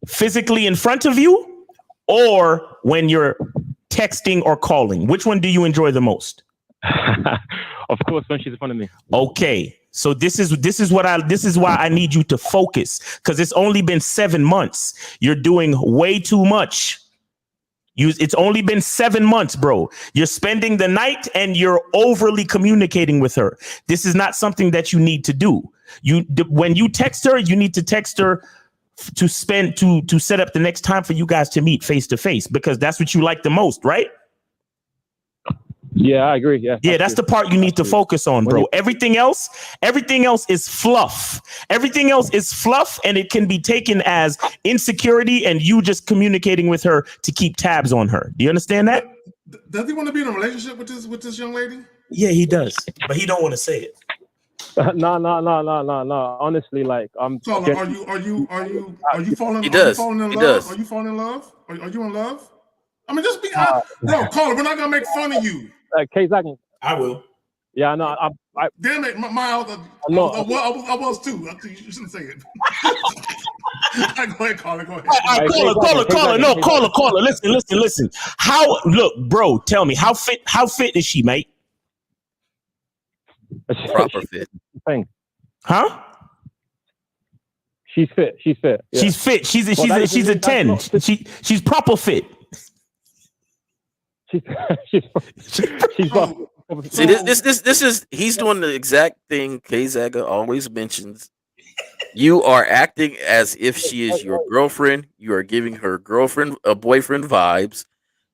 physically in front of you, or when you're texting or calling? Which one do you enjoy the most? Of course, when she's in front of me. Okay. So this is why I need you to focus, because it's only been 7 months. You're doing way too much. It's only been 7 months, bro. You're spending the night and you're overly communicating with her. This is not something that you need to do. When you text her, you need to text her to set up the next time for you guys to meet face to face, because that's what you like the most, right? Yeah, I agree. Yeah, that's the part you need to focus on, bro. Everything else is fluff. Everything else is fluff, and it can be taken as insecurity and you just communicating with her to keep tabs on her. Do you understand that? Does he want to be in a relationship with this young lady? Yeah, he does, but he don't want to say it. No. Honestly, like, I'm. Caller, are you falling? He does. Are you falling in He love? does. Are you falling in love? Are you in love? I mean, just be honest. No, caller, we're not gonna make fun of you. K-Zagging. I will. Yeah, no, I damn it, Miles. I was too. You shouldn't say it. Go ahead, caller. Go ahead. Caller. Listen. Look, bro, tell me, how fit is she, mate? Proper fit. Huh? She's fit. Yeah. She's fit. She's a 10. She's proper fit. She's See, this is, he's doing the exact thing K-Zaga always mentions. You are acting as if she is your girlfriend. You are giving her boyfriend vibes.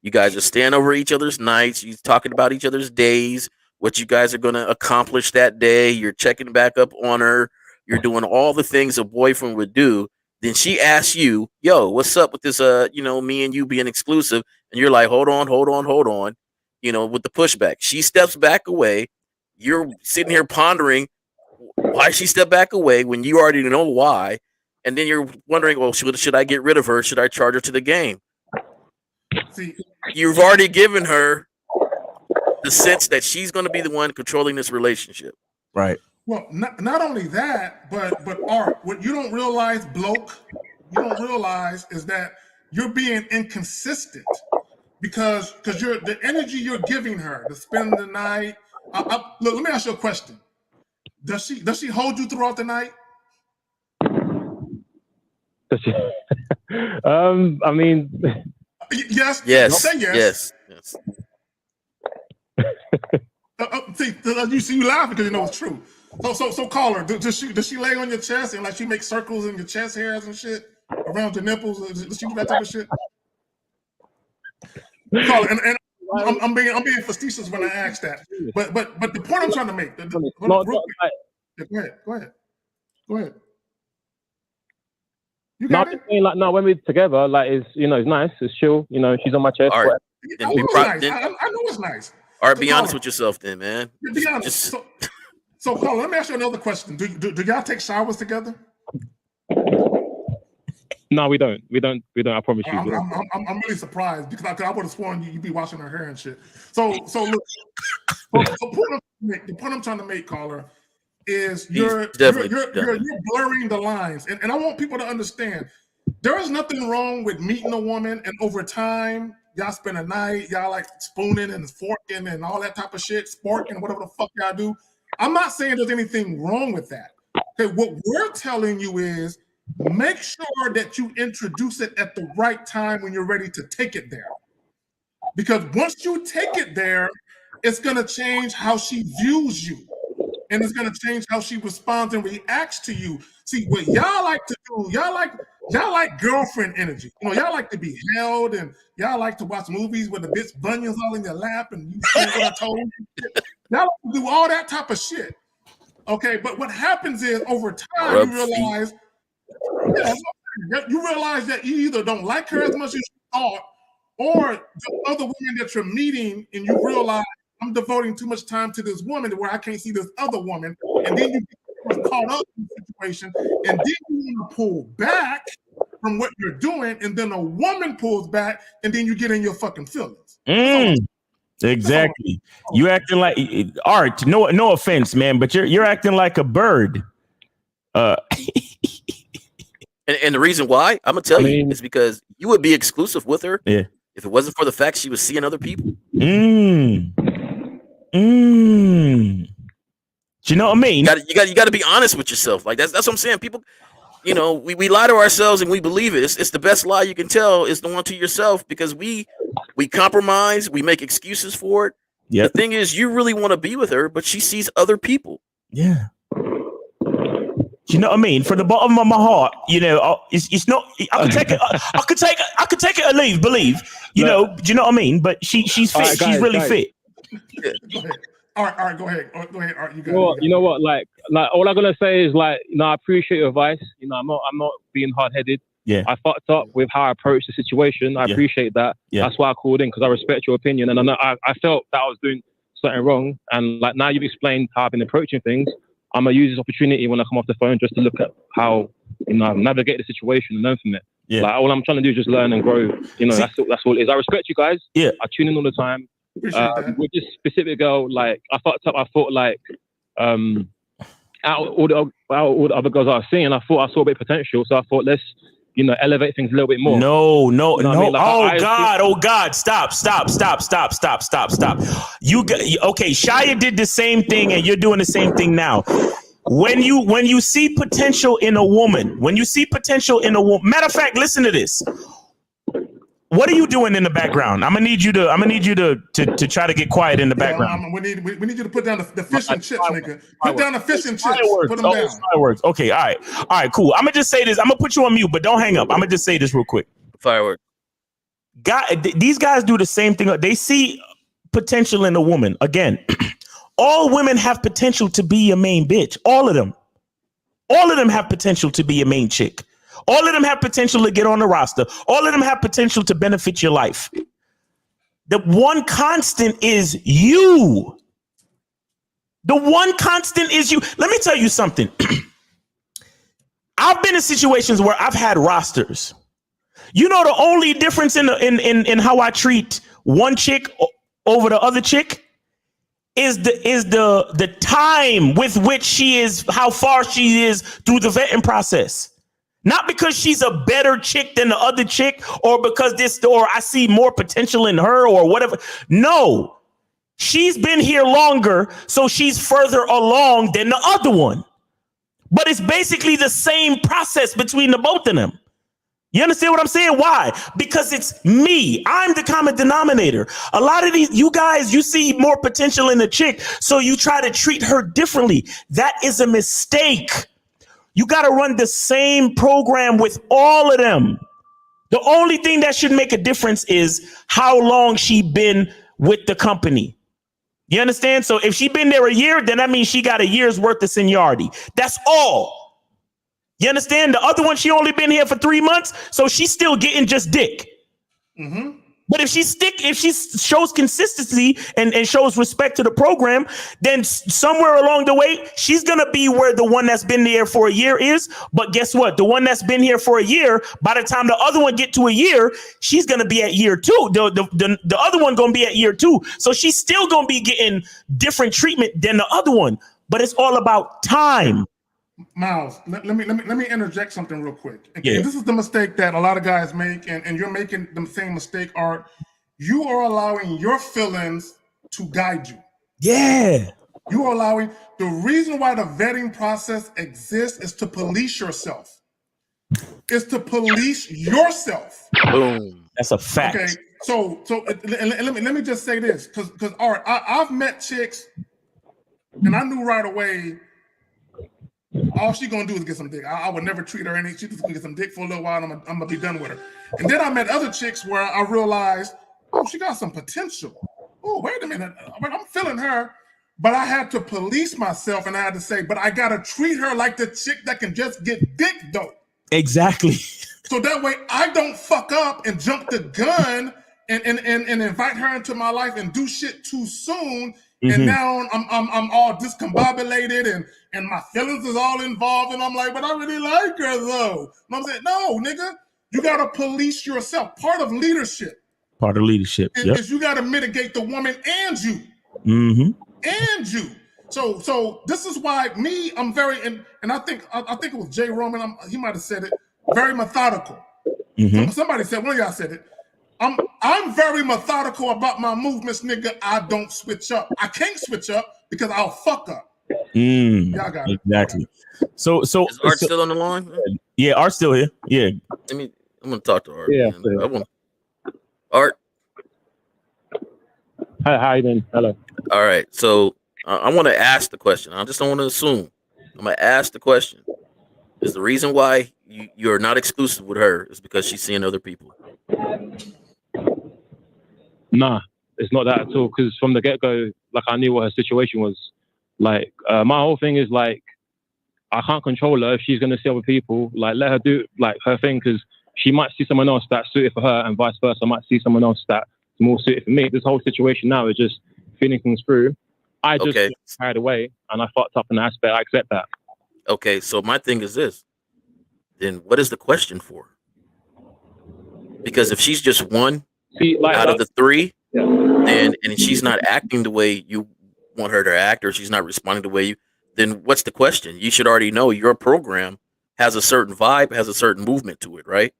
You guys are staying over each other's nights. You're talking about each other's days, what you guys are going to accomplish that day. You're checking back up on her. You're doing all the things a boyfriend would do. Then she asks you, yo, what's up with this, me and you being exclusive? And you're like, hold on. With the pushback. She steps back away. You're sitting here pondering why she stepped back away when you already know why. And then you're wondering, well, should I get rid of her? Should I charge her to the game? See, you've already given her the sense that she's going to be the one controlling this relationship. Right. Well, not only that, but Art, what you don't realize, bloke, is that you're being inconsistent because the energy you're giving her to spend the night. Look, let me ask you a question. Does she hold you throughout the night? I mean, yes. Say yes. See, you laughing because you know it's true. So caller, does she lay on your chest and like she makes circles in your chest hairs and shit around your nipples? Does she do that type of shit? Caller, and I'm being facetious when I ask that. But the point I'm trying to make. Go ahead. You got it? Saying, like, no, when we're together, like, it's nice, it's chill. She's on my chest. I know it's nice. All right, be honest with yourself, then, man. Be honest. So, Paul, let me ask you another question. Do y'all take showers together? No, we don't. I promise you. I'm really surprised because I would have sworn you'd be washing her hair and shit. So look. The point I'm trying to make, caller, is you're blurring the lines, and I want people to understand. There is nothing wrong with meeting a woman and over time, y'all spend a night, y'all like spooning and forking and all that type of shit, sporking, whatever the fuck y'all do. I'm not saying there's anything wrong with that. Okay, what we're telling you is make sure that you introduce it at the right time when you're ready to take it there. Because once you take it there, it's gonna change how she views you. And it's gonna change how she responds and reacts to you. See, what y'all like to do, y'all like girlfriend energy. You know, y'all like to be held and y'all like to watch movies with the bitch bunions all in your lap and you stand on her toes. Y'all like to do all that type of shit. Okay, but what happens is over time you realize that you either don't like her as much as you thought, or the other women that you're meeting and you realize I'm devoting too much time to this woman where I can't see this other woman, and then you get caught up in the situation, and then you want to pull back from what you're doing, and then a woman pulls back, and then you get in your fucking feelings. Exactly. You acting like Art. No offense, man, but you're acting like a bird. And the reason why I'm gonna tell you is because you would be exclusive with her if it wasn't for the fact she was seeing other people. You know what I mean? You got to be honest with yourself. Like that's what I'm saying. People, you know, we lie to ourselves and we believe it. It's the best lie you can tell is the one to yourself, because we compromise, we make excuses for it. The thing is, you really want to be with her, but she sees other people. Yeah. You know what I mean? From the bottom of my heart, you know, it's not. I could take it. I could take it or leave. Believe, you know. Do you know what I mean? But she's fit. Right, guys, she's really fit. Go ahead. All right, go ahead. Go ahead, Art. You know what? Like all I'm gonna say is like, you know, I appreciate your advice. You know, I'm not being hard headed. Yeah. I fucked up with how I approached the situation. I appreciate that. Yeah. That's why I called in, because I respect your opinion, and I felt that I was doing something wrong. And like now you've explained how I've been approaching things. I'm gonna use this opportunity when I come off the phone just to look at how, you know, navigate the situation and learn from it. Yeah. Like all I'm trying to do is just learn and grow. You know, that's all it is. I respect you guys. Yeah. I tune in all the time. With this specific girl, like I fucked up. I thought like out of all the other girls I was seeing, I thought I saw a bit of potential. So I thought let's, you know, elevate things a little bit more. No. You know I mean? Like, oh God! Stop! You okay? Shia did the same thing, and you're doing the same thing now. When you see potential in a woman, matter of fact, listen to this. What are you doing in the background? I'm gonna need you to try to get quiet in the background. We need you to put down the fish and chips, nigga. Put down the fish and chips. Put them down. Fireworks. Okay, all right, cool. I'm gonna just say this. I'm gonna put you on mute, but don't hang up. I'm gonna just say this real quick. Fireworks. These guys do the same thing. They see potential in a woman. Again, all women have potential to be a main bitch. All of them have potential to be a main chick. All of them have potential to get on the roster. All of them have potential to benefit your life. The one constant is you. Let me tell you something. I've been in situations where I've had rosters. You know, the only difference in how I treat one chick over the other chick is the time with which how far she is through the vetting process. Not because she's a better chick than the other chick, or because I see more potential in her or whatever. No, she's been here longer, so she's further along than the other one. But it's basically the same process between the both of them. You understand what I'm saying? Why? Because it's me. I'm the common denominator. A lot of you guys, you see more potential in the chick, so you try to treat her differently. That is a mistake. You got to run the same program with all of them. The only thing that should make a difference is how long she been with the company. You understand? So if she been there a year, then that means she got a year's worth of seniority. That's all. You understand? The other one, she only been here for 3 months, so she's still getting just dick. Mm-hmm. But if she shows consistency and shows respect to the program, then somewhere along the way, she's going to be where the one that's been there for a year is. But guess what? The one that's been here for a year, by the time the other one get to a year, she's going to be at year 2. The other one going to be at year 2. So she's still going to be getting different treatment than the other one. But it's all about time. Miles, let me interject something real quick. And this is the mistake that a lot of guys make, and you're making the same mistake, Art. You are allowing your feelings to guide you. Yeah. You are allowing, the reason why the vetting process exists is to police yourself. It's to police yourself. Boom. That's a fact. Okay, so let me just say this, because Art, I've met chicks, and I knew right away all she gonna do is get some dick. I would never treat her any. She just gonna get some dick for a little while, and I'm gonna be done with her. And then I met other chicks where I realized, oh, she got some potential. Oh, wait a minute, I'm feeling her, but I had to police myself, and I had to say, but I gotta treat her like the chick that can just get dick though. Exactly. So that way I don't fuck up and jump the gun and invite her into my life and do shit too soon. And now I'm all discombobulated and my feelings is all involved, and I'm like, but I really like her though. And I'm saying, no, nigga, you gotta police yourself. Part of leadership. Is you gotta mitigate the woman and you. And you. So this is why I'm very, and I think it was Jay Roman, he might have said it, very methodical. Somebody said, one of y'all said it. I'm very methodical about my movements, nigga. I don't switch up. I can't switch up because I'll fuck up. Y'all got it. Exactly. So is Art still on the line? Yeah, Art's still here. Yeah. I'm gonna talk to Art. Yeah. Art. Hi, how you doing? Hello. All right. So I want to ask the question. I just don't want to assume. I'm gonna ask the question. Is the reason why you're not exclusive with her is because she's seeing other people? Nah, it's not that at all. Because from the get-go, like, I knew what her situation was. Like, my whole thing is, like, I can't control her if she's going to see other people. Like, let her do, like, her thing, because she might see someone else that's suited for her, and vice versa. I might see someone else that's more suited for me. This whole situation now is just feeling things through. I just got carried away, and I fucked up in that aspect. I accept that. Okay, so my thing is this. Then what is the question for? Because if she's just one out of the three, and she's not acting the way you want her to act, or she's not responding the way you, then what's the question? You should already know your program has a certain vibe, has a certain movement to it, right?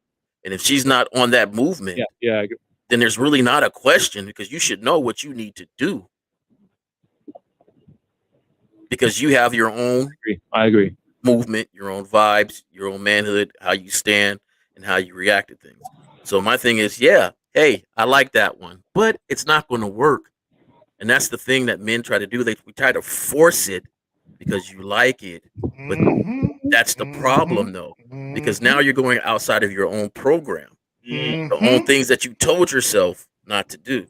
And if she's not on that movement, then there's really not a question, because you should know what you need to do. Because you have your own I agree. movement, your own vibes, your own manhood, how you stand and how you react to things. So my thing is, hey, I like that one, but it's not going to work. And that's the thing that men try to do. We try to force it because you like it. But that's the problem, though, because now you're going outside of your own program, the own things that you told yourself not to do.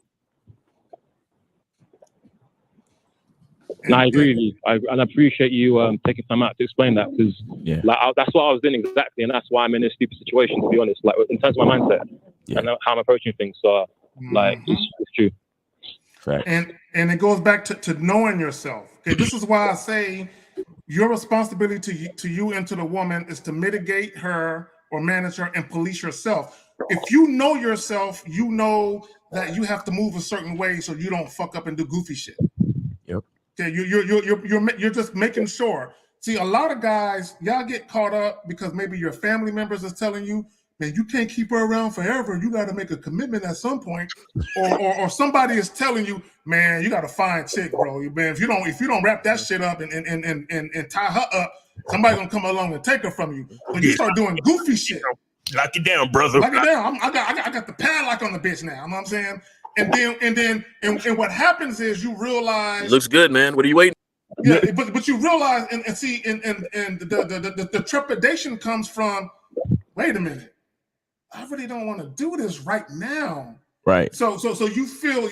No, I agree with you. And I appreciate you taking time out to explain that, because that's what I was doing exactly, and that's why I'm in this stupid situation, to be honest. Like, in terms of my mindset and how I'm approaching things, so like it's true. Right. And it goes back to knowing yourself. Okay, this is why I say your responsibility to you and to the woman is to mitigate her or manage her and police yourself. If you know yourself, you know that you have to move a certain way so you don't fuck up and do goofy shit. Okay, you're just making sure. See, a lot of guys, y'all get caught up because maybe your family members is telling you, man, you can't keep her around forever. You got to make a commitment at some point, or somebody is telling you, man, you got to find chick, bro. Man, if you don't wrap that shit up and tie her up, somebody gonna come along and take her from you. So you start doing goofy shit. Lock it down, brother. Lock it down. I got the padlock on the bitch now. You know what I'm saying? And what happens is you realize it looks good, man. What are you waiting? Yeah, but you realize and see and the trepidation comes from, wait a minute, I really don't want to do this right now. Right. So you feel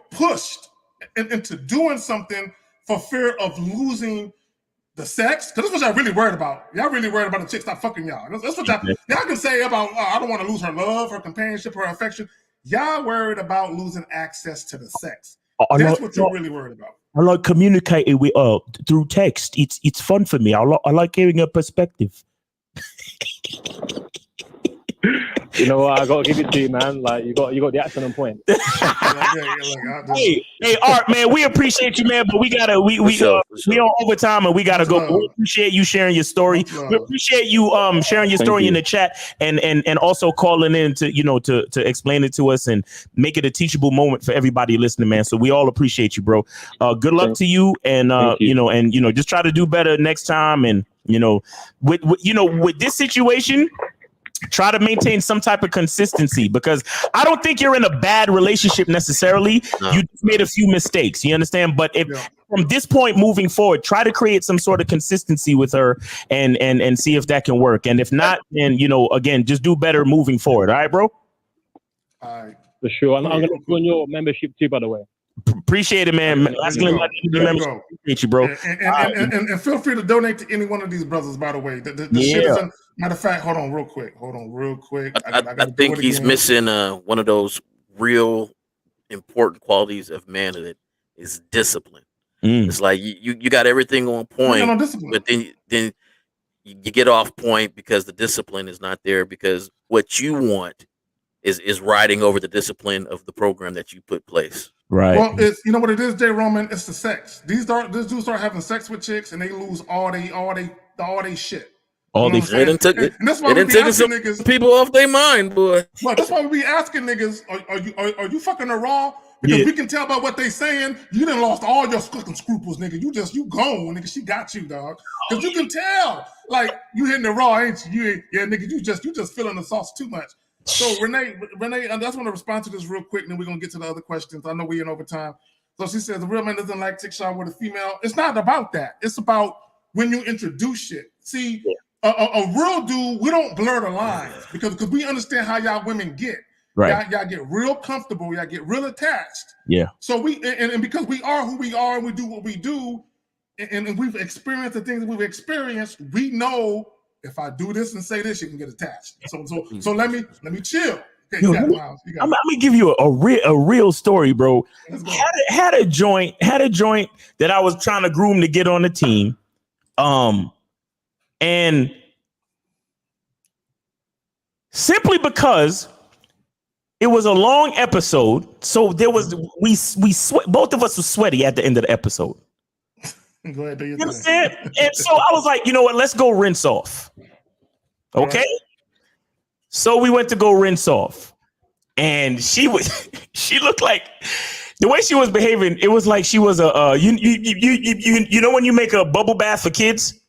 pushed into doing something for fear of losing the sex, because that's what y'all really worried about. Y'all really worried about the chick stop fucking y'all. That's what y'all can say about, I don't want to lose her love, her companionship, her affection. Y'all worried about losing access to the sex. That's what you're really worried about. I like communicating with her through text. It's fun for me. I like hearing her perspective. You know what? I gotta give it to you, man. Like you got the accent on point. Hey, Art, man, we appreciate you, man, but we on overtime and we gotta go. We appreciate you sharing your story. We appreciate you sharing your story in the chat and also calling in to to explain it to us and make it a teachable moment for everybody listening, man. So we all appreciate you, bro. Good luck to you, and just try to do better next time. And with this situation, try to maintain some type of consistency, because I don't think you're in a bad relationship necessarily. No. You just made a few mistakes. You understand? But if from this point moving forward, try to create some sort of consistency with her and see if that can work. And if not, then again, just do better moving forward. All right, bro? All right. For sure. And I'm gonna join your membership too, by the way. Appreciate it, man. Appreciate you, bro. And feel free to donate to any one of these brothers, by the way. The shit is matter of fact, hold on real quick. I think he's missing one of those real important qualities of manhood is discipline. It's like you got everything on point, but then you get off point because the discipline is not there, because what you want is riding over the discipline of the program that you put place. Right. Well, it's what it is, J. Roman. It's the sex. These dudes start having sex with chicks, and they lose all they shit. It done took some people off their mind, boy. Well, that's why we be asking niggas, are you fucking her raw? Because we can tell by what they saying, you done lost all your fucking scruples, nigga. You gone, nigga. She got you, dog. Because you can tell, like, you hitting the raw, ain't you? Nigga, you just feeling the sauce too much. So Renee, I just want to respond to this real quick, and then we're gonna get to the other questions. I know we're in overtime. So she says the real man doesn't like tick shower with a female. It's not about that. It's about when you introduce shit. See, a real dude, we don't blur the lines because we understand how y'all women get. Right. Y'all get real comfortable. Y'all get real attached. Yeah. So we and because we are who we are and we do what we do, and we've experienced the things that we've experienced, we know. If I do this and say this, you can get attached. So let me chill. Okay, I'm gonna give you a real story, bro. Had a joint that I was trying to groom to get on the team, and simply because it was a long episode, so there was we sweat. Both of us were sweaty at the end of the episode. Go ahead, do your thing. And so I was like, you know what? Let's go rinse off. Okay. Right. So we went to go rinse off, and she looked like the way she was behaving. It was like she was you know when you make a bubble bath for kids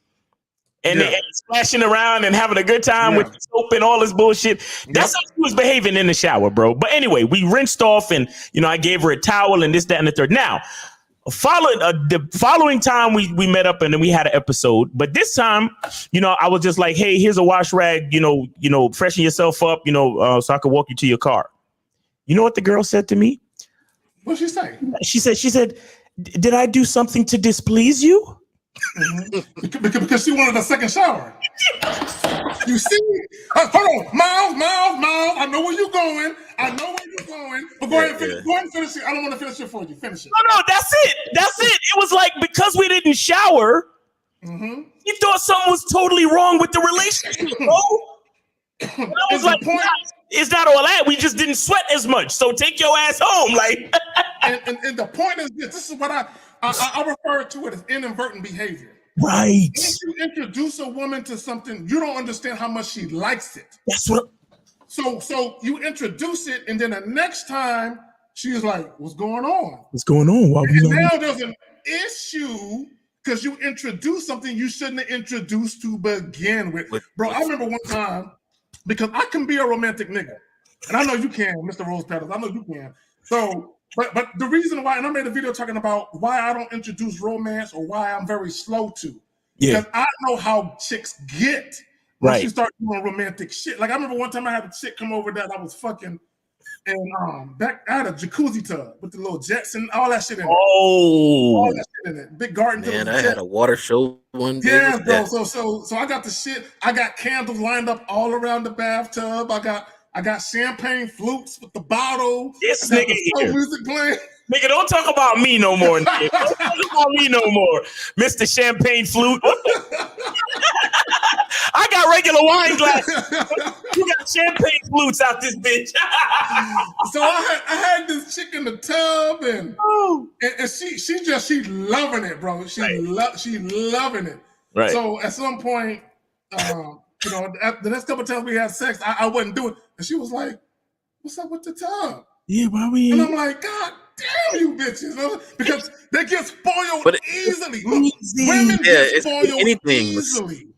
and they're splashing around and having a good time with soap and all this bullshit. That's how she was behaving in the shower, bro. But anyway, we rinsed off, and I gave her a towel and this, that, and the third. Now. The following time we met up and then we had an episode, but this time, I was just like, hey, here's a wash rag, freshen yourself up, so I could walk you to your car. You know what the girl said to me? What'd she say? She said, did I do something to displease you? Because she wanted a second shower. You see? Hold on, Miles. I know where you're going. But go ahead and finish it. I don't want to finish it for you. Finish it. No, that's it. It was like, because we didn't shower, you thought something was totally wrong with the relationship, bro. And I was like, it's not all that. We just didn't sweat as much. So take your ass home. Like, and the point is this is what I refer to it as inadvertent behavior. Right. If you introduce a woman to something, you don't understand how much she likes it. That's what. So you introduce it, and then the next time she's like, "What's going on? What's going on? Why and now there's an issue because you introduced something you shouldn't have introduced to begin with, bro. I remember one time because I can be a romantic nigga, and I know you can, Mr. Rose Petals. I know you can. So. But the reason why, and I made a video talking about why I don't introduce romance or why I'm very slow to. Because I know how chicks get when she start doing romantic shit. Like I remember one time I had a chick come over that I was fucking, and I had a jacuzzi tub with the little jets and all that shit in it. All that shit in it. Big garden. Man, I had a water show one day. Yeah, bro. So I got the shit. I got candles lined up all around the bathtub. I got champagne flutes with the bottle. This nigga here. Music playing. Nigga, don't talk about me no more. Nigga. Don't talk about me no more, Mr. Champagne Flute. I got regular wine glasses. You got champagne flutes out this bitch. So I had this chick in the tub, and she loving it, bro. She loving it. Right. So at some point, you know, the next couple of times we had sex, I wasn't doing it, and she was like, "What's up with the tub?" Yeah, why we? And I'm like, "God damn you bitches," because they get spoiled easily. Look, women get spoiled easily.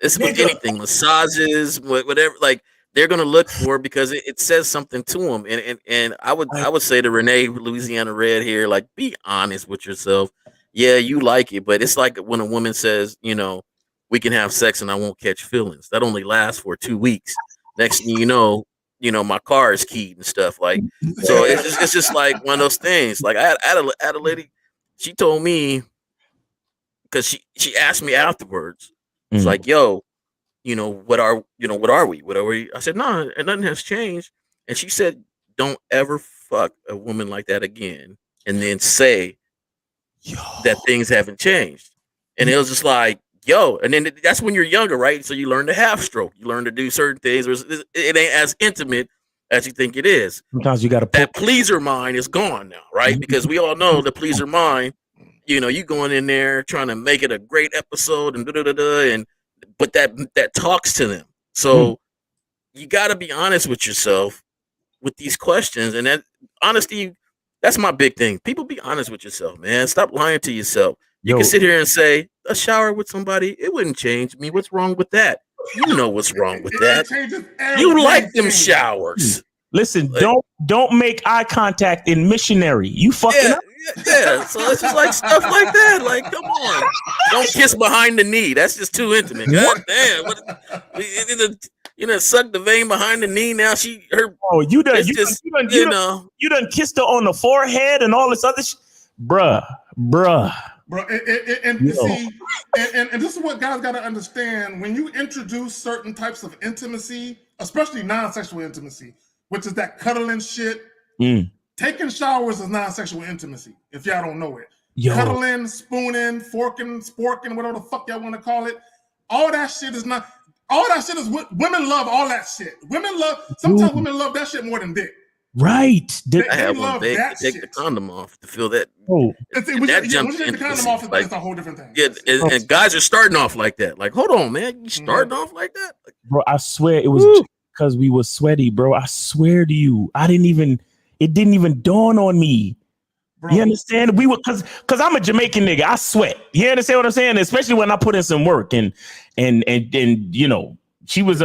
It's with anything, massages, whatever. Like they're gonna look for because it says something to them. And I would say to Renee, Louisiana Red here, like be honest with yourself. Yeah, you like it, but it's like when a woman says, you know, we can have sex and I won't catch feelings. That only lasts for 2 weeks. Next thing you know, my car is keyed and stuff. Like so, it's just like one of those things. Like I had a lady, she told me because she asked me afterwards. It's like, yo, what are we? I said, no, and nothing has changed. And she said, don't ever fuck a woman like that again. And then say that things haven't changed. And it was just like, yo, and then that's when you're younger, right? So you learn to half stroke. You learn to do certain things. It ain't as intimate as you think it is. Sometimes you got to that pleaser mind is gone now, right? Because we all know the pleaser mind. You going in there trying to make it a great episode and but that talks to them. So you got to be honest with yourself with these questions, and that honesty, that's my big thing. People, be honest with yourself, man. Stop lying to yourself. You can sit here and say a shower with somebody, it wouldn't change me. What's wrong with that? You know what's wrong with that. You like them showers. Listen, don't make eye contact in missionary. You fucking up. Yeah. So it's just like stuff like that. Like, come on. Don't kiss behind the knee. That's just too intimate. God damn. Suck the vein behind the knee. Now you done kissed her on the forehead and all this other shit. Bruh. Bro, and see, and this is what guys got to understand. When you introduce certain types of intimacy, especially non-sexual intimacy, which is that cuddling shit, taking showers is non-sexual intimacy, if y'all don't know it. Cuddling, spooning, forking, sporking, whatever the fuck y'all want to call it, all that shit is not, all that shit is, women love all that shit. Sometimes women love that shit more than dick. Right. I have one day to take the condom off to feel that. When you take the condom off, it's a whole different thing. Yeah, and guys are starting off like that. Like, hold on, man, you starting off like that? Bro, I swear it was because we were sweaty, bro. I swear to you, it didn't even dawn on me. Bro. You understand? We were because I'm a Jamaican nigga. I sweat. You understand what I'm saying? Especially when I put in some work and she was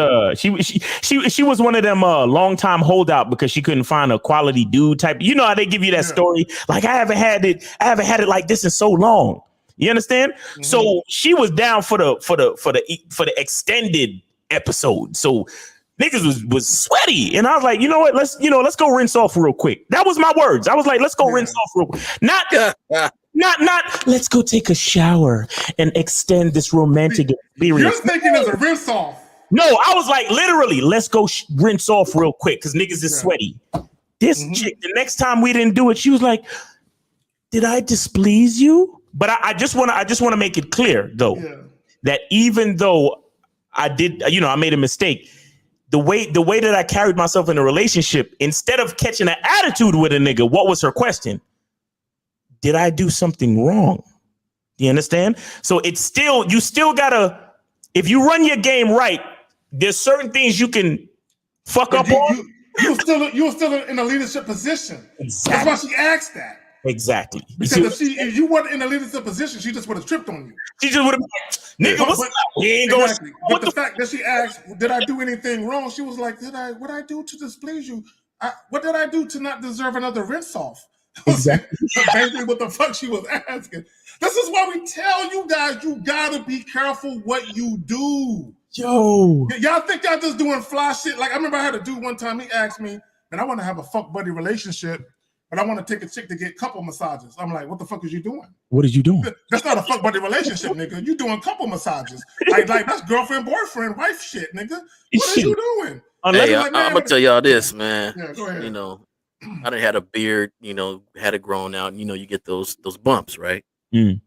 she was one of them long time holdout because she couldn't find a quality dude type. You know how they give you that story? Like I haven't had it like this in so long. You understand? Mm-hmm. So she was down for the extended episode. So niggas was sweaty, and I was like, you know what? Let's go rinse off real quick. That was my words. I was like, let's go rinse off real quick. Not let's go take a shower and extend this romantic experience. You're thinking as a rinse off. No, I was like, literally, let's go rinse off real quick because niggas is sweaty. This chick, the next time we didn't do it, she was like, "Did I displease you?" But I just want to make it clear though that even though I did, I made a mistake. The way that I carried myself in a relationship, instead of catching an attitude with a nigga, what was her question? Did I do something wrong? You understand? So you still gotta, if you run your game right, there's certain things you can fuck up on. You were still in a leadership position. Exactly. That's why she asked that. Exactly. Because if you weren't in a leadership position, she just would have tripped on you. She just would have been like, nigga, what's up? We ain't going. Exactly. But the fact that she asked, did I do anything wrong? She was like, what I do to displease you? What did I do to not deserve another rinse off? Exactly. Basically what the fuck she was asking. This is why we tell you guys, you gotta be careful what you do. Yo. Y'all think y'all just doing fly shit? Like I remember I had a dude one time, he asked me, man, I want to have a fuck buddy relationship, but I want to take a chick to get couple massages. I'm like, what the fuck is you doing? What is you doing? That's not a fuck buddy relationship, nigga. You doing couple massages. Like that's girlfriend, boyfriend, wife shit, nigga. What are you doing? Hey, I'm gonna tell y'all this, man. Yeah, go ahead. I done had a beard, had it grown out, and you get those bumps, right?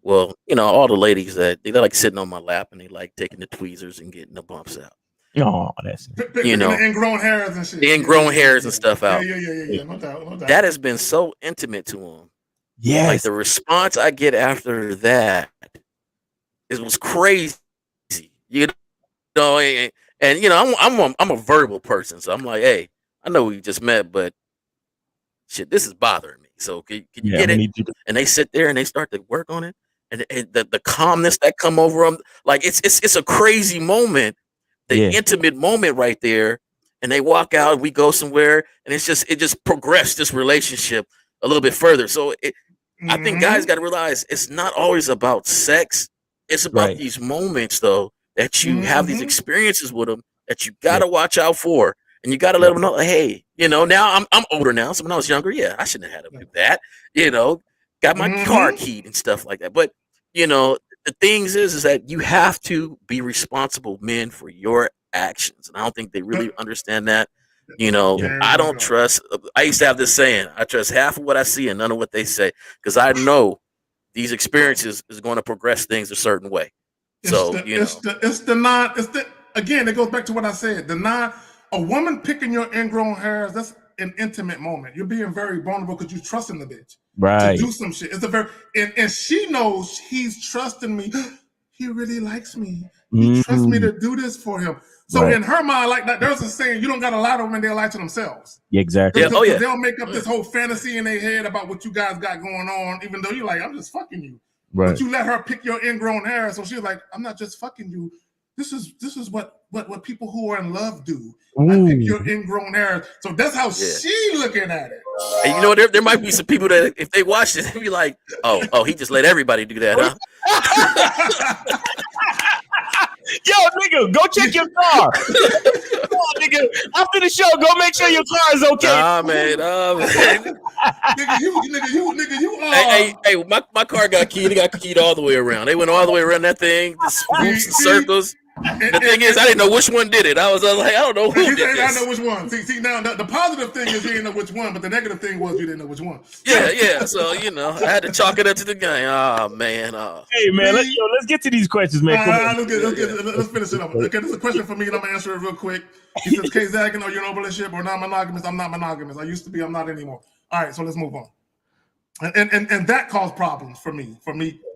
Well, all the ladies that they like sitting on my lap and they like taking the tweezers and getting the bumps out. Oh, that's the ingrown hairs and shit. The ingrown hairs and stuff out. Yeah. No doubt. That has been so intimate to them. Yes. Like the response I get after that, it was crazy. And I'm a verbal person, so I'm like, hey, I know we just met, but shit, this is bothering me. So can you get it? And they sit there and they start to work on it, and the calmness that come over them, like it's a crazy moment, intimate moment right there. And they walk out, we go somewhere, and it just progressed this relationship a little bit further. So I think guys got to realize it's not always about sex. It's about these moments, though, that you have these experiences with them that you got to watch out for. And you got to let them know, hey, now I'm older now. So when I was younger, I shouldn't have had to do that. Got my car keyed and stuff like that. But, the things is that you have to be responsible men for your actions. And I don't think they really understand that. I don't trust. I used to have this saying, I trust half of what I see and none of what they say. Because I know these experiences is going to progress things a certain way. Again, it goes back to what I said. A woman picking your ingrown hairs, that's an intimate moment. You're being very vulnerable because you're trusting the bitch to do some shit. It's and she knows he's trusting me. He really likes me. He trusts me to do this for him. So in her mind, like that, there's a saying, you don't got a lot of women they lie to themselves. Exactly. They'll make up this whole fantasy in their head about what you guys got going on, even though you're like, I'm just fucking you. Right. But you let her pick your ingrown hair, so she's like, I'm not just fucking you. This is what people who are in love do. I pick your ingrown hair. So that's how she looking at it. And there might be some people that if they watch it, they'll be like, oh, he just let everybody do that, huh? Yo, nigga, go check your car. Come on, nigga. After the show, go make sure your car is okay. Nah, man. nigga, you are. Hey, my car got keyed. It got keyed all the way around. They went all the way around that thing, just loops and circles. The thing is, I didn't know which one did it. I was like, I don't know who did this. I know which one. See, now the positive thing is you didn't know which one, but the negative thing was you didn't know which one. Yeah. So I had to chalk it up to the game. Oh man. Hey man, let's get to these questions, man. Let's finish it up. Okay, there's a question for me, and I'm gonna answer it real quick. He says, "K Zaggin, are you in a relationship or non-monogamous?" I'm not monogamous. I used to be. I'm not anymore. All right, so let's move on. And that caused problems for me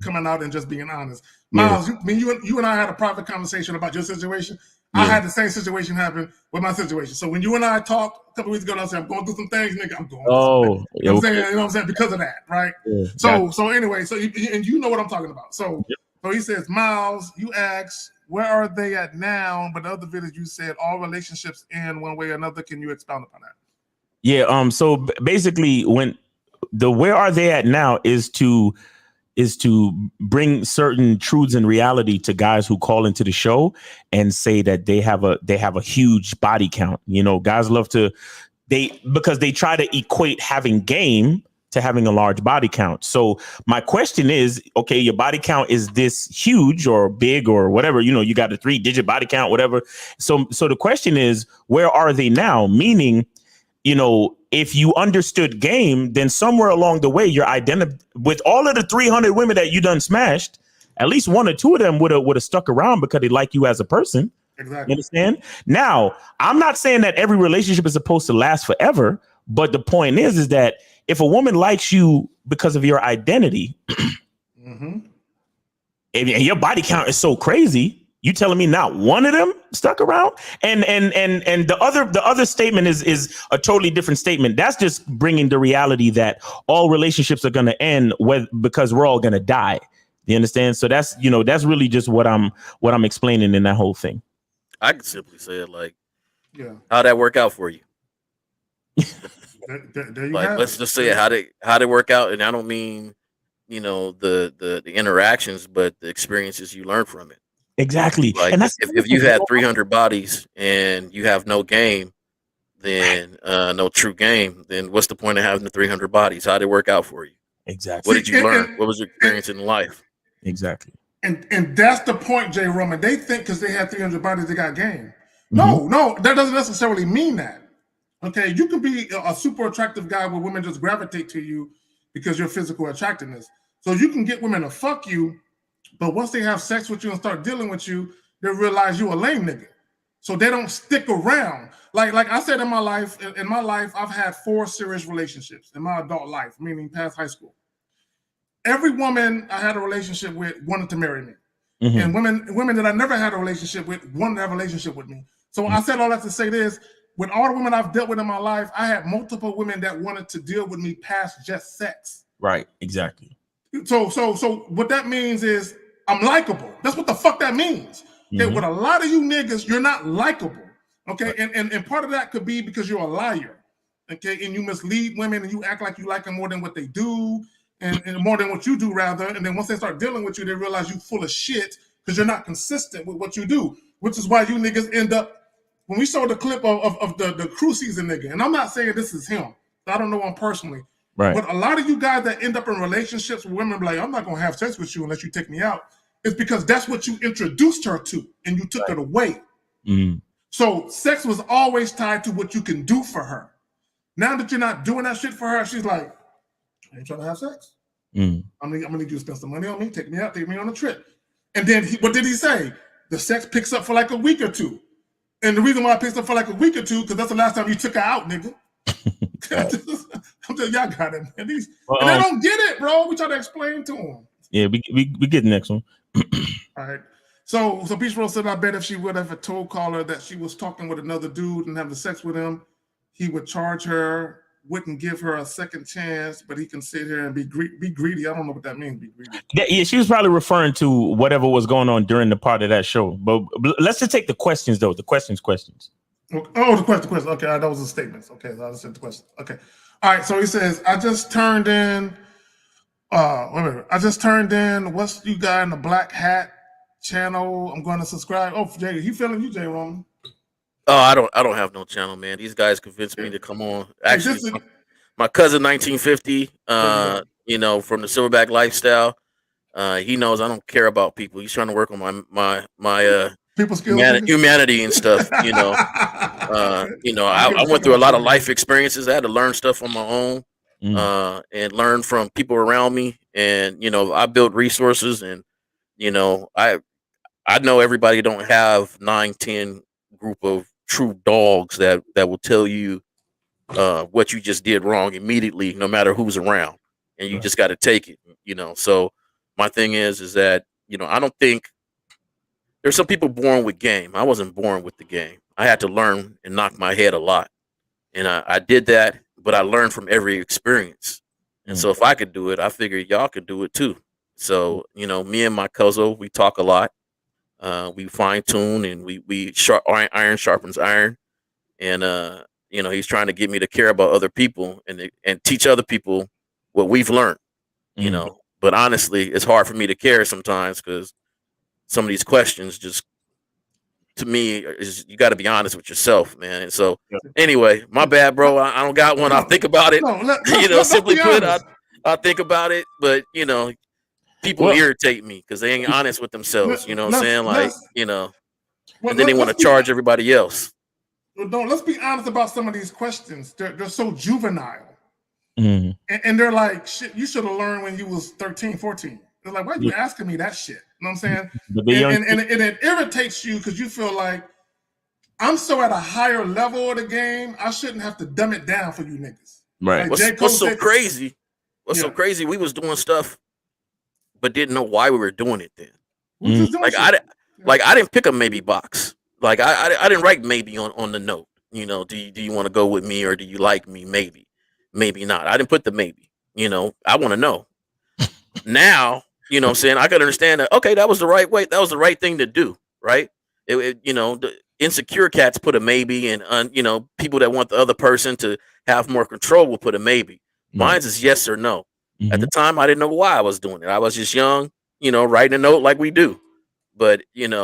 coming out and just being honest. Miles, you and I had a private conversation about your situation. I had the same situation happen with my situation. So when you and I talked a couple weeks ago, I said, I'm going through some things, nigga. I'm going through you know what I'm saying? Because of that, right? Yeah, so anyway, and you know what I'm talking about. So he says, Miles, you asked, where are they at now? But the other videos you said all relationships end one way or another. Can you expound upon that? Yeah, so basically when where are they at now is to bring certain truths and reality to guys who call into the show and say that they have a huge body count. Guys love because they try to equate having game to having a large body count. So my question is, okay, your body count is this huge or big or whatever, you got a 3-digit body count, whatever. So the question is, where are they now? Meaning, if you understood game, then somewhere along the way, your identity with all of the 300 women that you done smashed, at least 1 or 2 of them would have stuck around because they like you as a person. Exactly. You understand? Now, I'm not saying that every relationship is supposed to last forever, but the point is that if a woman likes you because of your identity, and your body count is so crazy, you telling me not one of them stuck around? And the other statement is a totally different statement. That's just bringing the reality that all relationships are going to end because we're all going to die. You understand? So that's really just what I'm explaining in that whole thing. I can simply say it like, how'd that work out for you? There you like, let's just say it, how'd it work out? And I don't mean, the interactions, but the experiences you learn from it. Exactly. Like and that's if you had 300 bodies and you have no game, then no true game, then what's the point of having the 300 bodies? How'd it work out for you? Exactly. What did you learn? What was your experience in life? Exactly. And that's the point, Jay Roman. They think because they have 300 bodies, they got game. No, that doesn't necessarily mean that. Okay, you can be a super attractive guy where women just gravitate to you because your physical attractiveness. So you can get women to fuck you, but once they have sex with you and start dealing with you, they realize you a lame nigga. So they don't stick around. Like I said in my life, I've had 4 serious relationships in my adult life, meaning past high school. Every woman I had a relationship with wanted to marry me. And women that I never had a relationship with wanted to have a relationship with me. So I said all that to say this, with all the women I've dealt with in my life, I had multiple women that wanted to deal with me past just sex. Right, exactly. So what that means is I'm likable. That's what the fuck that means. Okay, with a lot of you niggas, you're not likable. Okay, and part of that could be because you're a liar. Okay, and you mislead women and you act like you like them more than what they do, and more than what you do, rather. And then once they start dealing with you, they realize you full of shit because you're not consistent with what you do, which is why you niggas end up. When we saw the clip of the cruise season nigga, and I'm not saying this is him, I don't know him personally, right? But a lot of you guys that end up in relationships with women, like, I'm not gonna have sex with you unless you take me out. It's because that's what you introduced her to, and you took it away. So sex was always tied to what you can do for her. Now that you're not doing that shit for her, she's like, I ain't trying to have sex. I'm gonna need you to spend some money on me, take me out, take me on a trip. And then what did he say? The sex picks up for like a week or two. And the reason why it picks up for like a week or two, because that's the last time you took her out, nigga. I'm just, y'all got it, man. And they don't get it, bro. We try to explain to them. Yeah, we get the next one. All right. So Peach Rose said, I bet if she would have told caller that she was talking with another dude and having sex with him, he would charge her, wouldn't give her a second chance, but he can sit here and be greedy. I don't know what that means, be greedy. Yeah, she was probably referring to whatever was going on during the part of that show. But let's just take the questions, though. The questions. Oh, the question. Okay, that was the statements. Okay, I just said the question. Okay. All right, so he says, I just turned in, what's you got in the black hat channel? I'm going to subscribe. Oh, Jay, he feeling you, Jay Roman. Oh, I don't have no channel, man. These guys convinced me to come on. Actually, my cousin 1950, from the Silverback Lifestyle, he knows I don't care about people. He's trying to work on my people skills, humanity and stuff. I went through a lot of life experiences. I had to learn stuff on my own, and learn from people around me. And I built resources, and I know everybody don't have 9-10 group of true dogs that will tell you what you just did wrong immediately, no matter who's around, and you just got to take it. So my thing is that I don't think there's some people born with game. I wasn't born with the game. I had to learn and knock my head a lot, and I did that. But I learned from every experience, and so if I could do it, I figured y'all could do it too. So me and my cousin, we talk a lot. We fine tune, and we iron sharpens iron, and he's trying to get me to care about other people and teach other people what we've learned. But honestly, it's hard for me to care sometimes because some of these questions just, to me, you got to be honest with yourself, man. And so anyway, my bad, bro. I don't got one. I think about it. Simply put, I think about it, but people irritate me because they ain't honest with themselves. You know what I'm saying? Like, and then they want to charge everybody else. Let's be honest about some of these questions. They're so juvenile. And they're like, shit, you should have learned when you was 13, 14. They're like, why are you asking me that shit? You know what I'm saying? And it irritates you because you feel like, I'm so at a higher level of the game, I shouldn't have to dumb it down for you niggas. Right. Like What's so crazy? So crazy? We was doing stuff, but didn't know why we were doing it then. Like I didn't pick a maybe box. Like I didn't write maybe on the note. Do you want to go with me or do you like me? Maybe not. I didn't put the maybe. I want to know. Now, what I'm saying, I can understand that. Okay, that was the right way. That was the right thing to do. Right? The insecure cats put a maybe, and people that want the other person to have more control will put a maybe. Mine's is yes or no. At the time, I didn't know why I was doing it. I was just young, writing a note like we do. But, and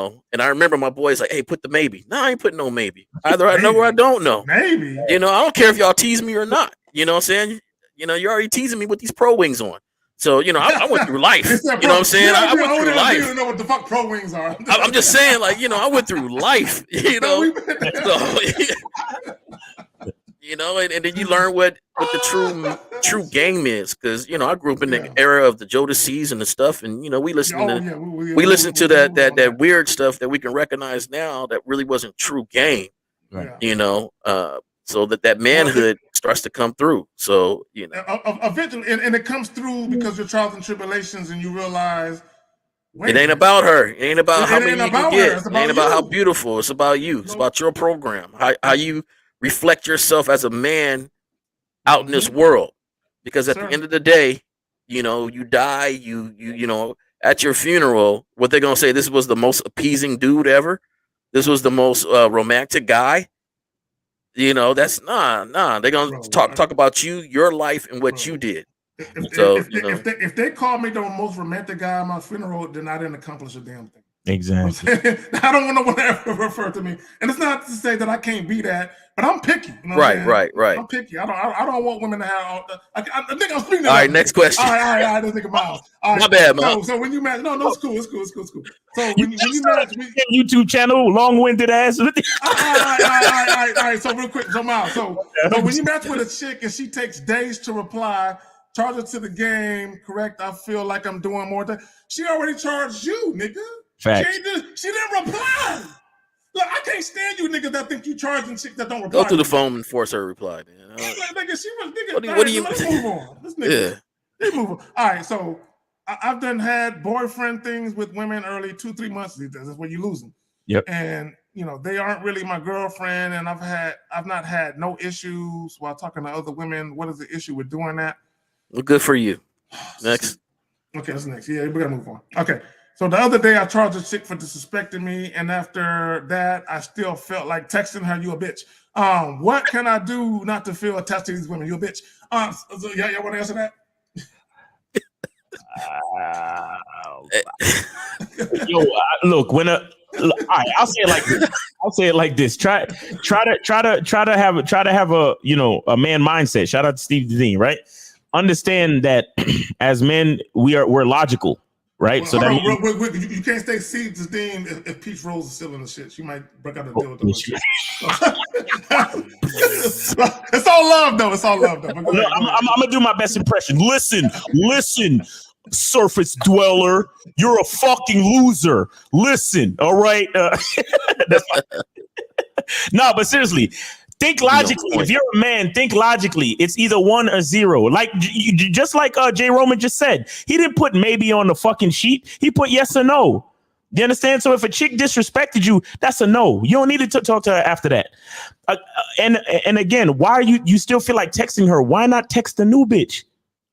I remember my boys like, hey, put the maybe. No, I ain't putting no maybe. Either I know or I don't know. Maybe. I don't care if y'all tease me or not. You know what I'm saying? You're already teasing me with these pro wings on. So, I went through life. You know what I'm saying? I went through life. You don't know what the fuck pro wings are. I'm just saying, like, I went through life, You know, and then you learn what the true game is, because I grew up in the era of the Jodeci's and the stuff, and we listen to that weird stuff that we can recognize now that really wasn't true game. Right. So that manhood starts to come through. So eventually, and it comes through because your trials and tribulations, and you realize. It ain't about her. It ain't about how many you can get. It ain't about how beautiful. It's about you. It's about your program. How you reflect yourself as a man out in this world. Because at the end of the day, you die. You at your funeral, what they're gonna say? This was the most appeasing dude ever. This was the most romantic guy. That's nah. They're gonna talk about you, your life, and what you did. If they call me the most romantic guy at my funeral, then I didn't accomplish a damn thing. Exactly. I don't want no one to ever refer to me, and it's not to say that I can't be that, but I'm picky. Right. I'm picky. I don't want women to have all the. I think I'm speaking. All right, next question. All right. Let's think about. My bad, man. So when you match, no, it's cool. So when you match, YouTube channel, long-winded ass. All right. So real quick, so Miles. So when you match with a chick and she takes days to reply. Charge her to the game, correct? I feel like I'm doing more than she already charged you, nigga. Facts. She didn't reply. Look, I can't stand you niggas that think you charging chicks that don't reply. Go through the phone and force her to reply, man. Nigga, she was nigga. What do you let's move on. This nigga. Let's move on. All right, so I've done had boyfriend things with women early 2-3 months. That's where you lose them. Yep. And they aren't really my girlfriend, and I've not had no issues while talking to other women. What is the issue with doing that? Well, good for you. Next. Okay, that's next. Yeah, we gotta move on. Okay, so the other day I charged a chick for disrespecting me, and after that, I still felt like texting her, "You a bitch." What can I do not to feel attached to these women? You a bitch. So y'all want to answer that? Look, all right, I'll say it like this. Try to have a man mindset. Shout out to Steve Dean, right? Understand that as men, we're logical, right? Well, so that means you can't stay Steve Dean if Peach Rose is still in the shit. She might break out a deal with them. It's all love, though. I'm gonna do my best impression. Listen, surface dweller, you're a fucking loser. Listen, all right. No, but seriously. Think logically. If you're a man, think logically. It's either 1 or 0. Like just like Jay Roman just said, he didn't put maybe on the fucking sheet. He put yes or no. You understand? So if a chick disrespected you, that's a no. You don't need to talk to her after that. And again, why are you still feel like texting her? Why not text a new bitch?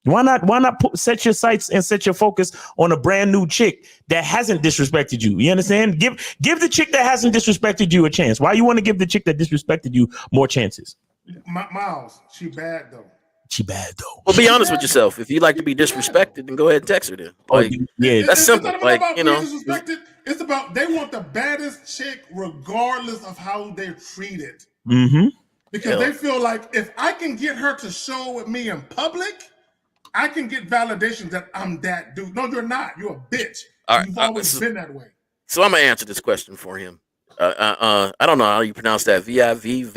Why not set your sights and set your focus on a brand new chick that hasn't disrespected you? You understand? Give the chick that hasn't disrespected you a chance. Why you want to give the chick that disrespected you more chances? Miles, she bad though. Well, be honest with yourself. If you like to be disrespected, then go ahead and text her then. Like, that's simple. Like, it's about they want the baddest chick regardless of how they're treated. Mm-hmm. Because they feel like if I can get her to show with me in public, I can get validation that I'm that dude. No, you're not. You're a bitch. You've always been that way. So I'm gonna answer this question for him. I don't know how you pronounce that. VIV,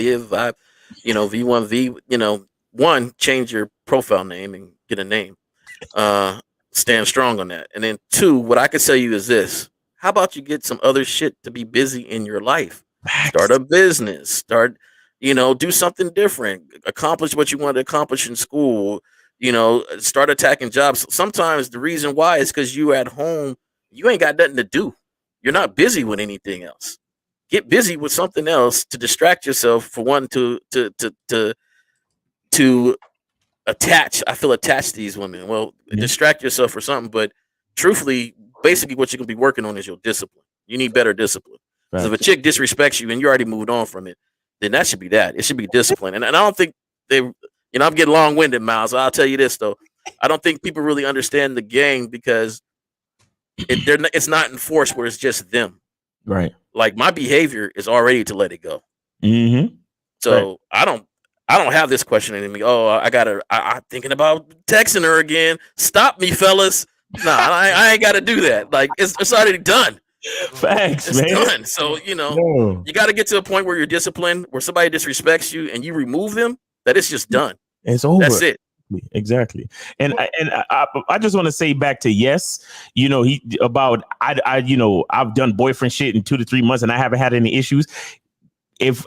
V1V. One, change your profile name and get a name. Stand strong on that. And then 2, what I can tell you is this: how about you get some other shit to be busy in your life? Start a business. Start, do something different. Accomplish what you want to accomplish in school. Start attacking jobs. Sometimes the reason why is because you at home, you ain't got nothing to do. You're not busy with anything else. Get busy with something else to distract yourself. For one, to attach. I feel attached to these women. Well, distract yourself for something, but truthfully, basically, what you're gonna be working on is your discipline. You need better discipline. Because if a chick disrespects you and you already moved on from it, then that should be that. It should be discipline. And I don't think they. I'm getting long-winded, Miles. I'll tell you this, though. I don't think people really understand the game because it's not enforced where it's just them. Right. Like, my behavior is already to let it go. Mm-hmm. So I don't have this question in me. Oh, I'm thinking about texting her again. Stop me, fellas. Nah, I ain't got to do that. Like, it's already done. Facts, It's man. done. So, you got to get to a point where you're disciplined, where somebody disrespects you and you remove them, that it's just done. It's over. That's it. Exactly. And I just want to say back to I've done boyfriend shit in 2 to 3 months and I haven't had any issues. If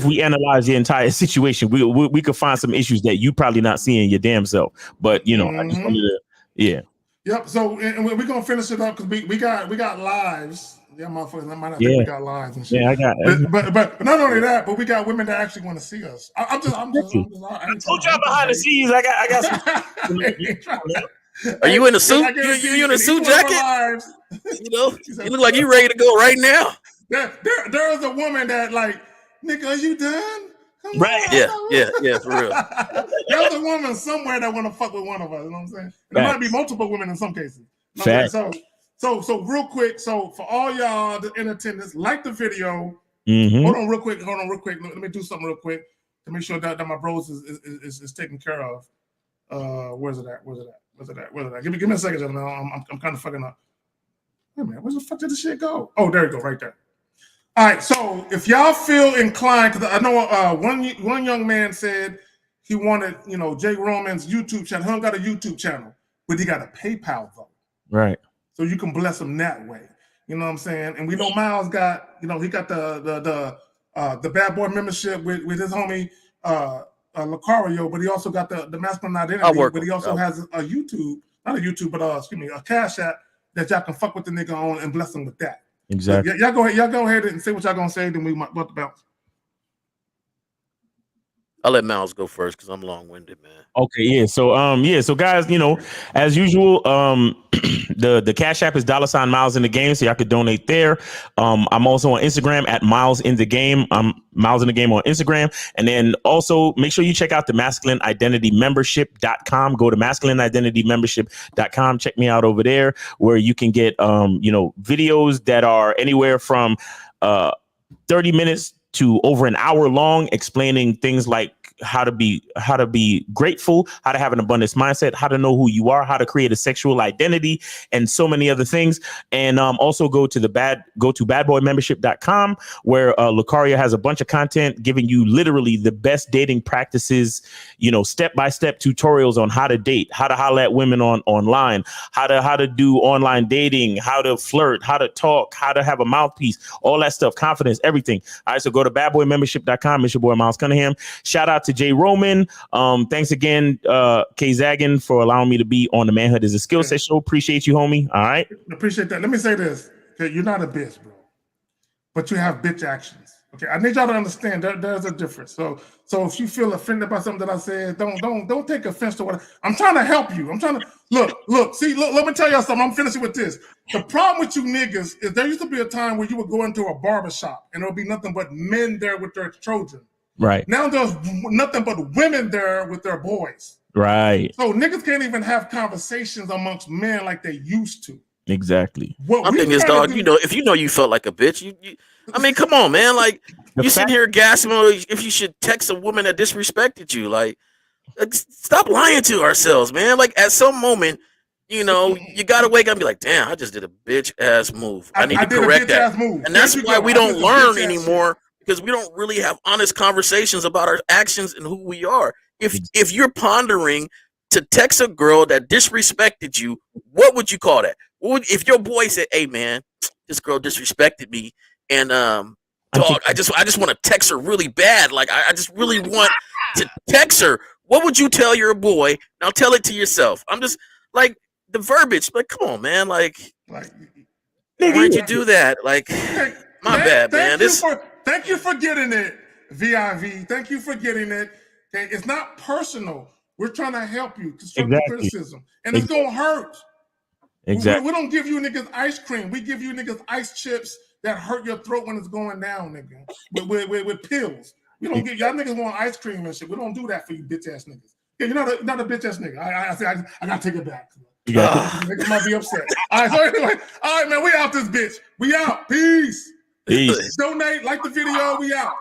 we analyze the entire situation, we could find some issues that you probably not seeing your damn self. But I just wanted to, Yep. So and we're gonna finish it up because we got lives. Yeah, motherfuckers. I might not think we got lives and shit. Yeah, I got. But not only that, but we got women that actually want to see us. I told y'all behind the scenes. I got some. Are you in a suit? You in a suit jacket? You look like you ready to go right now. There is a woman that like, nigga, are you done? Right. Yeah, for real. There's a woman somewhere that want to fuck with one of us. You know what I'm saying? There might be multiple women in some cases. So real quick. So for all y'all that in attendance, like the video. Hold on real quick. Let me do something real quick to make sure that my bros is taken care of. Where's it at? Give me a second, gentlemen. I'm kind of fucking up. Wait a minute. Where the fuck did the shit go? Oh, there you go, right there. All right, so if y'all feel inclined, because I know one young man said he wanted, Jay Roman's YouTube channel. He don't got a YouTube channel, but he got a PayPal though. Right. So you can bless him that way. You know what I'm saying? And we know Miles got, he got the bad boy membership with his homie Lucario, but he also got the masculine identity. But he also has a YouTube, not a YouTube, but a Cash App that y'all can fuck with the nigga on and bless him with that. Exactly. Y'all go ahead and say what y'all gonna say. Then we might bounce. I'll let Miles go first because I'm long-winded, man. Okay, yeah. So guys, as usual, the Cash App is $Miles in the Game, so y'all could donate there. I'm also on Instagram at Miles in the Game. I'm Miles in the Game on Instagram, and then also make sure you check out the masculineidentitymembership.com. Go to masculineidentitymembership.com. Check me out over there, where you can get videos that are anywhere from 30 minutes to over an hour long, explaining things like how to be grateful, how to have an abundance mindset, how to know who you are, how to create a sexual identity, and so many other things. And also go to badboymembership.com, where Lucario has a bunch of content giving you literally the best dating practices, step-by-step tutorials on how to date, how to holler at women online, how to do online dating, how to flirt, how to talk, how to have a mouthpiece, all that stuff, confidence, everything. All right, so go to badboymembership.com. It's your boy Miles Cunningham. Shout out to Jay Roman. Thanks again, K Zaggin, for allowing me to be on the Manhood is a Skill Set show. Appreciate you, homie. All right. Appreciate that. Let me say this. Okay, you're not a bitch, bro, but you have bitch actions. Okay, I need y'all to understand there's a difference. So if you feel offended by something that I said, don't take offense to what I'm trying to help you. I'm trying to look. Let me tell y'all something. I'm finishing with this. The problem with you niggas is there used to be a time where you would go into a barbershop and there would be nothing but men there with their children. Right. Now there's nothing but women there with their boys. Right. So niggas can't even have conversations amongst men like they used to. Exactly. My thing is, dog, if you felt like a bitch, you I mean, come on, man. Like, you sitting here gasping if you should text a woman that disrespected you. Like, stop lying to ourselves, man. Like, at some moment, you got to wake up and be like, damn, I just did a bitch ass move. I need to correct that. And that's why we don't learn anymore, because we don't really have honest conversations about our actions and who we are. If you're pondering to text a girl that disrespected you, what would you call that? If your boy said, hey, man, this girl disrespected me, and dog, I just want to text her really bad. Like, I just really want to text her. What would you tell your boy? Now tell it to yourself. I'm just like the verbiage. Like, come on, man. Like why'd you do that? Like, my bad, man. Thank you for getting it, VIV. Thank you for getting it. Okay, it's not personal. We're trying to help you. Constructive criticism, and it's gonna hurt. Exactly. We don't give you niggas ice cream. We give you niggas ice chips that hurt your throat when it's going down, nigga. With pills. We don't give y'all niggas want ice cream and shit. We don't do that for you bitch ass niggas. Yeah, you're not a bitch ass nigga. I gotta take it back. Niggas might be upset. All right, so anyway, all right, man, we out this bitch. We out. Peace. Peace. Donate, like the video. We out.